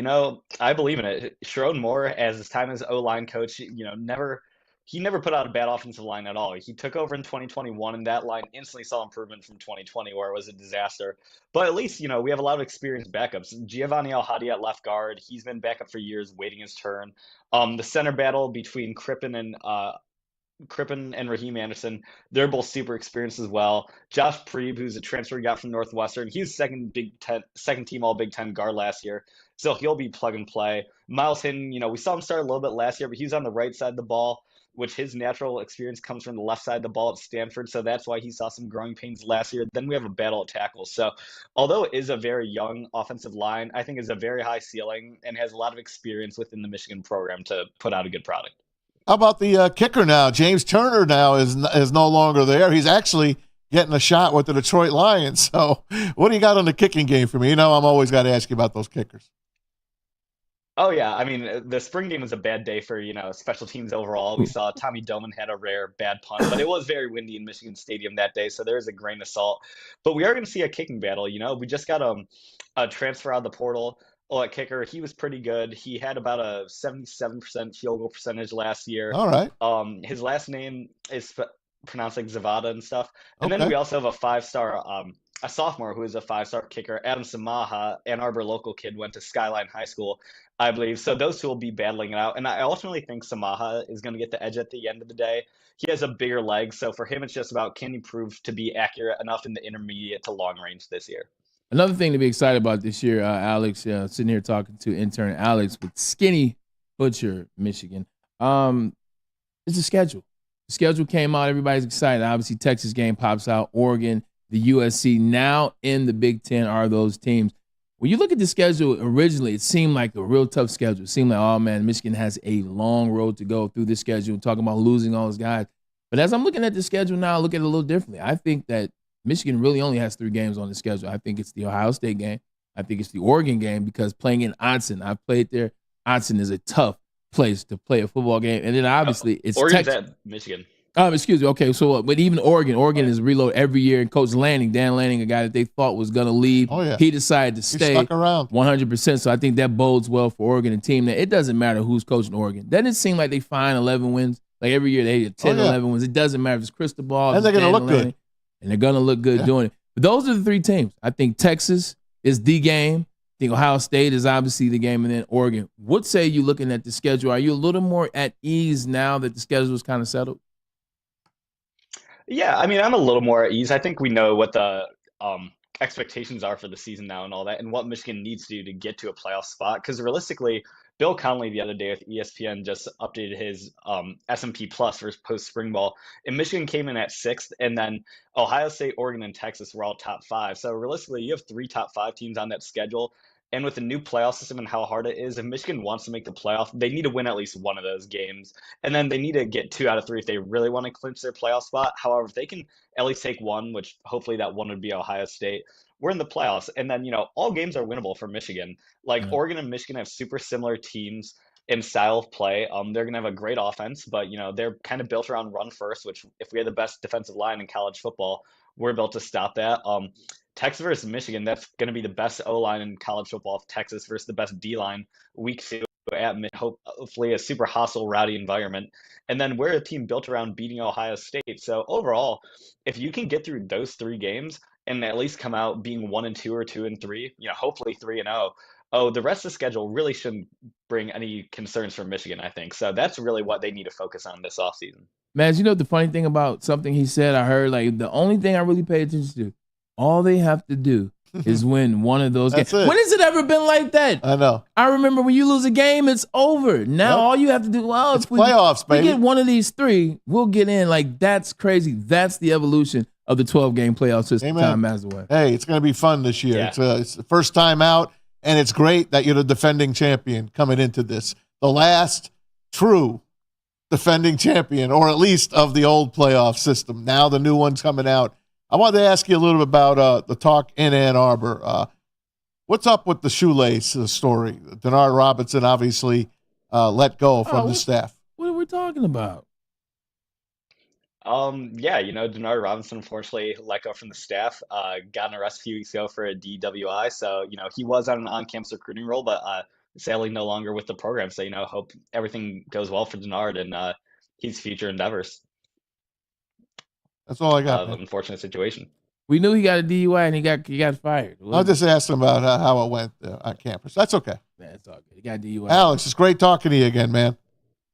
I believe in it. Sharon Moore, as his time as O-line coach, he never put out a bad offensive line at all. He took over in 2021, and that line instantly saw improvement from 2020, where it was a disaster. But at least, we have a lot of experienced backups. Giovanni El-Hadi at left guard, he's been backup for years, waiting his turn. The center battle between Crippen and Raheem Anderson, they're both super experienced as well. Josh Preeb, who's a transfer we got from Northwestern, he's second team All Big Ten guard last year, so he'll be plug and play. Miles Hinton, we saw him start a little bit last year, but he was on the right side of the ball, which his natural experience comes from the left side of the ball at Stanford, so that's why he saw some growing pains last year. Then we have a battle of tackles. So although it is a very young offensive line, I think it's a very high ceiling and has a lot of experience within the Michigan program to put out a good product. How about the kicker now? James Turner now is no longer there. He's actually getting a shot with the Detroit Lions. So what do you got on the kicking game for me? I'm always got to ask you about those kickers. Oh, yeah. I mean, the spring game was a bad day for, special teams overall. We saw Tommy Doman had a rare bad punt, but it was very windy in Michigan Stadium that day, so there is a grain of salt. But we are going to see a kicking battle. We just got a transfer out of the portal. At kicker, he was pretty good. He had about a 77% field goal percentage last year. All right. His last name is pronounced like Zavada and stuff. And Okay. then we also have a 5-star, a sophomore who is a 5-star kicker, Adam Samaha, Ann Arbor local kid, went to Skyline High School, I believe. So those two will be battling it out. And I ultimately think Samaha is going to get the edge at the end of the day. He has a bigger leg. So for him, it's just about, can he prove to be accurate enough in the intermediate to long range this year? Another thing to be excited about this year, Alex, sitting here talking to intern Alex with Skinny Butcher, Michigan, is the schedule. The schedule came out. Everybody's excited. Obviously, Texas game pops out. Oregon, the USC, now in the Big Ten are those teams. When you look at the schedule originally, it seemed like a real tough schedule. It seemed like, oh, man, Michigan has a long road to go through this schedule, talking about losing all those guys. But as I'm looking at the schedule now, I look at it a little differently. I think that Michigan really only has 3 games on the schedule. I think it's the Ohio State game. I think it's the Oregon game because playing in Autzen, I've played there. Autzen is a tough place to play a football game. And then obviously it's Oregon's Texas. at Michigan. Excuse me. Okay, so but even Oregon is reload every year. And Coach Dan Lanning, a guy that they thought was going to leave, he decided to stay. He stuck around 100%. So I think that bodes well for Oregon, a team that it doesn't matter who's coaching Oregon. Doesn't it seem like they find 11 wins? Like every year they get 10, 11 wins. It doesn't matter if it's Cristobal. And they're going to look good. And they're going to look good doing it. But those are the 3 teams. I think Texas is the game. I think Ohio State is obviously the game, and then Oregon. What say you looking at the schedule? Are you a little more at ease now that the schedule is kind of settled? Yeah, I mean, I'm a little more at ease. I think we know what the expectations are for the season now and all that, and what Michigan needs to do to get to a playoff spot. Because realistically, Bill Connolly the other day with ESPN just updated his S&P Plus for post-spring ball, and Michigan came in at 6th, and then Ohio State, Oregon, and Texas were all top 5. So realistically, you have 3 top 5 teams on that schedule. And with the new playoff system and how hard it is, if Michigan wants to make the playoff, they need to win at least one of those games. And then they need to get 2 out of 3 if they really want to clinch their playoff spot. However, if they can at least take one, which hopefully that one would be Ohio State, we're in the playoffs. And then, all games are winnable for Michigan. Oregon and Michigan have super similar teams in style of play. They're going to have a great offense, but, they're kind of built around run first, which if we had the best defensive line in college football, we're built to stop that. Texas versus Michigan, that's going to be the best O-line in college football. Texas versus the best D-line week 2 at hopefully a super hostile, rowdy environment. And then we're a team built around beating Ohio State. So overall, if you can get through those 3 games and at least come out being 1-2 or 2-3, hopefully 3-0, the rest of the schedule really shouldn't bring any concerns for Michigan, I think. So that's really what they need to focus on this offseason. Man, the funny thing about something he said, I heard, the only thing I really pay attention to, all they have to do is win one of those games. When has it ever been like that? I know. I remember when you lose a game, it's over. Now all you have to do, it's playoffs, baby. We get one of these 3, we'll get in. That's crazy. That's the evolution of the 12-game playoff system. Time Maz I Wednesday. Hey, it's going to be fun this year. Yeah. It's the first time out, and it's great that you're the defending champion coming into this. The last true defending champion, or at least of the old playoff system. Now the new one's coming out. I wanted to ask you a little bit about the talk in Ann Arbor. What's up with the shoelace story? Denard Robinson obviously let go from the staff. What are we talking about? Yeah, Denard Robinson unfortunately let go from the staff. Got an arrest a few weeks ago for a DWI. So, he was on an on-campus recruiting role, but sadly no longer with the program. So, hope everything goes well for Denard and his future endeavors. That's all I got. Man. Unfortunate situation. We knew he got a DUI and he got fired. I'll just ask him about how it went on campus. That's okay. Yeah, it's all good. He got a DUI. Alex, it's great talking to you again, man.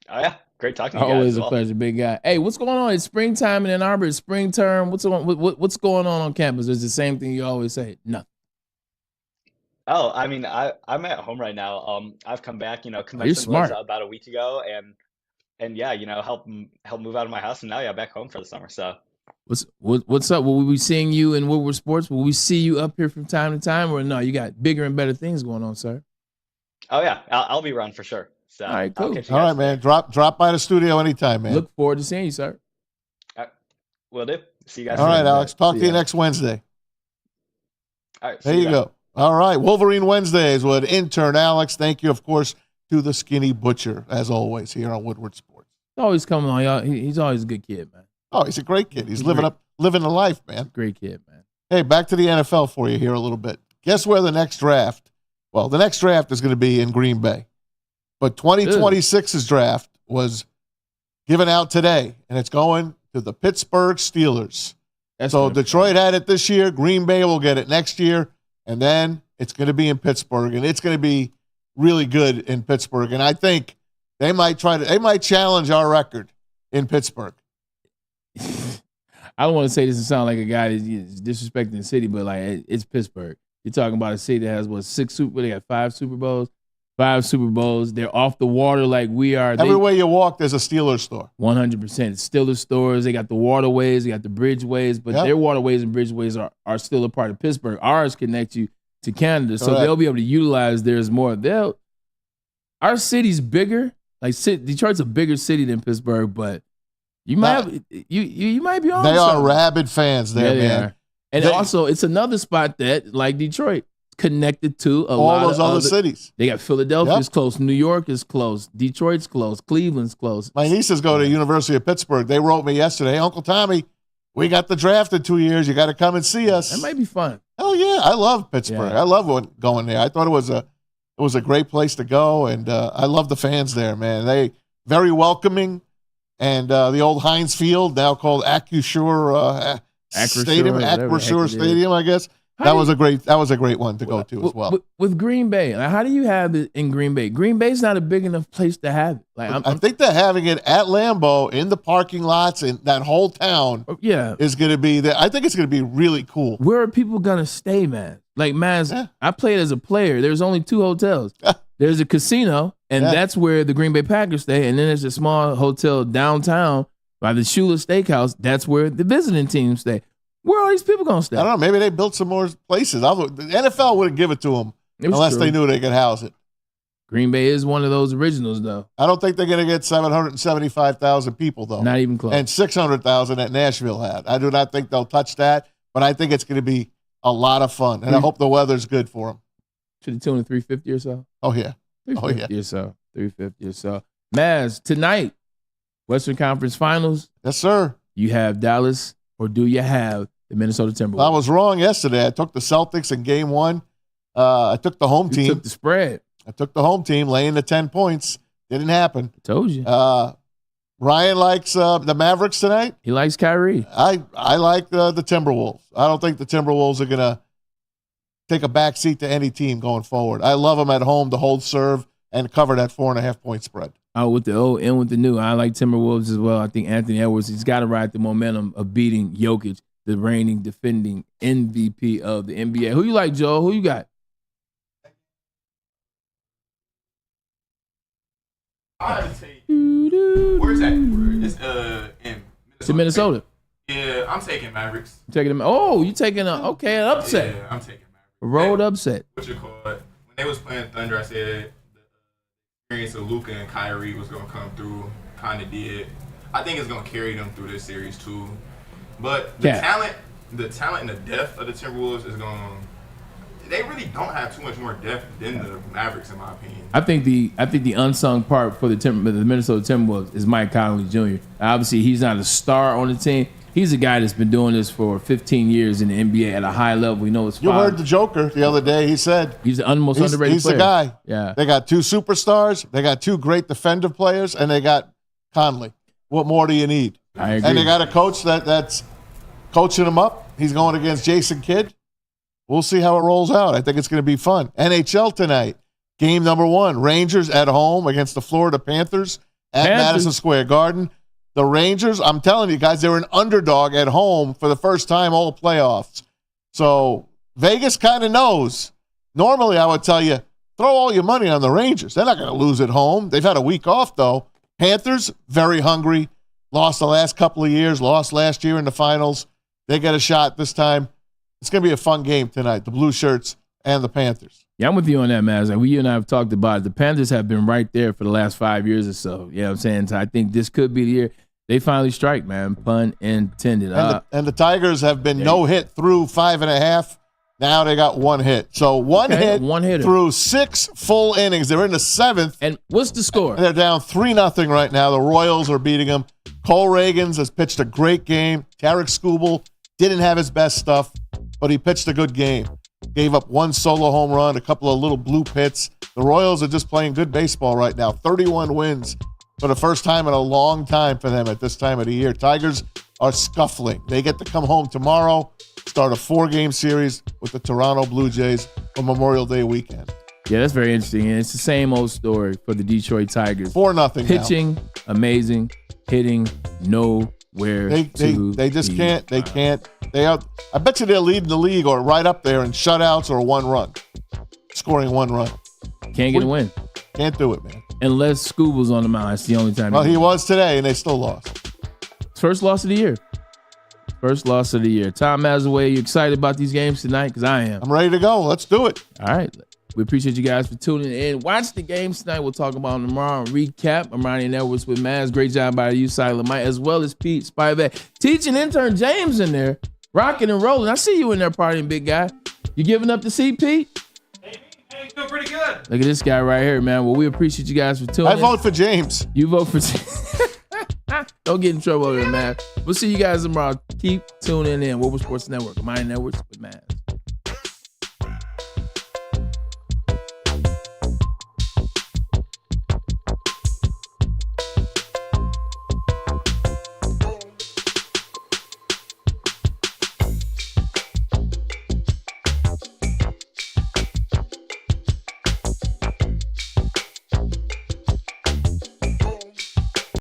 Oh, yeah. Great talking to you guys. Always a pleasure, big guy. Hey, what's going on? It's springtime in Ann Arbor. It's spring term. What's going on campus? It's the same thing you always say. Nothing. Oh, I mean, I'm at home right now. I've come back. Convention smart. was about a week ago, and yeah, help move out of my house, and now back home for the summer. So what's up? Will we be seeing you in Woodward Sports? Will we see you up here from time to time, or no? You got bigger and better things going on, sir. Oh yeah, I'll be around for sure. So, all right, cool. All right, man. Drop by the studio anytime, man. Look forward to seeing you, sir. Will do. See you guys. All right, Alex. Talk to you next Wednesday. All right. There you go. All right. Wolverine Wednesdays with Intern Alex. Thank you, of course, to the Skinny Butcher, as always, here on Woodward Sports. Always coming on, y'all. He's always a good kid, man. Oh, he's a great kid. He's living the life, man. Great kid, man. Hey, back to the NFL for you here a little bit. Guess where the next draft? Well, the next draft is going to be in Green Bay. But 2026's draft was given out today, and it's going to the Pittsburgh Steelers. So Detroit had it this year. Green Bay will get it next year, and then it's going to be in Pittsburgh, and it's going to be really good in Pittsburgh. And I think they might challenge our record in Pittsburgh. I don't want to say this and sound like a guy that's disrespecting the city, but it's Pittsburgh. You're talking about a city that has they got 5 Super Bowls. 5 Super Bowls. They're off the water like we are. Everywhere you walk, there's a Steelers store. 100%. Steelers stores. They got the waterways. They got the bridgeways. But their waterways and bridgeways are still a part of Pittsburgh. Ours connect you to Canada. So they'll be able to utilize theirs more. Our city's bigger. Detroit's a bigger city than Pittsburgh, but you might you might be on. They are rabid fans there, man. And also, it's another spot that, like Detroit, connected to all those other cities. They got Philadelphia's close, New York is close, Detroit's close, Cleveland's close. My nieces go to the University of Pittsburgh. They wrote me yesterday, hey, Uncle Tommy, we got the draft in 2 years. You got to come and see us. That might be fun. Hell yeah, I love Pittsburgh. I love going there. I thought it was a great place to go, and I love the fans there, man. They very welcoming, and the old Heinz Field, now called Acrisure Stadium, I guess. That was a great one to go to as well. With Green Bay, how do you have it in Green Bay? Green Bay's not a big enough place to have it. I think they're having it at Lambeau in the parking lots, and that whole town is going to be there. I think it's going to be really cool. Where are people going to stay, man? Like, Maz, I played as a player. There's only 2 hotels. There's a casino, and that's where the Green Bay Packers stay, and then there's a small hotel downtown by the Shula Steakhouse. That's where the visiting teams stay. Where are these people going to stay? I don't know. Maybe they built some more places. The NFL wouldn't give it to them unless they knew they could house it. Green Bay is one of those originals, though. I don't think they're going to get 775,000 people, though. Not even close. And 600,000 that Nashville had. I do not think they'll touch that, but I think it's going to be a lot of fun, and I hope the weather's good for them. To the tune of 350 or so? Oh, yeah. 350 or so. 350 or so. Maz, tonight, Western Conference Finals. Yes, sir. You have Dallas, or do you have the Minnesota Timberwolves? I was wrong yesterday. I took the Celtics in game 1. I took the home team. You took the spread. I took the home team, laying the 10 points. Didn't happen. I told you. Ryan likes the Mavericks tonight. He likes Kyrie. I like the Timberwolves. I don't think the Timberwolves are going to take a back seat to any team going forward. I love them at home to hold serve and cover that 4.5-point spread. With the old and with the new. I like Timberwolves as well. I think Anthony Edwards, he's got to ride the momentum of beating Jokic, the reigning, defending MVP of the NBA. Who you like, Joe? Who you got? I'll take. Where's that? It's in Minnesota. Yeah, I'm taking Mavericks. You taking them? Oh, you taking an upset? Yeah, I'm taking Mavericks. A road upset. What you call it? When they was playing Thunder, I said the experience of Luka and Kyrie was gonna come through. Kind of did. I think it's gonna carry them through this series too. But the talent and the depth of the Timberwolves is they really don't have too much more depth than the Mavericks, in my opinion. I think the unsung part for the Minnesota Timberwolves is Mike Conley Jr. Obviously, he's not a star on the team. He's a guy that's been doing this for 15 years in the NBA at a high level. We know it's You heard the Joker the other day. He said he's the most underrated he's player. the guy. Yeah. They got 2 superstars. They got 2 great defensive players, and they got Conley. What more do you need? I agree. And they got a coach that's coaching him up. He's going against Jason Kidd. We'll see how it rolls out. I think it's going to be fun. NHL tonight, game number 1. Rangers at home against the Florida Panthers at Madison Square Garden. The Rangers, I'm telling you guys, they're an underdog at home for the first time all playoffs. So Vegas kind of knows. Normally, I would tell you, throw all your money on the Rangers. They're not going to lose at home. They've had a week off, though. Panthers, very hungry. Lost the last couple of years. Lost last year in the finals. They get a shot this time. It's going to be a fun game tonight, the Blue Shirts and the Panthers. Yeah, I'm with you on that, Maz. Like, you and I have talked about it. The Panthers have been right there for the last 5 years or so. You know what I'm saying? So I think this could be the year they finally strike, man. Pun intended. And the Tigers have been no hit through 5.5. Now they got 1 hit. So one hit through 6 full innings. They're in the 7th. And what's the score? They're down 3-0 right now. The Royals are beating them. Cole Reagans has pitched a great game. Tarek Skubal didn't have his best stuff, but he pitched a good game. Gave up 1 solo home run, a couple of little bloop hits. The Royals are just playing good baseball right now. 31 wins for the first time in a long time for them at this time of the year. Tigers are scuffling. They get to come home tomorrow, start a 4-game series with the Toronto Blue Jays for Memorial Day weekend. Yeah, that's very interesting. And it's the same old story for the Detroit Tigers. 4-0 Pitching, now. Amazing. Hitting, nowhere They just can't. They can't. I bet you they're leading the league or right up there in shutouts or 1 run. Scoring 1 run. Can't get a win. Can't do it, man. Unless Scuba's on the mound. That's the only time. Well, he was today, and they still lost. First loss of the year. First loss of the year. Tom Mazaway, you excited about these games tonight? Because I am. I'm ready to go. Let's do it. All right. We appreciate you guys for tuning in. Watch the games tonight. We'll talk about them tomorrow and recap. Ermanni Edwards with Maz. Great job by you, Silent Mike, as well as Pete Spivak. Teaching intern James in there. Rocking and rolling. I see you in there partying, big guy. You giving up the seat, Pete? Hey, feel pretty good. Look at this guy right here, man. Well, we appreciate you guys for tuning in. I vote for James. You vote for James. Don't get in trouble over here, man. We'll see you guys tomorrow. Keep tuning in. Woodward Sports Network. Ermanni Edwards with Maz.